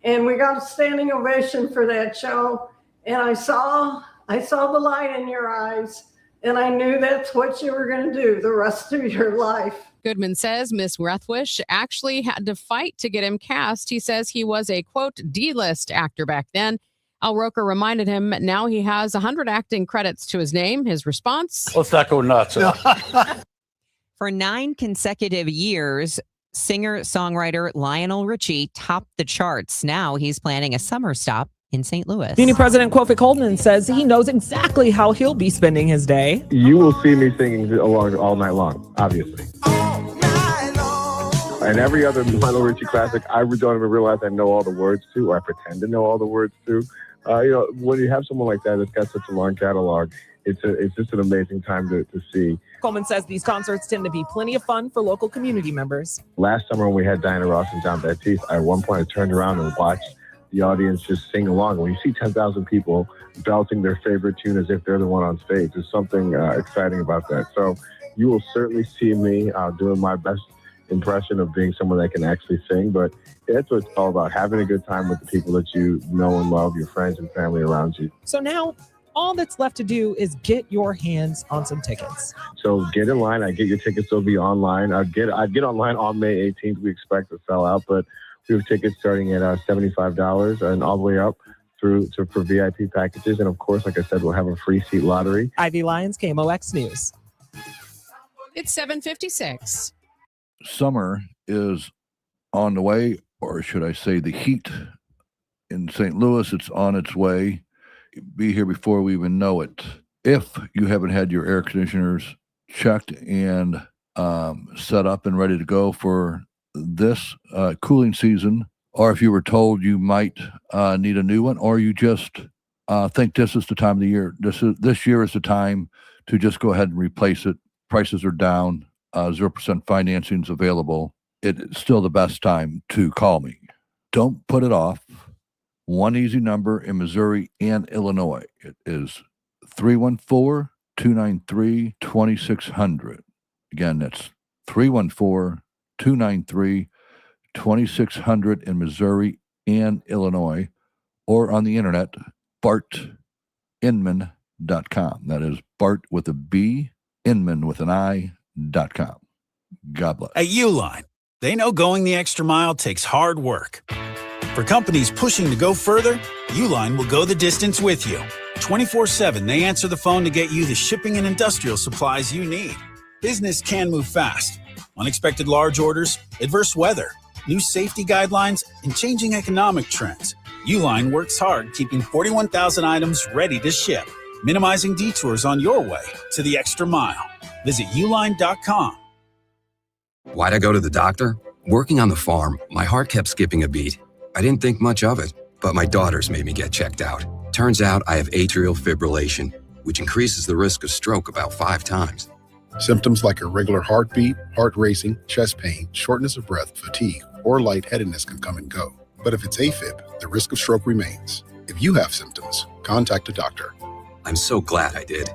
and we got a standing ovation for that show. And I saw the light in your eyes, and I knew that's what you were going to do the rest of your life. Goodman says Miss Rethwish actually had to fight to get him cast. He says he was a, quote, D-list actor back then. Al Roker reminded him now he has 100 acting credits to his name. His response? Let's not go nuts. For 9 consecutive years, singer-songwriter Lionel Richie topped the charts. Now he's planning a summer stop in St. Louis. Union President Kofi Coleman says he knows exactly how he'll be spending his day. You will see me singing along all night long, obviously. And every other Lionel Richie classic, I don't even realize I know all the words to, or I pretend to know all the words to. When you have someone like that that's got such a long catalog, it's just an amazing time to see. Coleman says these concerts tend to be plenty of fun for local community members. Last summer when we had Diana Ross and John Baptiste, at one point I turned around and watched the audience just sing along. When you see 10,000 people belting their favorite tune as if they're the one on stage, there's something exciting about that. So you will certainly see me doing my best impression of being someone that can actually sing, but that's what it's all about, having a good time with the people that you know and love, your friends and family around you. So now all that's left to do is get your hands on some tickets. So get in line. I get your tickets. They'll be online. I'd get online on May 18th. We expect to sell out, but we have tickets starting at $75 and all the way up for VIP packages. And of course, like I said, we'll have a free seat lottery. Ivy Lyons, KMOX News. It's 7:56. Summer is on the way, or should I say the heat in St. Louis, it's on its way. Be here before we even know it. If you haven't had your air conditioners checked and set up and ready to go for this cooling season, or if you were told you might need a new one, or you just think this is the time of the year, this year is the time to just go ahead and replace it. Prices are down, 0% financing is available. It's still the best time to call me. Don't put it off. One easy number in Missouri and Illinois. It is 314-285-8255. 314-293-2600. Again, that's 314-293-2600 in Missouri and Illinois, or on the internet, bartinman.com. That is Bart with a B, Inman with an I.com. God bless. At Uline, they know going the extra mile takes hard work. For companies pushing to go further, Uline will go the distance with you. 24/7, they answer the phone to get you the shipping and industrial supplies you need. Business can move fast. Unexpected large orders, adverse weather, new safety guidelines, and changing economic trends. Uline works hard keeping 41,000 items ready to ship, minimizing detours on your way to the extra mile. Visit uline.com. Why'd I go to the doctor? Working on the farm, my heart kept skipping a beat. I didn't think much of it, but my daughters made me get checked out. Turns out I have atrial fibrillation, which increases the risk of stroke about 5 times. Symptoms like irregular heartbeat, heart racing, chest pain, shortness of breath, fatigue, or lightheadedness can come and go. But if it's AFib, the risk of stroke remains. If you have symptoms, contact a doctor. I'm so glad I did.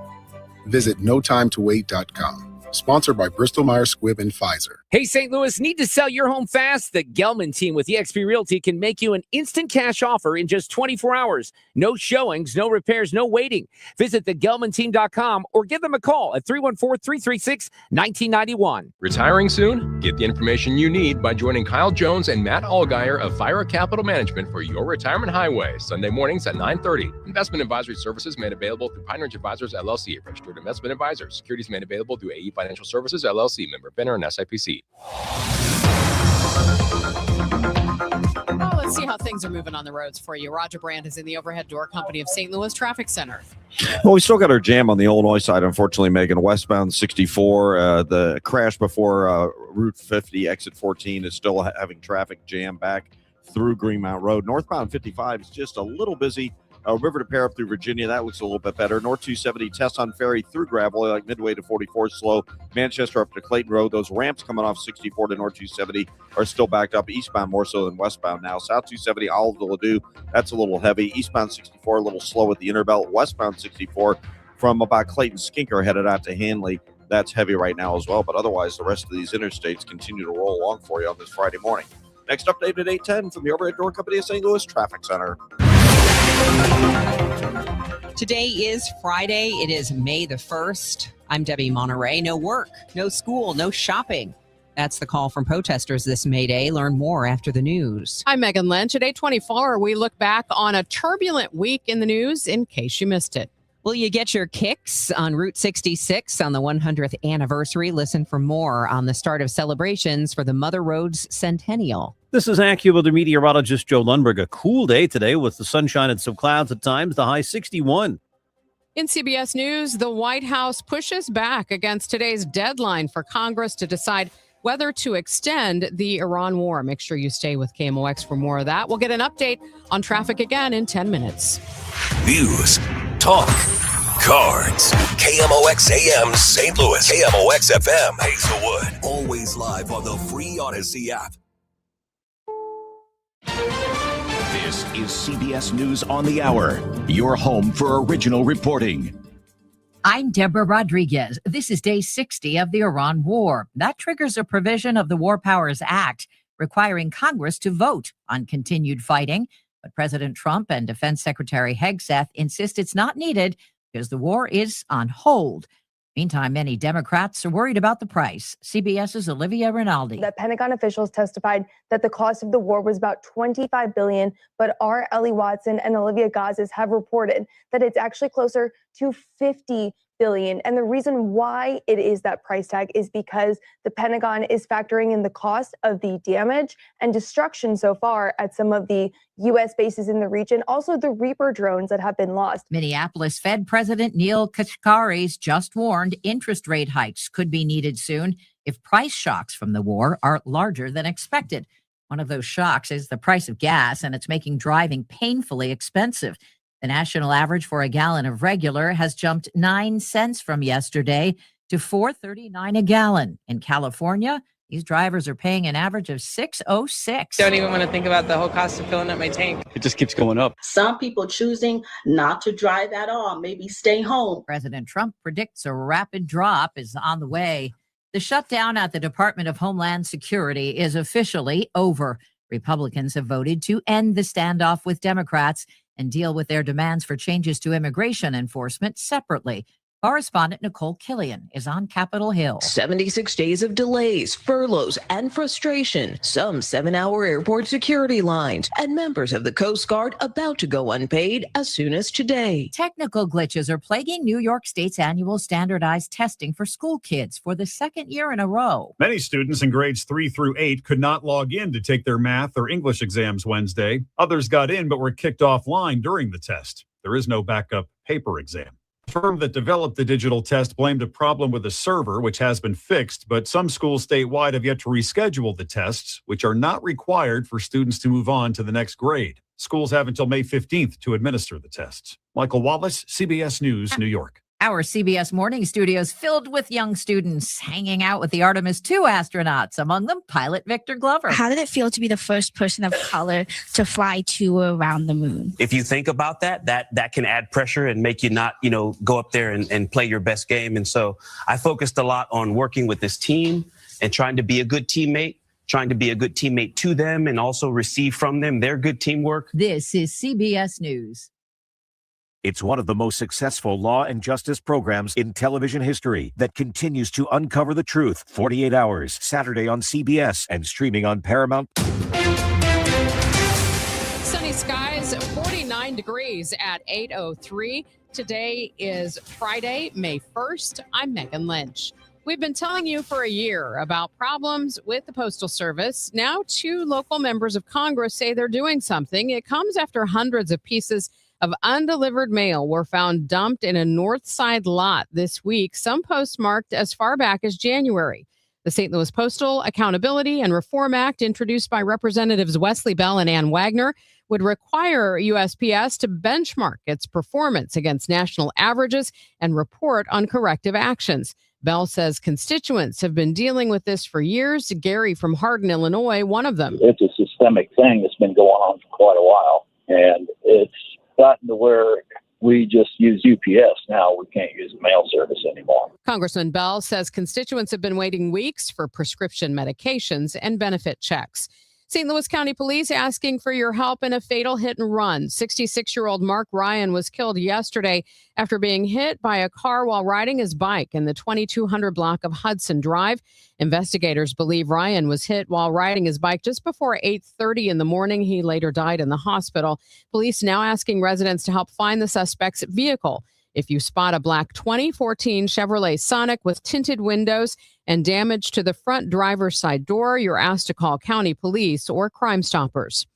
Visit notimetowait.com. Sponsored by Bristol-Myers Squibb and Pfizer. Hey, St. Louis, need to sell your home fast? The Gelman team with eXp Realty can make you an instant cash offer in just 24 hours. No showings, no repairs, no waiting. Visit thegelmanteam.com or give them a call at 314-336-1991. Retiring soon? Get the information you need by joining Kyle Jones and Matt Allgeier of Fire Capital Management for your retirement highway, Sunday mornings at 9:30. Investment advisory services made available through Pine Ridge Advisors, LLC, a registered investment advisor. Securities made available through AE Financial Services, LLC, member FINRA and SIPC. Oh, let's see how things are moving on the roads for you. Roger Brand is in the Overhead Door Company of St. Louis Traffic Center. Well, we still got our jam on the Illinois side, unfortunately, Megan. Westbound 64, the crash before Route 50, exit 14 is still having traffic jam back through Greenmount Road. Northbound 55 is just a little busy. River to Pair up through Virginia, that looks a little bit better. North 270, Tesson Ferry through Gravel, like midway to 44 slow. Manchester up to Clayton Road. Those ramps coming off 64 to North 270 are still backed up, eastbound more so than westbound now. South 270, Olive de Ladue, that's a little heavy. Eastbound 64, a little slow at the Interbelt. Westbound 64 from about Clayton Skinker headed out to Hanley. That's heavy right now as well, but otherwise the rest of these interstates continue to roll along for you on this Friday morning. Next update at 8:10 from the Overhead Door Company of St. Louis Traffic Center. Today is Friday. It is May the 1st. I'm Debbie Monterrey. No work, no school, no shopping. That's the call from protesters this May Day. Learn more after the news. I'm Megan Lynch. At 8:24, we look back on a turbulent week in the news in case you missed it. Will you get your kicks on Route 66 on the 100th anniversary? Listen for more on the start of celebrations for the Mother Road's centennial. This is AccuWeather meteorologist Joe Lundberg. A cool day today with the sunshine and some clouds at times, the high 61. In CBS News, the White House pushes back against today's deadline for Congress to decide whether to extend the Iran war. Make sure you stay with KMOX for more of that. We'll get an update on traffic again in 10 minutes. News, talk, cards. KMOX AM St. Louis. KMOX FM Hazelwood. Always live on the free Odyssey app. This is CBS News on the Hour, your home for original reporting. I'm Deborah Rodriguez. This is day 60 of the Iran war. That triggers a provision of the War Powers Act requiring Congress to vote on continued fighting. But President Trump and Defense Secretary Hegseth insist it's not needed because the war is on hold. Meantime, many Democrats are worried about the price. CBS's Olivia Rinaldi. The Pentagon officials testified that the cost of the war was about $25 billion, but our Ellie Watson and Olivia Gazis have reported that it's actually closer to $50 billion. And the reason why it is that price tag is because the Pentagon is factoring in the cost of the damage and destruction so far at some of the U.S. bases in the region, also the Reaper drones that have been lost. Minneapolis Fed President Neil Kashkari's just warned interest rate hikes could be needed soon if price shocks from the war are larger than expected. One of those shocks is the price of gas, and it's making driving painfully expensive. The national average for a gallon of regular has jumped 9 cents from yesterday to $4.39 a gallon. In California, These drivers are paying an average of $6.06. Don't even want to think about the whole cost of filling up my tank. It just keeps going up. Some people choosing not to drive at all, maybe stay home. President Trump predicts a rapid drop is on the way. The shutdown at the Department of Homeland Security is officially over. Republicans have voted to end the standoff with Democrats and deal with their demands for changes to immigration enforcement separately. Correspondent Nicole Killian is on Capitol Hill. 76 days of delays, furloughs, and frustration. Some 7-hour airport security lines, and members of the Coast Guard about to go unpaid as soon as today. Technical glitches are plaguing New York State's annual standardized testing for school kids for the second year in a row. Many students in grades 3 through 8 could not log in to take their math or English exams Wednesday. Others got in but were kicked offline during the test. There is no backup paper exam. The firm that developed the digital test blamed a problem with the server, which has been fixed, but some schools statewide have yet to reschedule the tests, which are not required for students to move on to the next grade. Schools have until May 15th to administer the tests. Michael Wallace, CBS News, New York. Our CBS Morning Studios filled with young students hanging out with the Artemis II astronauts, among them pilot Victor Glover. How did it feel to be the first person of color to fly to or around the moon? If you think about that can add pressure and make you not, go up there and play your best game. And so I focused a lot on working with this team and trying to be a good teammate, trying to be a good teammate to them and also receive from them their good teamwork. This is CBS News. It's one of the most successful law and justice programs in television history that continues to uncover the truth. 48 Hours, Saturday on CBS and streaming on Paramount. Sunny skies, 49 degrees at 8:03. Today is Friday, May 1st. I'm Megan Lynch. We've been telling you for a year about problems with the Postal Service. Now, 2 local members of Congress say they're doing something. It comes after hundreds of pieces of undelivered mail were found dumped in a north side lot this week, some postmarked as far back as January. The St. Louis Postal Accountability and Reform Act, introduced by Representatives Wesley Bell and Ann Wagner, would require USPS to benchmark its performance against national averages and report on corrective actions. Bell says constituents have been dealing with this for years. Gary from Hardin, Illinois, one of them. It's a systemic thing that's been going on for quite a while, and it's gotten to where we just use UPS now. We can't use mail service anymore. Congressman Bell says constituents have been waiting weeks for prescription medications and benefit checks. St. Louis County Police asking for your help in a fatal hit and run. 66-year-old Mark Ryan was killed yesterday after being hit by a car while riding his bike in the 2200 block of Hudson Drive. Investigators believe Ryan was hit while riding his bike just before 8:30 in the morning. He later died in the hospital. Police now asking residents to help find the suspect's vehicle. If you spot a black 2014 Chevrolet Sonic with tinted windows and damage to the front driver's side door, you're asked to call county police or Crime Stoppers.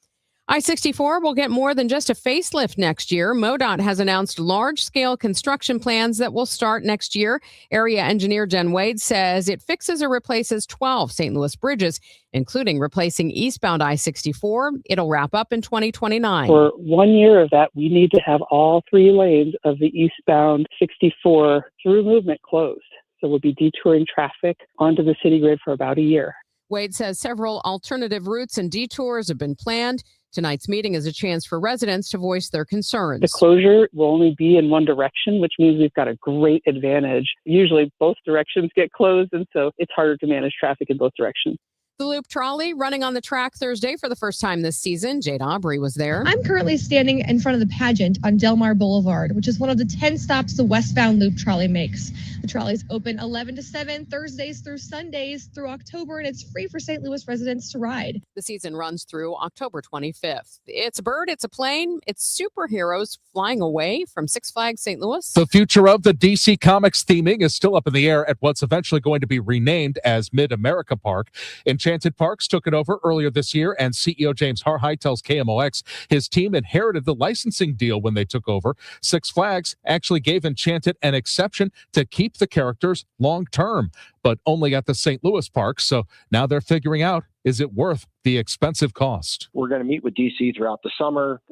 I-64 will get more than just a facelift next year. MoDOT has announced large-scale construction plans that will start next year. Area engineer Jen Wade says it fixes or replaces 12 St. Louis bridges, including replacing eastbound I-64. It'll wrap up in 2029. For 1 year of that, we need to have all 3 lanes of the eastbound 64 through movement closed. So we'll be detouring traffic onto the city grid for about a year. Wade says several alternative routes and detours have been planned. Tonight's meeting is a chance for residents to voice their concerns. The closure will only be in one direction, which means we've got a great advantage. Usually both directions get closed, and so it's harder to manage traffic in both directions. The Loop Trolley running on the track Thursday for the first time this season. Jade Aubrey was there. I'm currently standing in front of the pageant on Del Mar Boulevard, which is one of the 10 stops the westbound Loop Trolley makes. The trolley's open 11 to 7, Thursdays through Sundays through October, and it's free for St. Louis residents to ride. The season runs through October 25th. It's a bird, it's a plane, it's superheroes flying away from Six Flags St. Louis. The future of the DC Comics theming is still up in the air at what's eventually going to be renamed as Mid-America Park. Enchanted Parks took it over earlier this year, and CEO James Harhide tells KMOX his team inherited the licensing deal when they took over. Six Flags actually gave Enchanted an exception to keep the characters long-term, but only at the St. Louis park. So now they're figuring out, is it worth the expensive cost? We're going to meet with DC throughout the summer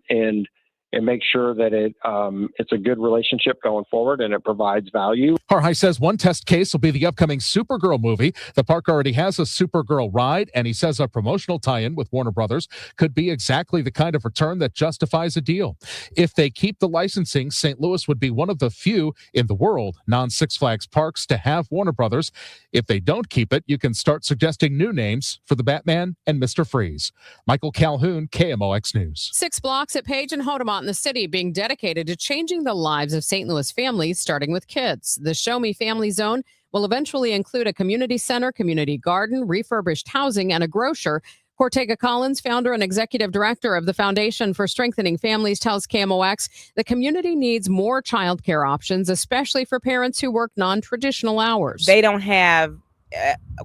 and and make sure that it's a good relationship going forward and it provides value. Harhai says one test case will be the upcoming Supergirl movie. The park already has a Supergirl ride, and he says a promotional tie-in with Warner Brothers could be exactly the kind of return that justifies a deal. If they keep the licensing, St. Louis would be one of the few in the world non-Six Flags parks to have Warner Brothers. If they don't keep it, you can start suggesting new names for the Batman and Mr. Freeze. Michael Calhoun, KMOX News. 6 blocks at Page and Hodemont in the city being dedicated to changing the lives of St. Louis families, starting with kids. The Show Me Family Zone will eventually include a community center, community garden, refurbished housing, and a grocer. Cortega Collins, founder and executive director of the Foundation for Strengthening Families, tells KMOX the community needs more childcare options, especially for parents who work non-traditional hours. They don't have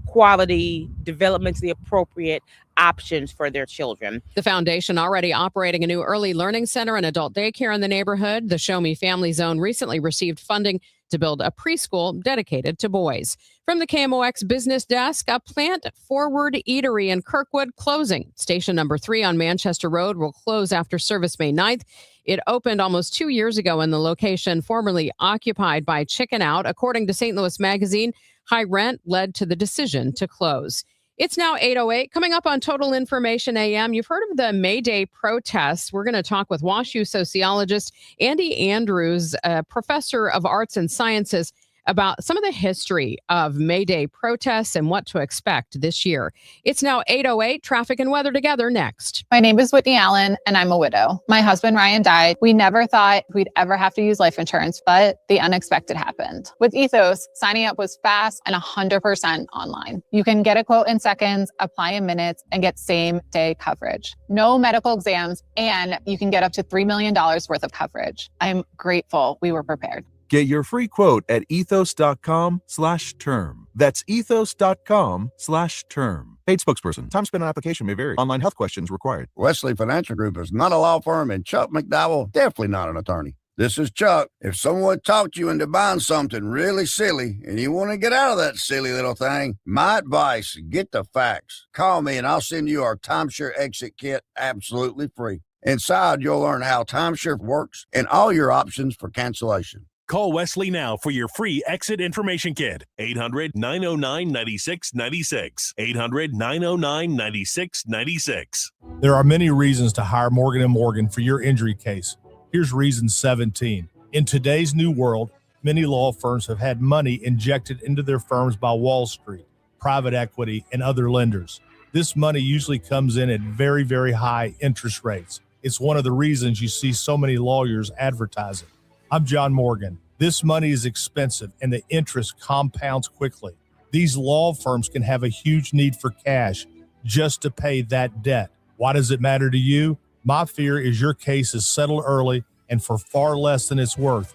quality developmentally appropriate options for their children. The foundation already operating a new early learning center and adult daycare in the neighborhood. The Show Me Family Zone recently received funding to build a preschool dedicated to boys. From the KMOX business desk, a plant-forward eatery in Kirkwood closing. Station number 3 on Manchester Road will close after service May 9th. It opened almost 2 years ago in the location formerly occupied by Chicken Out. According to St. Louis Magazine, high rent led to the decision to close. It's now 8:08. Coming up on Total Information AM, you've heard of the May Day protests. We're going to talk with WashU sociologist Andy Andrews, a professor of arts and sciences, about some of the history of May Day protests and what to expect this year. It's now 8:08. Traffic and weather together next. My name is Whitney Allen, and I'm a widow. My husband, Ryan, died. We never thought we'd ever have to use life insurance, but the unexpected happened. With Ethos, signing up was fast and 100% online. You can get a quote in seconds, apply in minutes, and get same-day coverage. No medical exams, and you can get up to $3 million worth of coverage. I'm grateful we were prepared. Get your free quote at ethos.com/term. That's ethos.com/term. Paid spokesperson. Time spent on application may vary. Online health questions required. Wesley Financial Group is not a law firm, and Chuck McDowell definitely not an attorney. This is Chuck. If someone talked you into buying something really silly and you want to get out of that silly little thing, my advice, get the facts. Call me and I'll send you our timeshare exit kit absolutely free. Inside, you'll learn how timeshare works and all your options for cancellation. Call Wesley now for your free exit information kit. 800-909-9696. 800-909-9696. There are many reasons to hire Morgan & Morgan for your injury case. Here's reason 17. In today's new world, many law firms have had money injected into their firms by Wall Street, private equity, and other lenders. This money usually comes in at very, very high interest rates. It's one of the reasons you see so many lawyers advertising. I'm John Morgan. This money is expensive and the interest compounds quickly. These law firms can have a huge need for cash just to pay that debt. Why does it matter to you? My fear is your case is settled early and for far less than it's worth,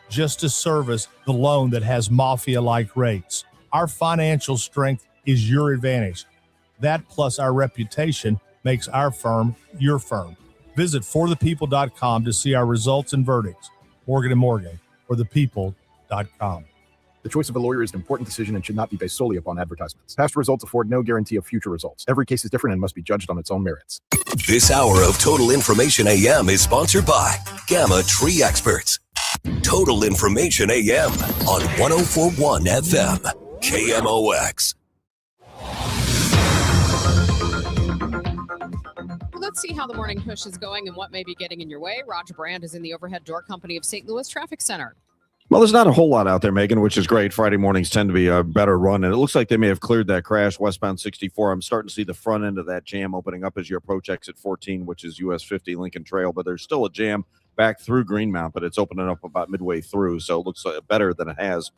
just to service the loan that has mafia-like rates. Our financial strength is your advantage. That plus our reputation makes our firm your firm. Visit forthepeople.com to see our results and verdicts. Morgan & Morgan, forthepeople.com. The choice of a lawyer is an important decision and should not be based solely upon advertisements. Past results afford no guarantee of future results. Every case is different and must be judged on its own merits. This hour of Total Information AM is sponsored by Gamma Tree Experts. Total Information AM on 104.1 FM, KMOX. Let's see how the morning push is going and what may be getting in your way. Roger Brand is in the Overhead Door Company of St. Louis Traffic Center. Well, there's not a whole lot out there, Megan, which is great. Friday mornings tend to be a better run, and it looks like they may have cleared that crash westbound 64. I'm starting to see the front end of that jam opening up as you approach exit 14, which is US 50 Lincoln Trail, but there's still a jam back through Greenmount, but it's opening up about midway through, so it looks better than it has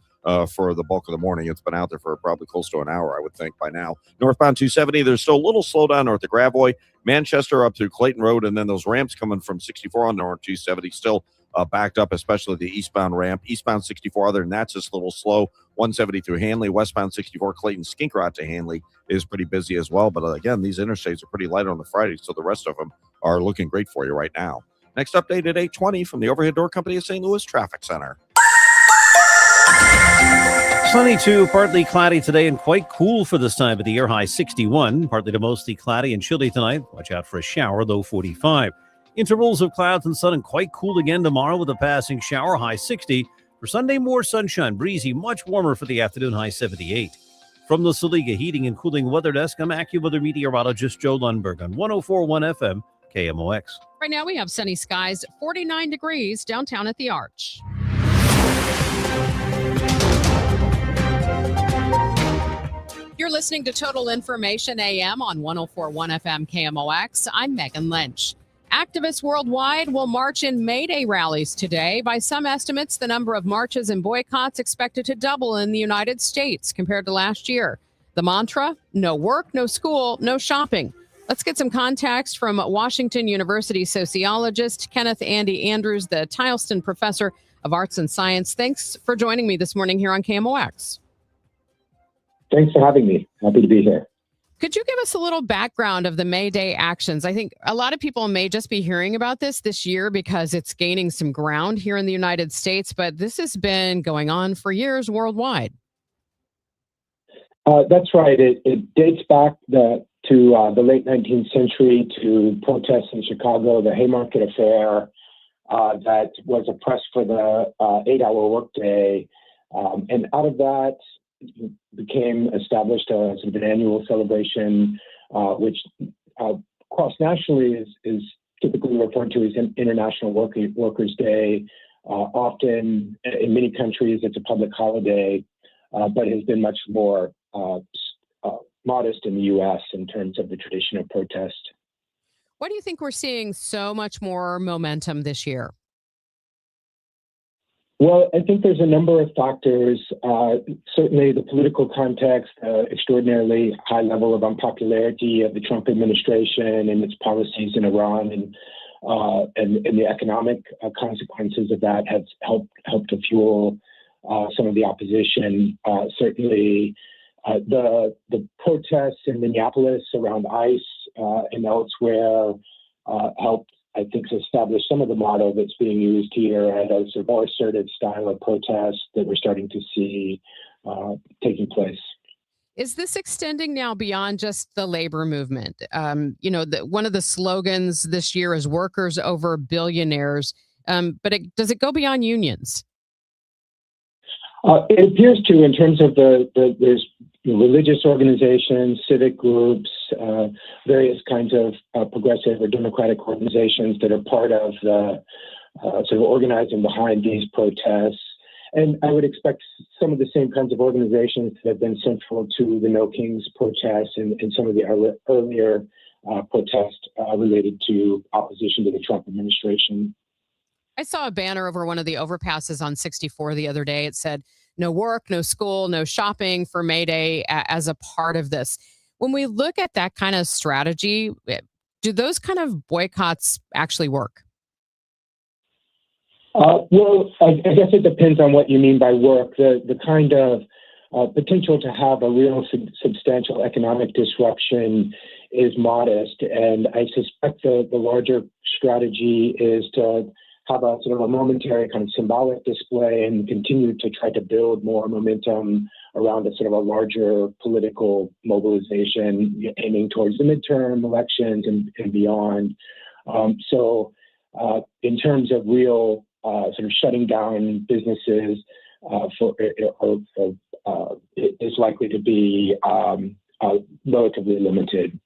for the bulk of the morning. It's been out there for probably close to an hour, I would think, by now. Northbound 270, there's still a little slowdown north of Gravois, Manchester up through Clayton Road, and then those ramps coming from 64 on North 270 still backed up, especially the eastbound ramp. Eastbound 64, other than that's just a little slow. 170 through Hanley, westbound 64, Clayton Skink Route to Hanley is pretty busy as well. But again, these interstates are pretty light on the Friday, so the rest of them are looking great for you right now. Next update at 8:20 from the Overhead Door Company of St. Louis Traffic Center. Sunny to partly cloudy today and quite cool for this time of the year. High 61, partly to mostly cloudy and chilly tonight. Watch out for a shower, low 45. Intervals of clouds and sun and quite cool again tomorrow with a passing shower, high 60. For Sunday, more sunshine, breezy, much warmer for the afternoon, high 78. From the Saliga Heating and Cooling Weather Desk, I'm AccuWeather meteorologist Joe Lundberg on 104.1 FM KMOX. Right now we have sunny skies, 49 degrees downtown at the Arch. You're listening to Total Information AM on 104.1 FM KMOX. I'm Megan Lynch. Activists worldwide will march in May Day rallies today. By some estimates, the number of marches and boycotts expected to double in the United States compared to last year. The mantra, no work, no school, no shopping. Let's get some context from Washington University sociologist Kenneth Andy Andrews, the Tileston Professor of Arts and Science. Thanks for joining me this morning here on KMOX. Thanks for having me. Happy to be here. Could you give us a little background of the May Day actions? I think a lot of people may just be hearing about this year because it's gaining some ground here in the United States, but this has been going on for years worldwide. That's right. It dates back to the late 19th century to protests in Chicago, the Haymarket Affair, that was a press for the 8-hour workday. And out of that became established as sort of an annual celebration, which cross-nationally is typically referred to as International Workers' Day. Often, in many countries, it's a public holiday, but has been much more modest in the U.S. in terms of the tradition of protest. Why do you think we're seeing so much more momentum this year? Well, I think there's a number of factors. Certainly the political context, extraordinarily high level of unpopularity of the Trump administration and its policies in Iran, and the economic consequences of that have helped to fuel some of the opposition. Certainly the protests in Minneapolis around ICE and elsewhere helped, I think, to establish some of the motto that's being used here at a sort of more assertive style of protest that we're starting to see taking place. Is this extending now beyond just the labor movement? One of the slogans this year is workers over billionaires, but does it go beyond unions? It appears to, in terms of there's religious organizations, civic groups, various kinds of progressive or democratic organizations that are part of the sort of organizing behind these protests. And I would expect some of the same kinds of organizations that have been central to the No Kings protests and some of the earlier protests related to opposition to the Trump administration. I saw a banner over one of the overpasses on 64 the other day. It said, no work, no school, no shopping for May Day as a part of this. When we look at that kind of strategy, do those kind of boycotts actually work? Well, I guess it depends on what you mean by work. The kind of potential to have a real substantial economic disruption is modest. And I suspect the larger strategy is to have a sort of a momentary kind of symbolic display and continue to try to build more momentum around a sort of a larger political mobilization aiming towards the midterm elections and beyond. So in terms of real sort of shutting down businesses, is likely to be relatively limited.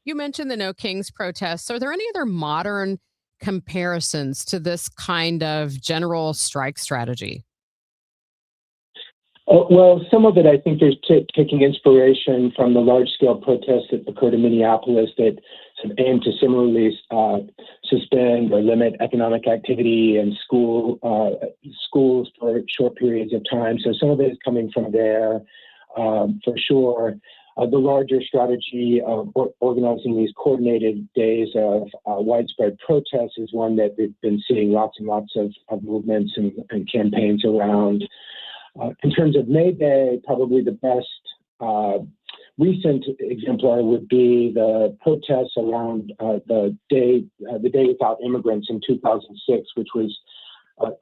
You mentioned the No Kings protests. Are there any other modern comparisons to this kind of general strike strategy? Well, some of it, I think, there's taking inspiration from the large-scale protests that occurred in Minneapolis that sort of aim to similarly suspend or limit economic activity in schools for short periods of time. So some of it is coming from there, for sure. The larger strategy of organizing these coordinated days of widespread protests is one that we've been seeing lots and lots of movements and campaigns around. In terms of May Day, probably the best recent exemplar would be the protests around the Day Without Immigrants in 2006, which was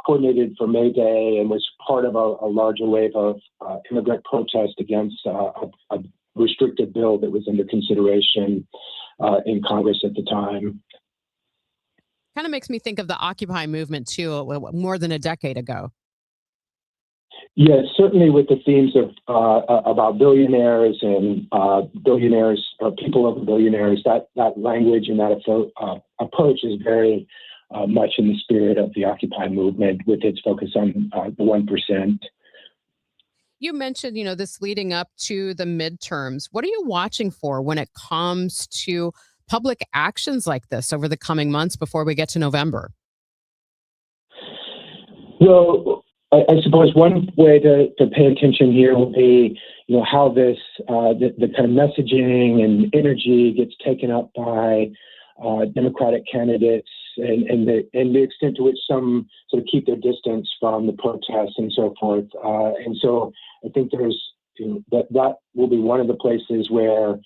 coordinated for May Day and was part of a larger wave of immigrant protest against a restrictive bill that was under consideration in Congress at the time. Kind of makes me think of the Occupy movement too, more than a decade ago. Yes, certainly with the themes of about billionaires and billionaires, people over billionaires, that language and that approach is very much in the spirit of the Occupy movement, with its focus on the 1%. You mentioned, this leading up to the midterms. What are you watching for when it comes to public actions like this over the coming months before we get to November? Well, I suppose one way to pay attention here will be, how this the kind of messaging and energy gets taken up by Democratic candidates, and the extent to which some sort of keep their distance from the protests and so forth. And so I think there's that will be one of the places where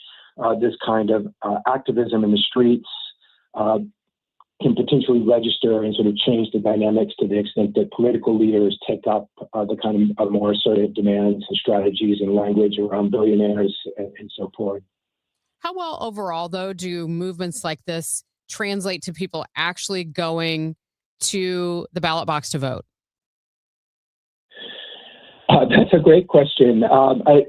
this kind of activism in the streets can potentially register and sort of change the dynamics to the extent that political leaders take up the kind of more assertive demands and strategies and language around billionaires and so forth. How well overall, though, do movements like this translate to people actually going to the ballot box to vote? That's a great question.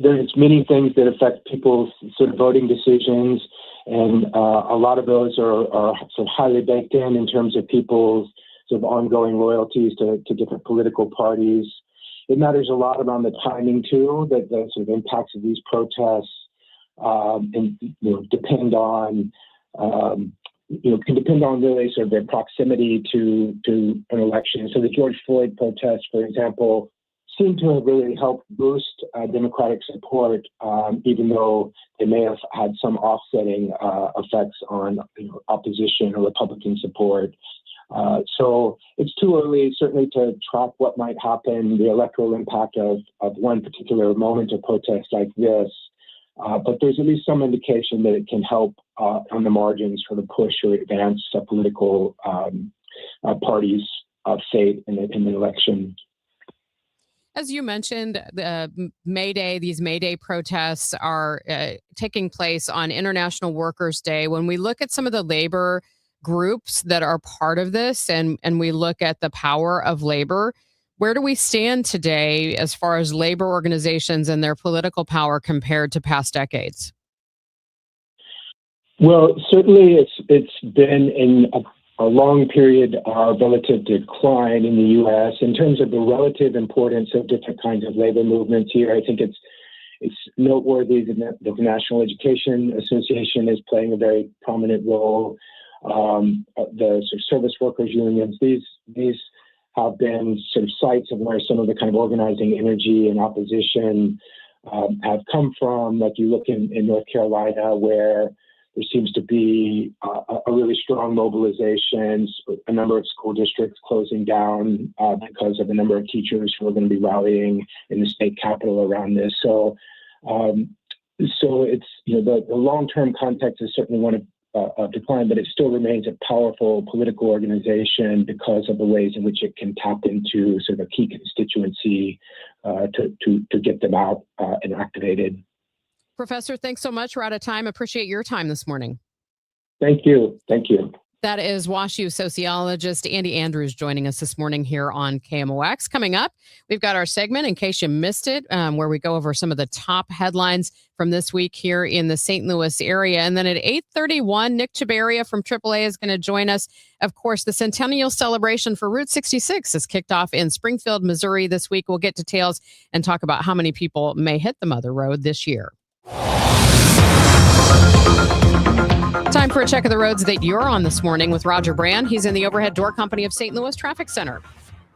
There's many things that affect people's sort of voting decisions, and a lot of those are sort of highly baked in terms of people's sort of ongoing loyalties to different political parties. It matters a lot around the timing too, that the sort of impacts of these protests and depend on can depend on really sort of their proximity to an election. So the George Floyd protests, for example, seem to have really helped boost Democratic support, even though they may have had some offsetting effects on opposition or Republican support. So it's too early, certainly, to track what might happen, the electoral impact of one particular moment of protest like this. But there's at least some indication that it can help on the margins sort of push or advance a political party's fate in the election. As you mentioned, these May Day protests are taking place on International Workers' Day. When we look at some of the labor groups that are part of this and we look at the power of labor, where do we stand today as far as labor organizations and their political power compared to past decades? Well, certainly it's been in a long period of relative decline in the U.S. In terms of the relative importance of different kinds of labor movements here, I think it's noteworthy that the National Education Association is playing a very prominent role. The sort of service workers unions, these have been sort of sites of where some of the kind of organizing energy and opposition have come from. Like you look in North Carolina, where there seems to be a really strong mobilization, a number of school districts closing down because of a number of teachers who are going to be rallying in the state capitol around this. So it's, the long-term context is certainly one of decline, but it still remains a powerful political organization because of the ways in which it can tap into sort of a key constituency to get them out and activated. Professor, thanks so much. We're out of time. Appreciate your time this morning. Thank you. Thank you. That is WashU sociologist Andy Andrews joining us this morning here on KMOX. Coming up, we've got our segment, in case you missed it, where we go over some of the top headlines from this week here in the St. Louis area. And then at 8:31, Nick Chabaria from AAA is going to join us. Of course, the centennial celebration for Route 66 is kicked off in Springfield, Missouri this week. We'll get details and talk about how many people may hit the Mother Road this year. Time for a check of the roads that you're on this morning with Roger Brand. He's in the Overhead Door Company of St. Louis Traffic Center.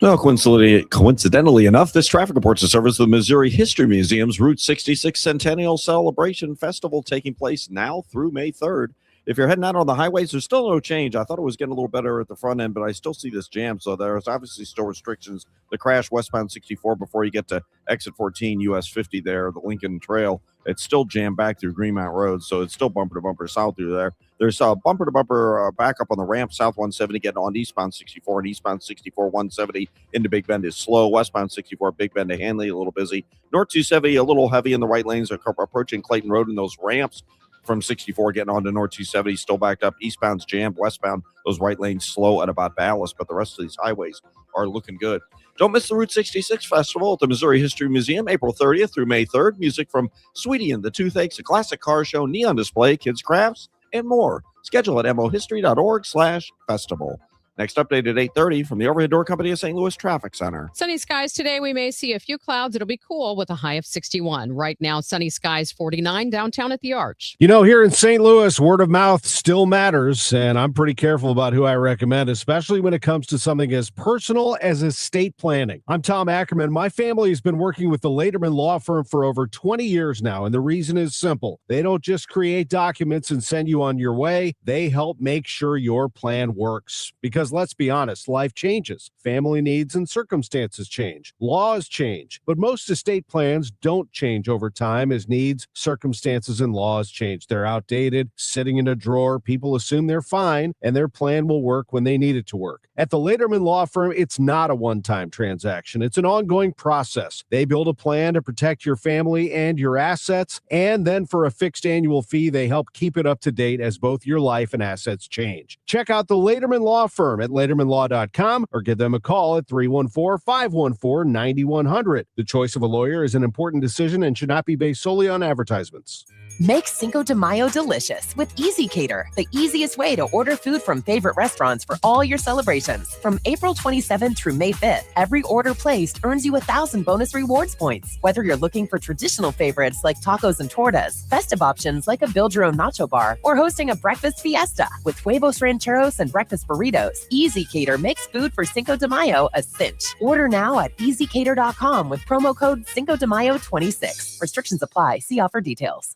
Well, coincidentally enough, this traffic reports the service of the Missouri History Museum's Route 66 Centennial Celebration Festival taking place now through May 3rd. If you're heading out on the highways, there's still no change. I thought it was getting a little better at the front end, but I still see this jam. So there's obviously still restrictions. The crash westbound 64 before you get to exit 14, US 50 there, the Lincoln Trail. It's still jammed back through Greenmount Road, so it's still bumper to bumper south through there. There's a bumper to bumper back up on the ramp, south 170 getting on eastbound 64, and eastbound 64 170 into Big Bend is slow. Westbound 64 Big Bend to Hanley a little busy. North 270 a little heavy in the right lanes approaching Clayton Road in those ramps. from 64 getting on to North 270, still backed up. Eastbound's jammed, westbound, those right lanes slow at about Ballast, but the rest of these highways are looking good. Don't miss the Route 66 Festival at the Missouri History Museum, April 30th through May 3rd. Music from Sweetie and the Toothaches, a classic car show, neon display, kids' crafts, and more. Schedule at mohistory.org/festival. Next update at 8:30 from the Overhead Door Company of St. Louis Traffic Center. Sunny skies today. We may see a few clouds. It'll be cool with a high of 61. Right now, sunny skies 49 downtown at the Arch. You know, here in St. Louis, word of mouth still matters, and I'm pretty careful about who I recommend, especially when it comes to something as personal as estate planning. I'm Tom Ackerman. My family has been working with the Lederman Law Firm for over 20 years now, and the reason is simple. They don't just create documents and send you on your way. They help make sure your plan works. Because let's be honest, life changes. Family needs and circumstances change. Laws change. But most estate plans don't change over time as needs, circumstances, and laws change. They're outdated, sitting in a drawer. People assume they're fine, and their plan will work when they need it to work. At the Lederman Law Firm, it's not a one-time transaction. It's an ongoing process. They build a plan to protect your family and your assets, and then for a fixed annual fee, they help keep it up to date as both your life and assets change. Check out the Lederman Law Firm at LedermanLaw.com or give them a call at 314-514-9100. The choice of a lawyer is an important decision and should not be based solely on advertisements. Make Cinco de Mayo delicious with Easy Cater, the easiest way to order food from favorite restaurants for all your celebrations. From April 27th through May 5th, every order placed earns you 1,000 bonus rewards points. Whether you're looking for traditional favorites like tacos and tortas, festive options like a build your own nacho bar, or hosting a breakfast fiesta with huevos rancheros and breakfast burritos, Easy Cater makes food for Cinco de Mayo a cinch. Order now at easycater.com with promo code Cinco de Mayo 26. Restrictions apply. See offer details.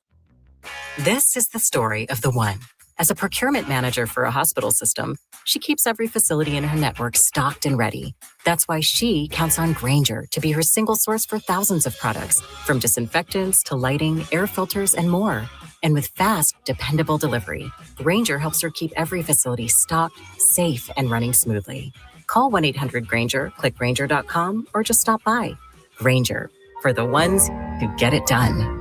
This is the story of the one. As a procurement manager for a hospital system, she keeps every facility in her network stocked and ready. That's why she counts on Grainger to be her single source for thousands of products, from disinfectants to lighting, air filters, and more. And with fast, dependable delivery, Grainger helps her keep every facility stocked, safe, and running smoothly. Call 1-800-GRAINGER, click Grainger.com, or just stop by. Grainger, for the ones who get it done.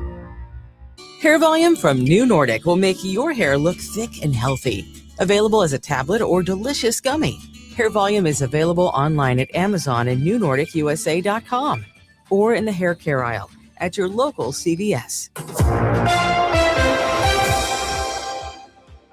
Hair Volume from New Nordic will make your hair look thick and healthy. Available as a tablet or delicious gummy. Hair Volume is available online at Amazon and NewNordicUSA.com or in the hair care aisle at your local CVS.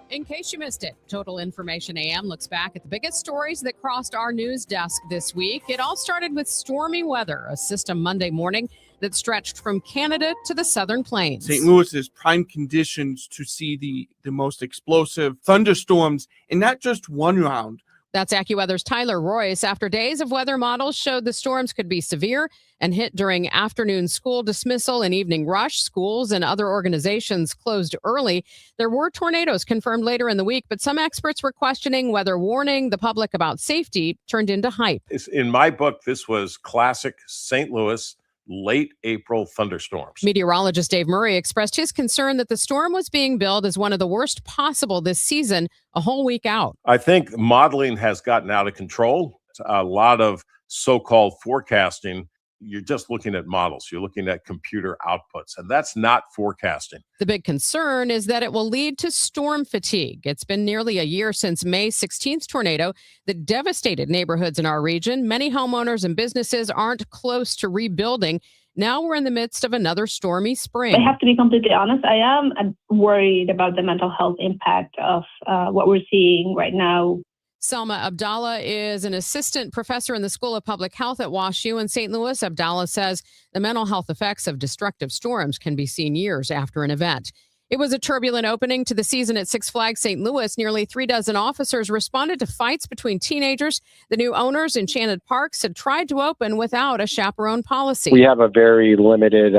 In case you missed it, Total Information AM looks back at the biggest stories that crossed our news desk this week. It all started with stormy weather, a system Monday morning that stretched from Canada to the southern plains. St. Louis is prime conditions to see the most explosive thunderstorms in not just one round. That's AccuWeather's Tyler Royce. After days of weather models showed the storms could be severe and hit during afternoon school dismissal and evening rush, schools and other organizations closed early. There were tornadoes confirmed later in the week, but some experts were questioning whether warning the public about safety turned into hype. In my book, this was classic St. Louis late April thunderstorms. Meteorologist Dave Murray expressed his concern that the storm was being billed as one of the worst possible this season, a whole week out. I think modeling has gotten out of control. A lot of so-called forecasting, you're just looking at models. You're looking at computer outputs, and that's not forecasting. The big concern is that it will lead to storm fatigue. It's been nearly a year since May 16th tornado that devastated neighborhoods in our region. Many homeowners and businesses aren't close to rebuilding. Now we're in the midst of another stormy spring. I have to be completely honest. I am worried about the mental health impact of what we're seeing right now. Selma Abdallah is an assistant professor in the School of Public Health at WashU in St. Louis. Abdallah says the mental health effects of destructive storms can be seen years after an event. It was a turbulent opening to the season at Six Flags St. Louis. Nearly 36 officers responded to fights between teenagers. The new owners, Enchanted Parks, had tried to open without a chaperone policy. We have a very limited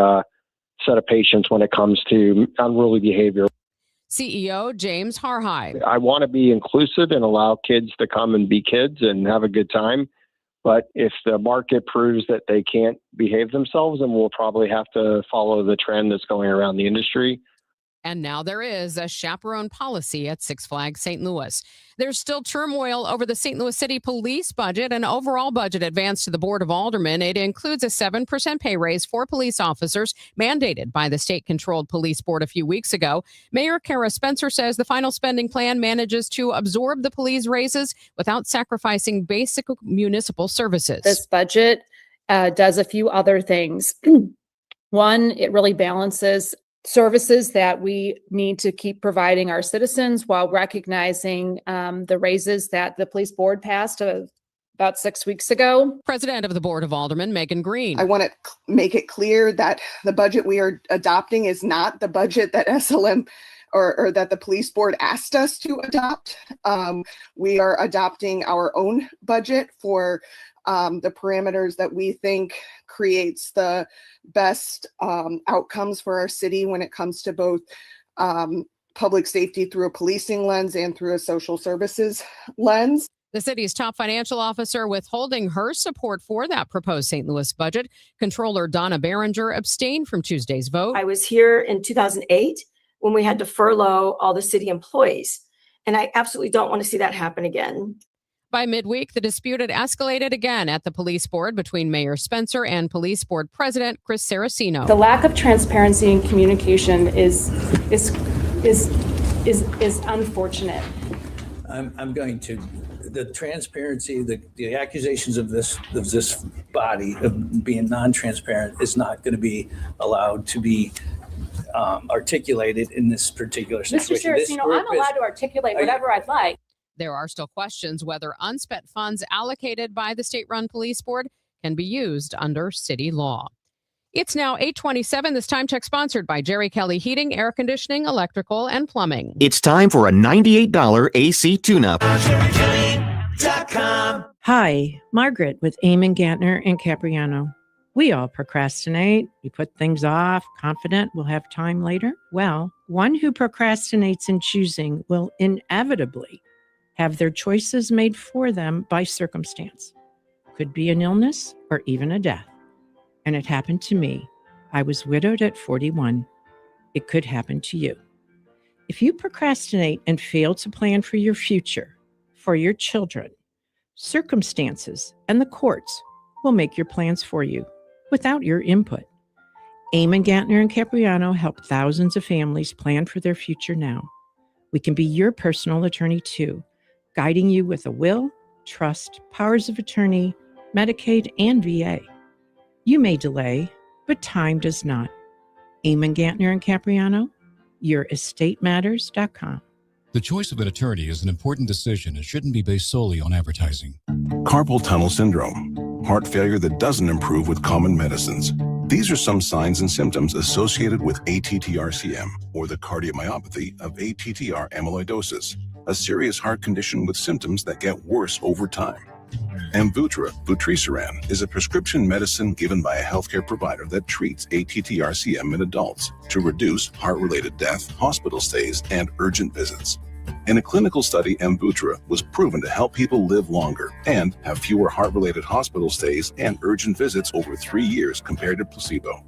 set of patients when it comes to unruly behavior. CEO James Harhide. I want to be inclusive and allow kids to come and be kids and have a good time. But if the market proves that they can't behave themselves, then we'll probably have to follow the trend that's going around the industry. And now there is a chaperone policy at Six Flags St. Louis. There's still turmoil over the St. Louis City police budget and overall budget advance to the Board of Aldermen. It includes a 7% pay raise for police officers mandated by the state-controlled police board a few weeks ago. Mayor Kara Spencer says the final spending plan manages to absorb the police raises without sacrificing basic municipal services. This budget does a few other things. One, it really balances services that we need to keep providing our citizens while recognizing the raises that the police board passed about 6 weeks ago. President of the Board of Aldermen, Megan Green. I want to make it clear that the budget we are adopting is not the budget that SLM or that the police board asked us to adopt. We are adopting our own budget for the parameters that we think creates the best outcomes for our city when it comes to both public safety through a policing lens and through a social services lens. The city's top financial officer withholding her support for that proposed St. Louis budget. Controller Donna Behringer abstained from Tuesday's vote. I was here in 2008 when we had to furlough all the city employees, and I absolutely don't want to see that happen again. By midweek, the dispute had escalated again at the police board between Mayor Spencer and police board president Chris Saraceno. The lack of transparency and communication is unfortunate. I'm going to the transparency, the accusations of this body of being non-transparent is not going to be allowed to be articulated in this particular situation. Mr. Saraceno, I'm allowed to articulate whatever I'd like. There are still questions whether unspent funds allocated by the state-run police board can be used under city law. It's now 8:27. This time check sponsored by Jerry Kelley Heating, Air Conditioning, Electrical, and Plumbing. It's time for a $98 AC tune-up. Hi, Margaret with Eamon Gantner and Capriano. We all procrastinate. We put things off, confident we'll have time later. Well, one who procrastinates in choosing will inevitably have their choices made for them by circumstance. Could be an illness or even a death. And it happened to me. I was widowed at 41. It could happen to you. If you procrastinate and fail to plan for your future, for your children, circumstances and the courts will make your plans for you without your input. Eamon Gantner and Capriano help thousands of families plan for their future now. We can be your personal attorney too, guiding you with a will, trust, powers of attorney, Medicaid, and VA. You may delay, but time does not. Eamon Gantner and Capriano, yourestateMatters.com. The choice of an attorney is an important decision and shouldn't be based solely on advertising. Carpal tunnel syndrome, heart failure that doesn't improve with common medicines. These are some signs and symptoms associated with ATTR-CM, or the cardiomyopathy of ATTR amyloidosis, a serious heart condition with symptoms that get worse over time. Amvuttra, vutrisiran, is a prescription medicine given by a healthcare provider that treats ATTR-CM in adults to reduce heart-related death, hospital stays, and urgent visits. In a clinical study, Amvuttra was proven to help people live longer and have fewer heart-related hospital stays and urgent visits over 3 years compared to placebo.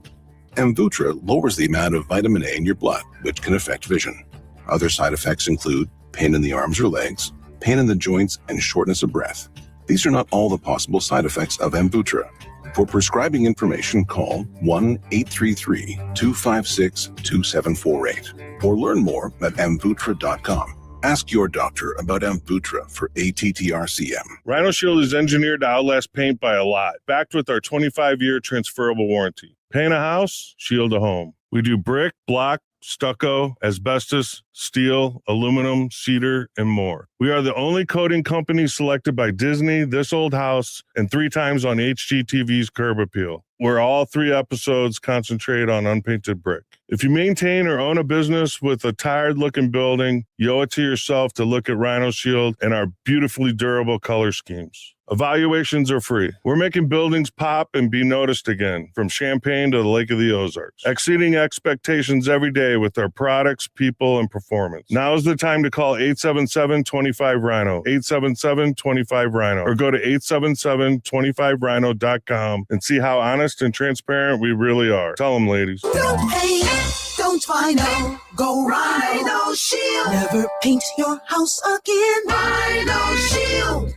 Amvuttra lowers the amount of vitamin A in your blood, which can affect vision. Other side effects include pain in the arms or legs, pain in the joints, and shortness of breath. These are not all the possible side effects of Amvuttra. For prescribing information, call 1-833-256-2748 or learn more at amvuttra.com. Ask your doctor about Amvuttra for ATTR-CM. Rhino Shield is engineered to outlast paint by a lot, backed with our 25-year transferable warranty. Paint a house, shield a home. We do brick, block, stucco, asbestos, steel, aluminum, cedar, and more. We are the only coating company selected by Disney, This Old House, and 3 times on HGTV's Curb Appeal, where all 3 episodes concentrate on unpainted brick. If you maintain or own a business with a tired-looking building, you owe it to yourself to look at Rhino Shield and our beautifully durable color schemes. Evaluations are free. We're making buildings pop and be noticed again, from Champaign to the Lake of the Ozarks, exceeding expectations every day with our products, people, and performance. Now is the time to call 877-25-RHINO, 877-25-RHINO, or go to 877-25rhino.com and see how honest and transparent we really are. Tell them, ladies. Don't paint, don't Rhino, go Rhino Shield. Never paint your house again. Rhino Shield.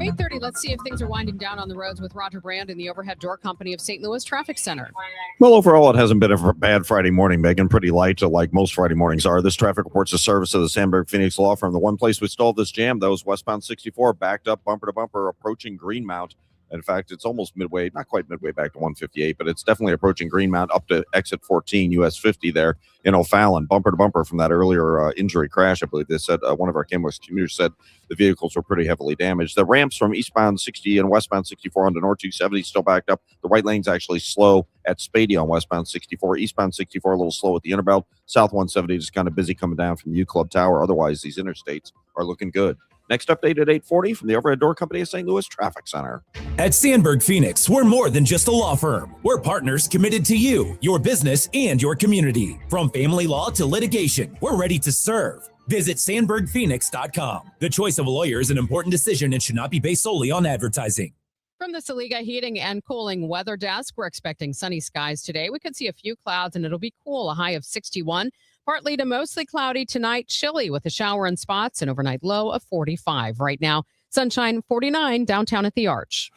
8:30. Let's see if things are winding down on the roads with Roger Brand and the Overhead Door Company of St. Louis Traffic Center. Well, overall, it hasn't been a bad Friday morning, Megan. Pretty light, like most Friday mornings are. This traffic reports a service of the Sandberg Phoenix Law Firm. The one place we stalled this jam, though, was westbound 64, backed up bumper to bumper, approaching Greenmount. In fact, it's almost midway, not quite midway back to 158, but it's definitely approaching Greenmount up to exit 14, US 50 there in O'Fallon, bumper to bumper from that earlier injury crash. I believe they said one of our Camwest commuters said the vehicles were pretty heavily damaged. The ramps from eastbound 60 and westbound 64 onto North 270 still backed up. The right lane's actually slow at Spady on westbound 64. Eastbound 64 a little slow at the Interbelt. South 170 just kind of busy coming down from U Club Tower. Otherwise, these interstates are looking good. Next update at 8:40 from the Overhead Door Company of St. Louis Traffic Center. At Sandberg Phoenix, we're more than just a law firm. We're partners committed to you, your business, and your community. From family law to litigation, we're ready to serve. Visit sandbergphoenix.com. The choice of a lawyer is an important decision and should not be based solely on advertising. From the Saliga Heating and Cooling Weather Desk, we're expecting sunny skies today. We could see a few clouds and it'll be cool, a high of 61. Partly to mostly cloudy tonight, chilly with a shower in spots, an overnight low of 45. Right now, sunshine 49 downtown at the Arch.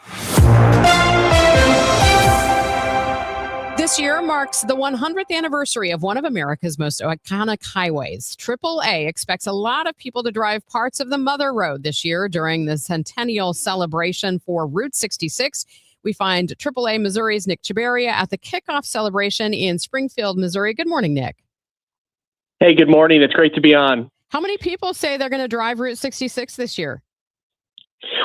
This year marks the 100th anniversary of one of America's most iconic highways. AAA expects a lot of people to drive parts of the Mother Road this year during the centennial celebration for Route 66. We find AAA Missouri's Nick Chabaria at the kickoff celebration in Springfield, Missouri. Good morning, Nick. Hey, good morning. It's great to be on. How many people say they're going to drive Route 66 this year?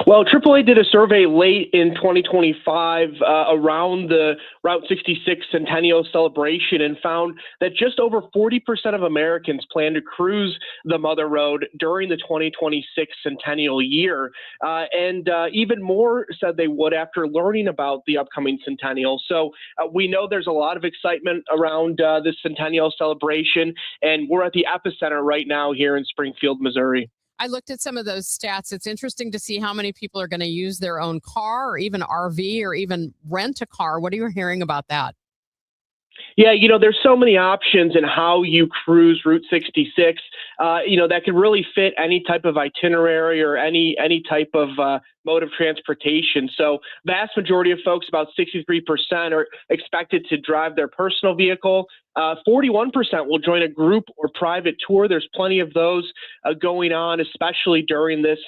Well, AAA did a survey late in 2025 around the Route 66 centennial celebration and found that just over 40% of Americans plan to cruise the Mother Road during the 2026 centennial year. And even more said they would after learning about the upcoming centennial. So we know there's a lot of excitement around this centennial celebration, and we're at the epicenter right now here in Springfield, Missouri. I looked at some of those stats. It's interesting to see how many people are going to use their own car or even RV or even rent a car. What are you hearing about that? Yeah, there's so many options in how you cruise Route 66, that can really fit any type of itinerary or any type of mode of transportation. So vast majority of folks, about 63%, are expected to drive their personal vehicle. 41% will join a group or private tour. There's plenty of those going on, especially during this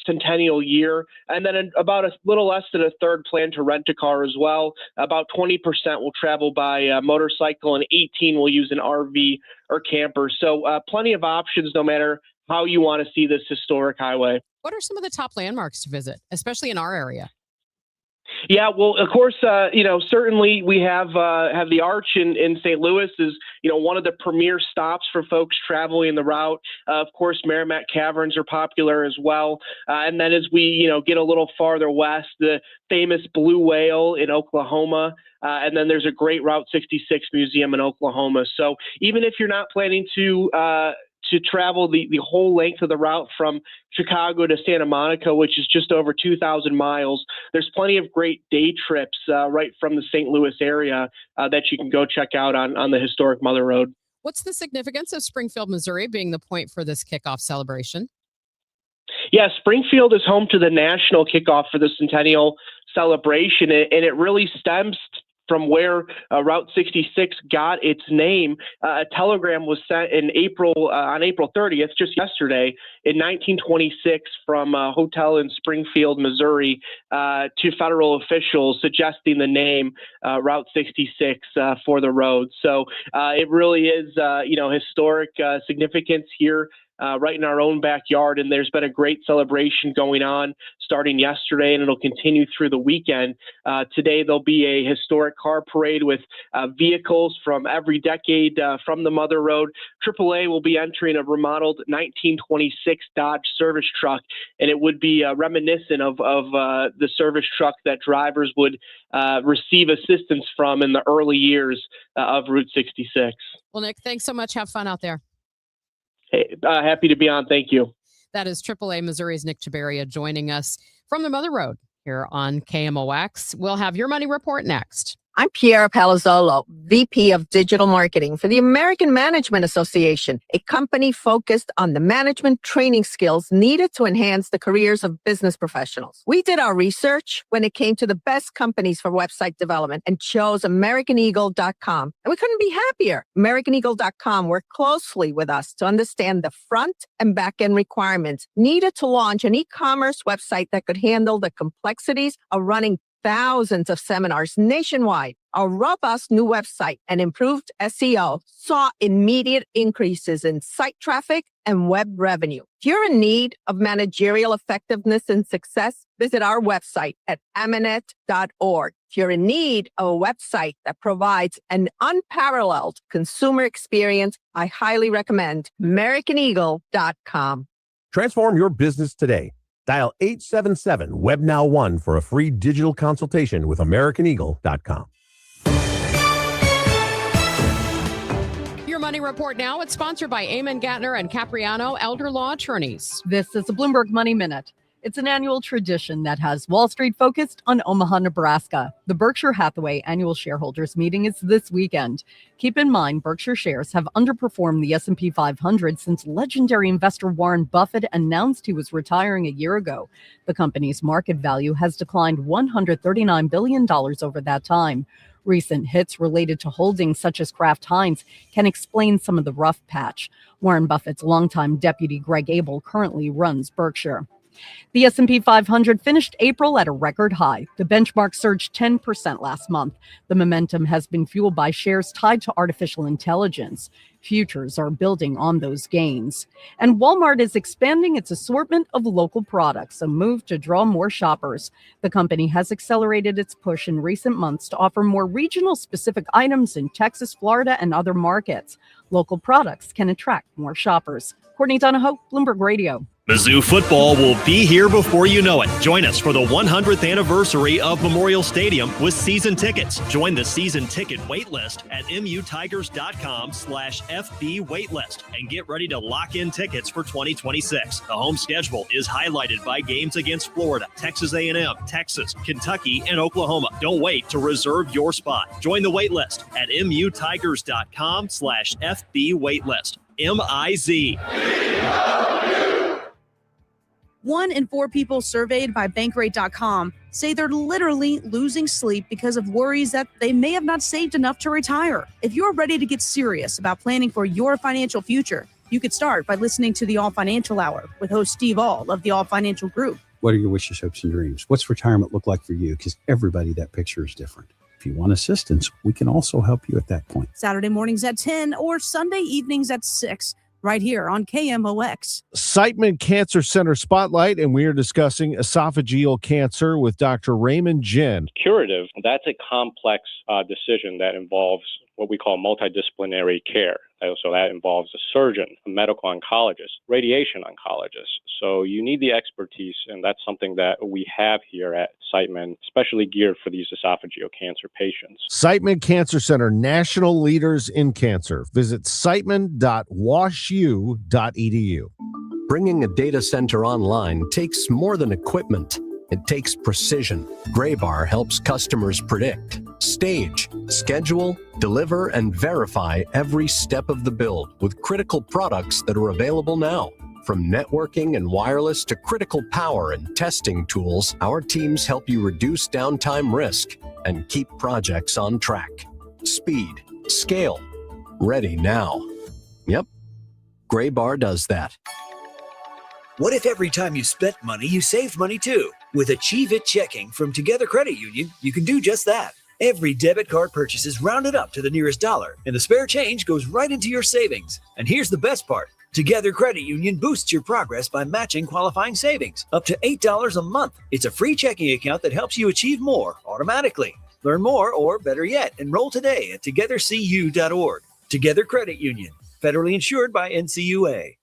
centennial year. And then about a little less than a third plan to rent a car as well. About 20% will travel by motorcycle, and 18% will use an RV or camper. So plenty of options no matter how you want to see this historic highway. What are some of the top landmarks to visit, especially in our area? Yeah, well, of course, certainly we have the Arch in St. Louis is, one of the premier stops for folks traveling the route. Of course, Merrimack Caverns are popular as well. And then as we, get a little farther west, the famous Blue Whale in Oklahoma. And then there's a great Route 66 museum in Oklahoma. So even if you're not planning to travel the whole length of the route from Chicago to Santa Monica, which is just over 2,000 miles, there's plenty of great day trips right from the St. Louis area that you can go check out on the historic Mother Road. What's the significance of Springfield, Missouri being the point for this kickoff celebration? Yeah, Springfield is home to the national kickoff for the centennial celebration, and it really stems from where Route 66 got its name. A telegram was sent in on April 30th, just yesterday, in 1926 from a hotel in Springfield, Missouri, to federal officials suggesting the name Route 66 for the road. So it really is, historic significance here right in our own backyard. And there's been a great celebration going on starting yesterday, and it'll continue through the weekend. Today, there'll be a historic car parade with vehicles from every decade from the Mother Road. AAA will be entering a remodeled 1926 Dodge service truck, and it would be reminiscent of the service truck that drivers would receive assistance from in the early years of Route 66. Well, Nick, thanks so much. Have fun out there. Hey, happy to be on. Thank you. That is AAA Missouri's Nick Chabaria joining us from the Mother Road here on KMOX. We'll have your money report next. I'm Piera Palazzolo, VP of Digital Marketing for the American Management Association, a company focused on the management training skills needed to enhance the careers of business professionals. We did our research when it came to the best companies for website development and chose AmericanEagle.com. And we couldn't be happier. AmericanEagle.com worked closely with us to understand the front and back end requirements needed to launch an e-commerce website that could handle the complexities of running thousands of seminars nationwide. Our robust new website and improved SEO saw immediate increases in site traffic and web revenue. If you're in need of managerial effectiveness and success, visit our website at amanet.org. If you're in need of a website that provides an unparalleled consumer experience, I highly recommend AmericanEagle.com. Transform your business today. Dial 877-WebNow1 for a free digital consultation with AmericanEagle.com. Your money report now. It's sponsored by Eamon Gattner and Capriano Elder Law Attorneys. This is a Bloomberg Money Minute. It's an annual tradition that has Wall Street focused on Omaha, Nebraska. The Berkshire Hathaway annual shareholders meeting is this weekend. Keep in mind, Berkshire shares have underperformed the S&P 500 since legendary investor Warren Buffett announced he was retiring a year ago. The company's market value has declined $139 billion over that time. Recent hits related to holdings such as Kraft Heinz can explain some of the rough patch. Warren Buffett's longtime deputy Greg Abel currently runs Berkshire. The S&P 500 finished April at a record high. The benchmark surged 10% last month. The momentum has been fueled by shares tied to artificial intelligence. Futures are building on those gains. And Walmart is expanding its assortment of local products, a move to draw more shoppers. The company has accelerated its push in recent months to offer more regional-specific items in Texas, Florida, and other markets. Local products can attract more shoppers. Courtney Donahoe, Bloomberg Radio. Mizzou football will be here before you know it. Join us for the 100th anniversary of Memorial Stadium with season tickets. Join the season ticket waitlist at mutigers.com/FB waitlist and get ready to lock in tickets for 2026. The home schedule is highlighted by games against Florida, Texas A&M, Texas, Kentucky, and Oklahoma. Don't wait to reserve your spot. Join the waitlist at mutigers.com/FB waitlist. MIZ. 1 in 4 people surveyed by Bankrate.com say they're literally losing sleep because of worries that they may have not saved enough to retire. If you're ready to get serious about planning for your financial future, you could start by listening to the All Financial Hour with host Steve Auld of the All Financial Group. What are your wishes, hopes, and dreams? What's retirement look like for you? Because everybody, that picture is different. If you want assistance, we can also help you at that point. Saturday mornings at 10 or Sunday evenings at 6. Right here on KMOX. Siteman Cancer Center Spotlight, and we are discussing esophageal cancer with Dr. Raymond Jin. Curative, that's a complex decision that involves what we call multidisciplinary care. So that involves a surgeon, a medical oncologist, radiation oncologist. So you need the expertise, and that's something that we have here at Siteman, especially geared for these esophageal cancer patients. Siteman Cancer Center, national leaders in cancer. Visit siteman.washu.edu. Bringing a data center online takes more than equipment. It takes precision. Graybar helps customers predict, stage, schedule, deliver, and verify every step of the build with critical products that are available now. From networking and wireless to critical power and testing tools, our teams help you reduce downtime risk and keep projects on track. Speed, scale, ready now. Yep, Graybar does that. What if every time you spent money, you saved money too? With Achieve It Checking from Together Credit Union, you can do just that. Every debit card purchase is rounded up to the nearest dollar, and the spare change goes right into your savings. And here's the best part. Together Credit Union boosts your progress by matching qualifying savings up to $8 a month. It's a free checking account that helps you achieve more automatically. Learn more, or better yet, enroll today at togethercu.org. Together Credit Union, federally insured by NCUA.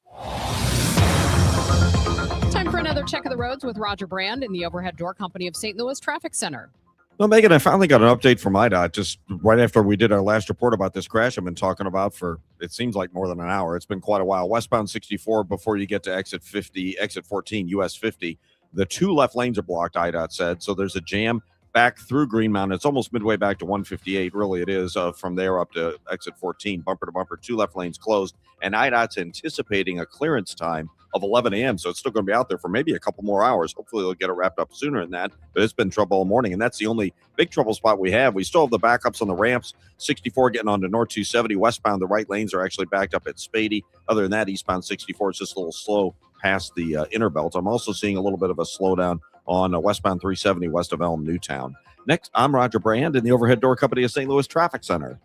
Time for another check of the roads with Roger Brand in the Overhead Door Company of St. Louis Traffic Center. Well, Megan, I finally got an update from IDOT just right after we did our last report about this crash I've been talking about for, it seems like, more than an hour. It's been quite a while. Westbound 64 before you get to exit 14, US 50. The two left lanes are blocked, IDOT said. So there's a jam back through Green Mountain. It's almost midway back to 158. Really, it is from there up to exit 14, bumper to bumper, two left lanes closed. And IDOT's anticipating a clearance time of 11 a.m. So it's still going to be out there for maybe a couple more hours. Hopefully they'll get it wrapped up sooner than that. But it's been trouble all morning. And that's the only big trouble spot we have. We still have the backups on the ramps. 64 getting onto North 270 westbound. The right lanes are actually backed up at Spady. Other than that, eastbound 64 is just a little slow past the inner belt. I'm also seeing a little bit of a slowdown on westbound 370 west of Elm Newtown. Next, I'm Roger Brand in the Overhead Door Company of St. Louis Traffic Center.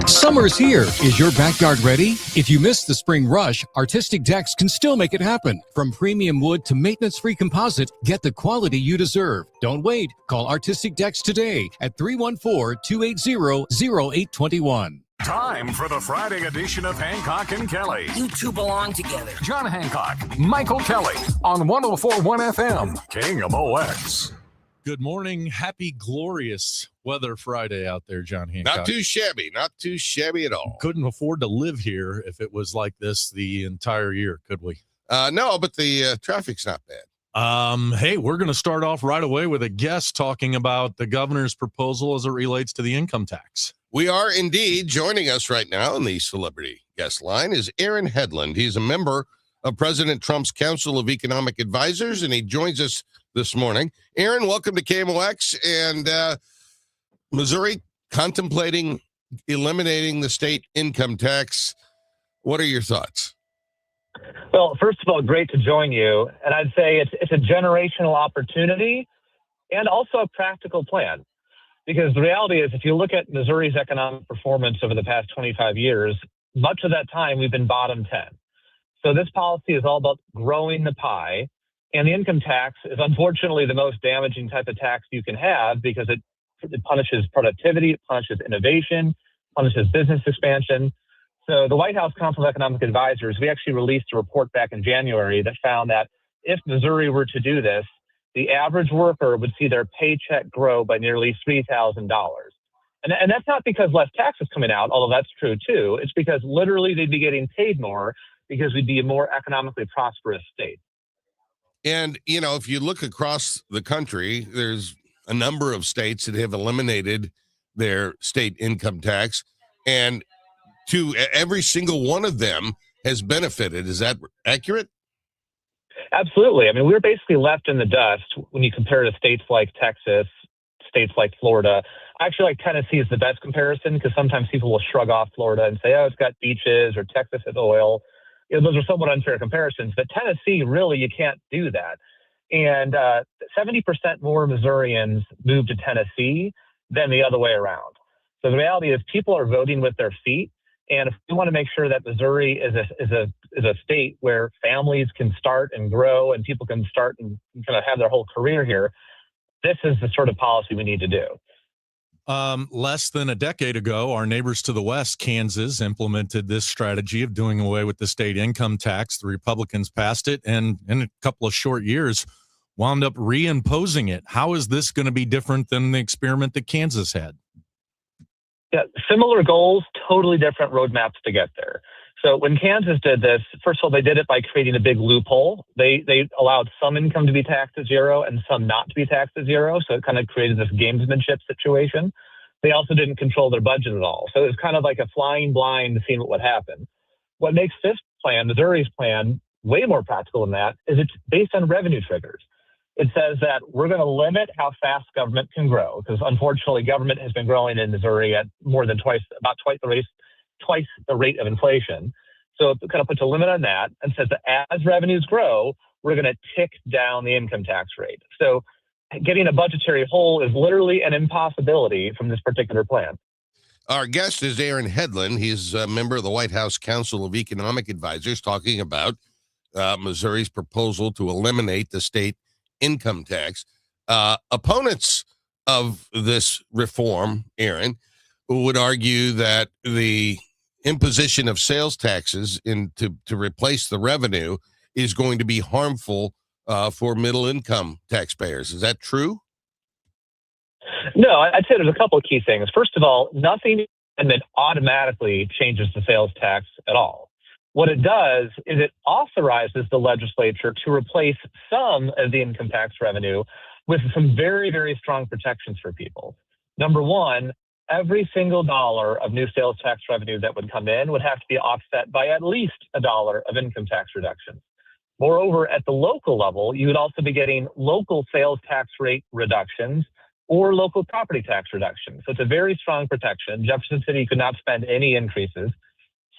Summer's here. Is your backyard ready? If you missed the spring rush, Artistic Decks can still make it happen. From premium wood to maintenance-free composite, get the quality you deserve. Don't wait. Call Artistic Decks today at 314-280-0821. Time for the Friday edition of Hancock and Kelley. You two belong together. John Hancock, Michael Kelley on 104.1 FM, KMOX. Good morning. Happy, glorious weather Friday out there, John Hancock. Not too shabby. Not too shabby at all. Couldn't afford to live here if it was like this the entire year, could we? No, but the traffic's not bad. Hey, we're going to start off right away with a guest talking about the governor's proposal as it relates to the income tax. We are indeed. Joining us right now in the celebrity guest line is Aaron Hedlund. He's a member of President Trump's Council of Economic Advisors, and he joins us this morning. Aaron, welcome to KMOX. And Missouri contemplating eliminating the state income tax. What are your thoughts? Well, first of all, great to join you. And I'd say it's a generational opportunity and also a practical plan. Because the reality is, if you look at Missouri's economic performance over the past 25 years, much of that time we've been bottom 10. So this policy is all about growing the pie. And the income tax is unfortunately the most damaging type of tax you can have because it punishes productivity, it punishes innovation, punishes business expansion. So the White House Council of Economic Advisors, we actually released a report back in January that found that if Missouri were to do this, the average worker would see their paycheck grow by nearly $3,000. And that's not because less taxes coming out, although that's true too. It's because literally they'd be getting paid more because we'd be a more economically prosperous state. And, you know, if you look across the country, there's a number of states that have eliminated their state income tax, and to every single one of them has benefited. Is that accurate? Absolutely. I mean, we're basically left in the dust when you compare to states like Texas, states like Florida. I actually like Tennessee is the best comparison because sometimes people will shrug off Florida and say, oh, it's got beaches, or Texas has oil. You know, those are somewhat unfair comparisons, but Tennessee, really, you can't do that. And 70% more Missourians moved to Tennessee than the other way around. So the reality is people are voting with their feet. And if we want to make sure that Missouri is a state where families can start and grow and people can start and kind of have their whole career here, this is the sort of policy we need to do. Less than a decade ago, our neighbors to the west, Kansas, implemented this strategy of doing away with the state income tax. The Republicans passed it, and in a couple of short years, wound up reimposing it. How is this going to be different than the experiment that Kansas had? Yeah, similar goals, totally different roadmaps to get there. So when Kansas did this, first of all, they did it by creating a big loophole. They allowed some income to be taxed at zero and some not to be taxed at zero. So it kind of created this gamesmanship situation. They also didn't control their budget at all. So it was kind of like a flying blind, seeing what would happen. What makes this plan, Missouri's plan, way more practical than that is it's based on revenue triggers. It says that we're going to limit how fast government can grow because unfortunately government has been growing in Missouri at more than twice the rate of inflation. So it kind of puts a limit on that and says that as revenues grow, we're going to tick down the income tax rate. So getting a budgetary hole is literally an impossibility from this particular plan. Our guest is Aaron Hedlund. He's a member of the White House Council of Economic Advisors, talking about Missouri's proposal to eliminate the state income tax. Opponents of this reform, Aaron, would argue that the imposition of sales taxes to replace the revenue is going to be harmful for middle-income taxpayers. Is that true? No, I'd say there's a couple of key things. First of all, nothing that automatically changes the sales tax at all. What it does is it authorizes the legislature to replace some of the income tax revenue with some very, very strong protections for people. Number one, every single dollar of new sales tax revenue that would come in would have to be offset by at least $1 of income tax reduction. Moreover, at the local level, you would also be getting local sales tax rate reductions or local property tax reduction. So it's a very strong protection. Jefferson City could not spend any increases.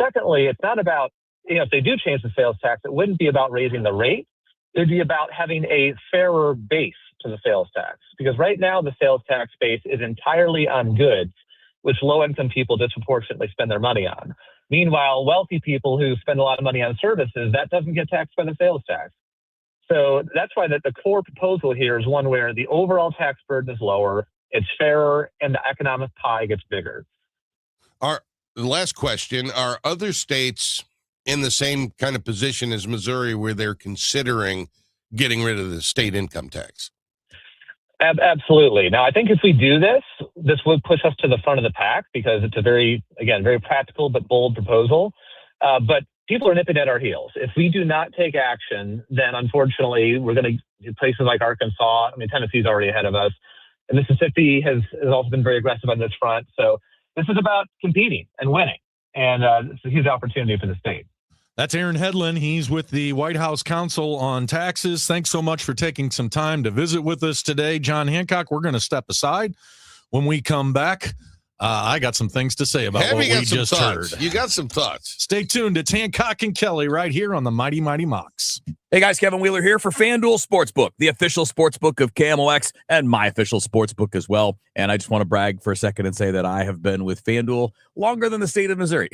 Secondly, it's not about, if they do change the sales tax, it wouldn't be about raising the rate. It would be about having a fairer base to the sales tax. Because right now, the sales tax base is entirely on goods, which low-income people disproportionately spend their money on. Meanwhile, wealthy people who spend a lot of money on services, that doesn't get taxed by the sales tax. So that's why the core proposal here is one where the overall tax burden is lower, it's fairer, and the economic pie gets bigger. The last question, are other states in the same kind of position as Missouri where they're considering getting rid of the state income tax? Absolutely. Now, I think if we do this would push us to the front of the pack because it's a very practical but bold proposal. But people are nipping at our heels. If we do not take action, then unfortunately we're going to places like Arkansas. Tennessee's already ahead of us. And Mississippi has also been very aggressive on this front. So this is about competing and winning. And it's a huge opportunity for the state. That's Aaron Hedlund. He's with the White House Council on Taxes. Thanks so much for taking some time to visit with us today. John Hancock, we're going to step aside. When we come back, I got some things to say about what we just heard. You got some thoughts. Stay tuned. It's Hancock and Kelley right here on the Mighty Mighty Mocs. Hey guys, Kevin Wheeler here for FanDuel Sportsbook, the official sportsbook of KMOX and my official sportsbook as well. And I just want to brag for a second and say that I have been with FanDuel longer than the state of Missouri.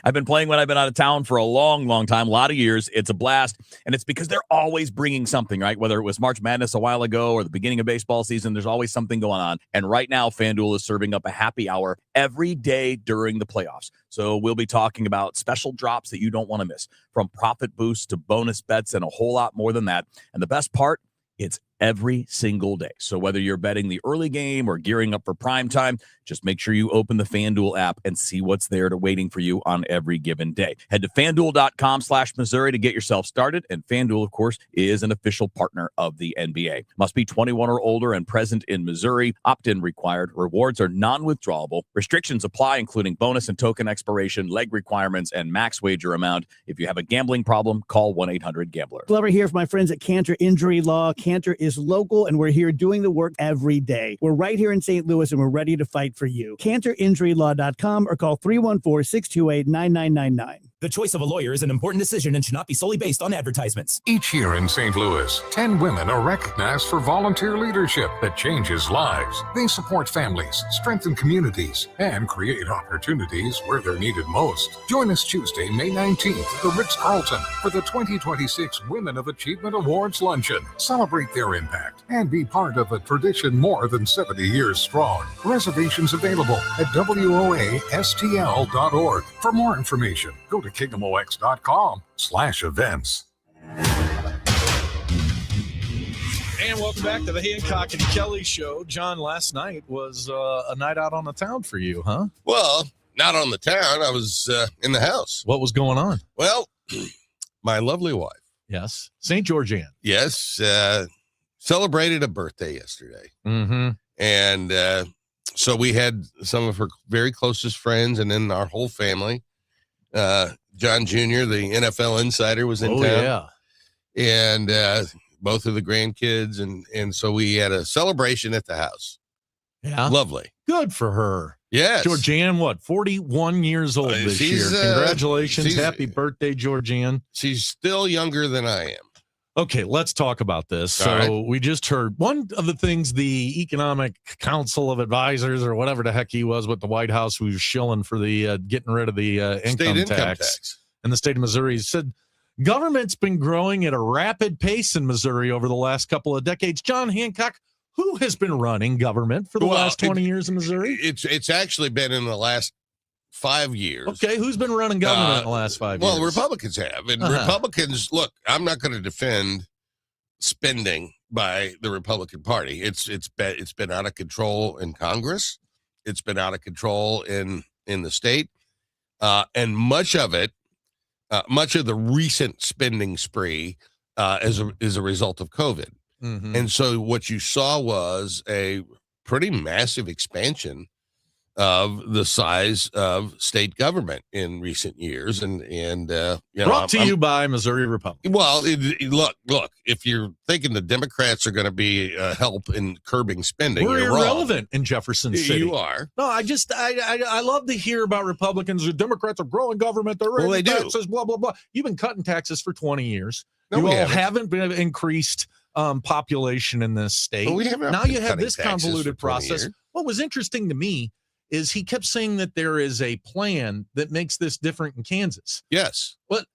I've been playing when I've been out of town for a long, long time, a lot of years. It's a blast. And it's because they're always bringing something, right? Whether it was March Madness a while ago or the beginning of baseball season, there's always something going on. And right now, FanDuel is serving up a happy hour every day during the playoffs. So we'll be talking about special drops that you don't want to miss, from profit boosts to bonus bets and a whole lot more than that. And the best part, it's every single day. So whether you're betting the early game or gearing up for prime time, just make sure you open the FanDuel app and see what's there waiting for you on every given day. Head to FanDuel.com/Missouri to get yourself started. And FanDuel, of course, is an official partner of the NBA. Must be 21 or older and present in Missouri. Opt-in required. Rewards are non-withdrawable. Restrictions apply, including bonus and token expiration, leg requirements, and max wager amount. If you have a gambling problem, call 1-800-GAMBLER. Glover here for my friends at Cantor Injury Law. Cantor is local, and we're here doing the work every day. We're right here in St. Louis, and we're ready to fight for you. CantorInjuryLaw.com or call 314-628-9999. The choice of a lawyer is an important decision and should not be solely based on advertisements. Each year in St. Louis, 10 women are recognized for volunteer leadership that changes lives. They support families, strengthen communities, and create opportunities where they're needed most. Join us Tuesday, May 19th at the Ritz-Carlton for the 2026 Women of Achievement Awards Luncheon. Celebrate their impact and be part of a tradition more than 70 years strong. Reservations available at WOASTL.org. For more information, go to KingdomOX.com/events. And welcome back to the Hancock and Kelley Show. John, last night was a night out on the town for you, huh? Well, not on the town. I was in the house. What was going on? Well, my lovely wife. Yes. St. George Ann. Yes. Celebrated a birthday yesterday. Mm-hmm. And so we had some of her very closest friends and then our whole family. John Jr., the NFL insider, was in town. Yeah. And both of the grandkids. And so we had a celebration at the house. Yeah. Lovely. Good for her. Yes. Georgianne, what, 41 years old this year. Congratulations. Happy birthday, Georgianne. She's still younger than I am. Okay, let's talk about this. All So right. we just heard one of the things the Economic Council of Advisors, or whatever the heck he was with the White House, who was shilling for the getting rid of the income tax in the state of Missouri, said government's been growing at a rapid pace in Missouri over the last couple of decades. John Hancock, who has been running government for the last 20 years in Missouri? It's actually been in the last 5 years. Okay, who's been running government in the last 5 years? Well, Republicans have. And Republicans, look, I'm not going to defend spending by the Republican Party. It's been out of control in Congress. It's been out of control in the state. And much of it, much of the recent spending spree is a result of COVID. Mm-hmm. And so what you saw was a pretty massive expansion of the size of state government in recent years, and brought to you by Missouri Republicans. Well, look. If you're thinking the Democrats are going to be help in curbing spending, we're you're irrelevant wrong. in Jefferson City. You are. No, I love to hear about Republicans. The Democrats are growing government. They're raising they do. taxes. Blah blah blah. You've been cutting taxes for 20 years. No, you we all haven't. haven't been increased population in this state. Well, we haven't now been you have cutting this taxes convoluted for 20 process. years. What was interesting to me is he kept saying that there is a plan that makes this different in Kansas. Yes. But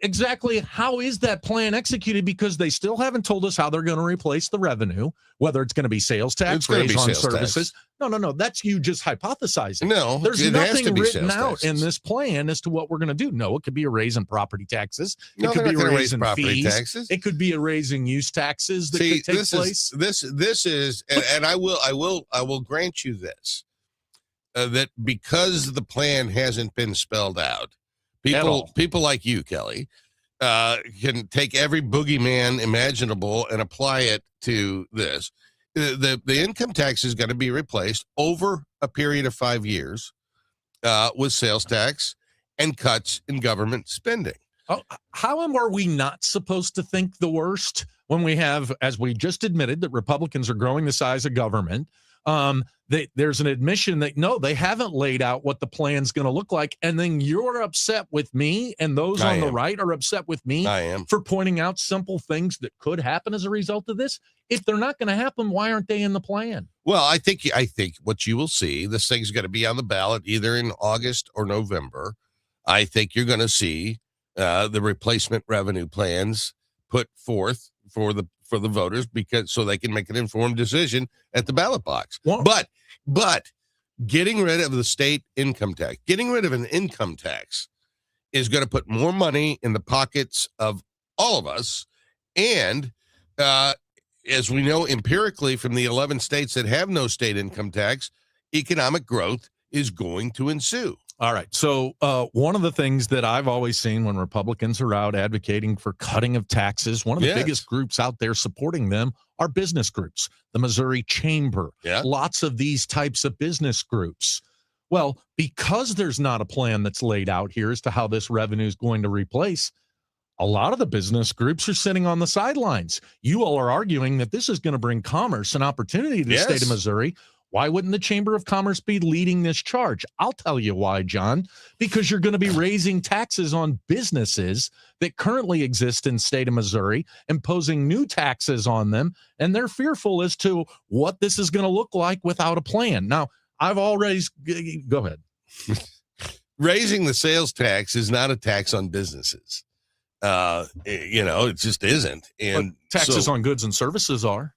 exactly how is that plan executed? Because they still haven't told us how they're going to replace the revenue, whether it's going to be sales tax, It's gonna raise be on sales services. tax. No. That's you just hypothesizing. No, there's it has to nothing be written sales out in taxes. this plan as to what we're going to do. No, it could be a raise in property taxes. No, It could they're be not a gonna raise raise in property fees. taxes. It could be a raising use taxes that See, could take this place. is, and I will grant you this, that because the plan hasn't been spelled out, people like you, Kelley, can take every boogeyman imaginable and apply it to this. The income tax is going to be replaced over a period of 5 years with sales tax and cuts in government spending. Oh, how are we not supposed to think the worst when we have, as we just admitted, that Republicans are growing the size of government? There's an admission that no, they haven't laid out what the plan's going to look like, and then you're upset with me, and those on the right are upset with me for pointing out simple things that could happen as a result of this. If they're not going to happen, why aren't they in the plan? Well, I think what you will see, this thing's going to be on the ballot either in August or November. I think you're going to see the replacement revenue plans put forth for the voters, because so they can make an informed decision at the ballot box. But getting rid of the state income tax, getting rid of an income tax is going to put more money in the pockets of all of us. And as we know empirically from the 11 states that have no state income tax, economic growth is going to ensue. All right. So one of the things that I've always seen when Republicans are out advocating for cutting of taxes, one of the biggest groups out there supporting them are business groups, the Missouri Chamber, lots of these types of business groups. Well, because there's not a plan that's laid out here as to how this revenue is going to replace, a lot of the business groups are sitting on the sidelines. You all are arguing that this is going to bring commerce and opportunity to the state of Missouri. Why wouldn't the Chamber of Commerce be leading this charge? I'll tell you why, John. Because you're going to be raising taxes on businesses that currently exist in the state of Missouri, imposing new taxes on them, and they're fearful as to what this is going to look like without a plan. Now, I've already go ahead. Raising the sales tax is not a tax on businesses. It just isn't. And but taxes on goods and services are.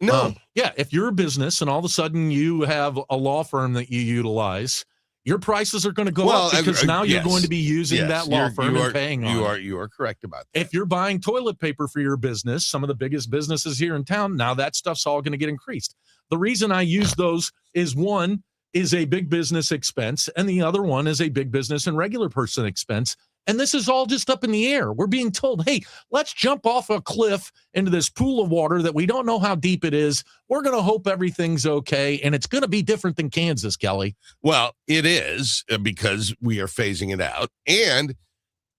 No. If you're a business and all of a sudden you have a law firm that you utilize, your prices are going to go up because now you're going to be using that law firm and paying on it. You are correct about that. If you're buying toilet paper for your business, some of the biggest businesses here in town, now that stuff's all going to get increased. The reason I use those is one is a big business expense and the other one is a big business and regular person expense. And this is all just up in the air. We're being told, hey, let's jump off a cliff into this pool of water that we don't know how deep it is. We're going to hope everything's okay. And it's going to be different than Kansas, Kelley. Well, it is because we are phasing it out. And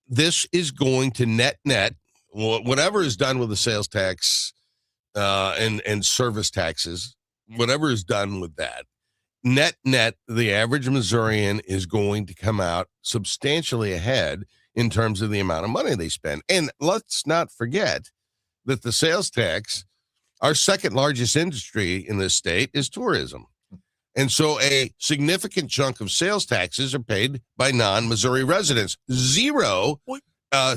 this is going to net whatever is done with the sales tax and service taxes, whatever is done with that. Net, the average Missourian is going to come out substantially ahead in terms of the amount of money they spend. And let's not forget that the sales tax, our second largest industry in this state, is tourism. And so a significant chunk of sales taxes are paid by non-Missouri residents. Zero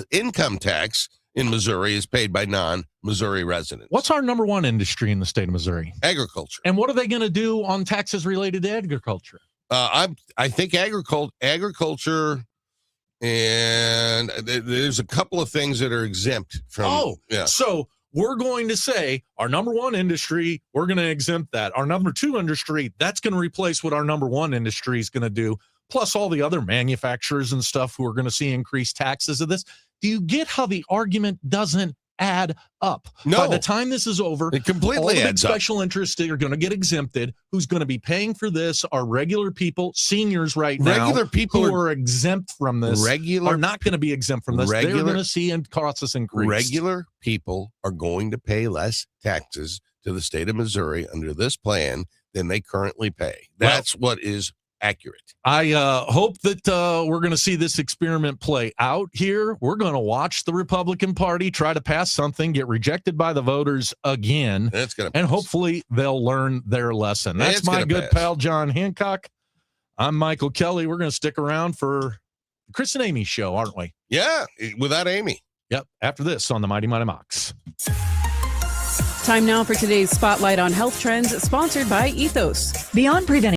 income tax in Missouri is paid by non-Missouri residents. What's our number one industry in the state of Missouri? Agriculture. And what are they going to do on taxes related to agriculture? I think agriculture, and there's a couple of things that are exempt from. So we're going to say our number one industry, we're going to exempt that. Our number two industry, that's going to replace what our number one industry is going to do, plus all the other manufacturers and stuff who are going to see increased taxes of this. Do you get how the argument doesn't add up? No. By the time this is over, it completely all the big adds up. special interests are going to get exempted. Who's going to be paying for this are regular people, seniors right now. Regular people who are exempt from this are not going to be exempt from this. They're going to see costs increase. Regular people are going to pay less taxes to the state of Missouri under this plan than they currently pay. That's what is accurate. I hope that we're going to see this experiment play out here. We're going to watch the Republican Party try to pass something, get rejected by the voters again, and hopefully they'll learn their lesson. That's my good pal, John Hancock. I'm Michael Kelley. We're going to stick around for Chris and Amy's show, aren't we? Yeah, without Amy. Yep, after this on the Mighty Mighty Mox. Time now for today's Spotlight on Health Trends, sponsored by Ethos. Beyond preventing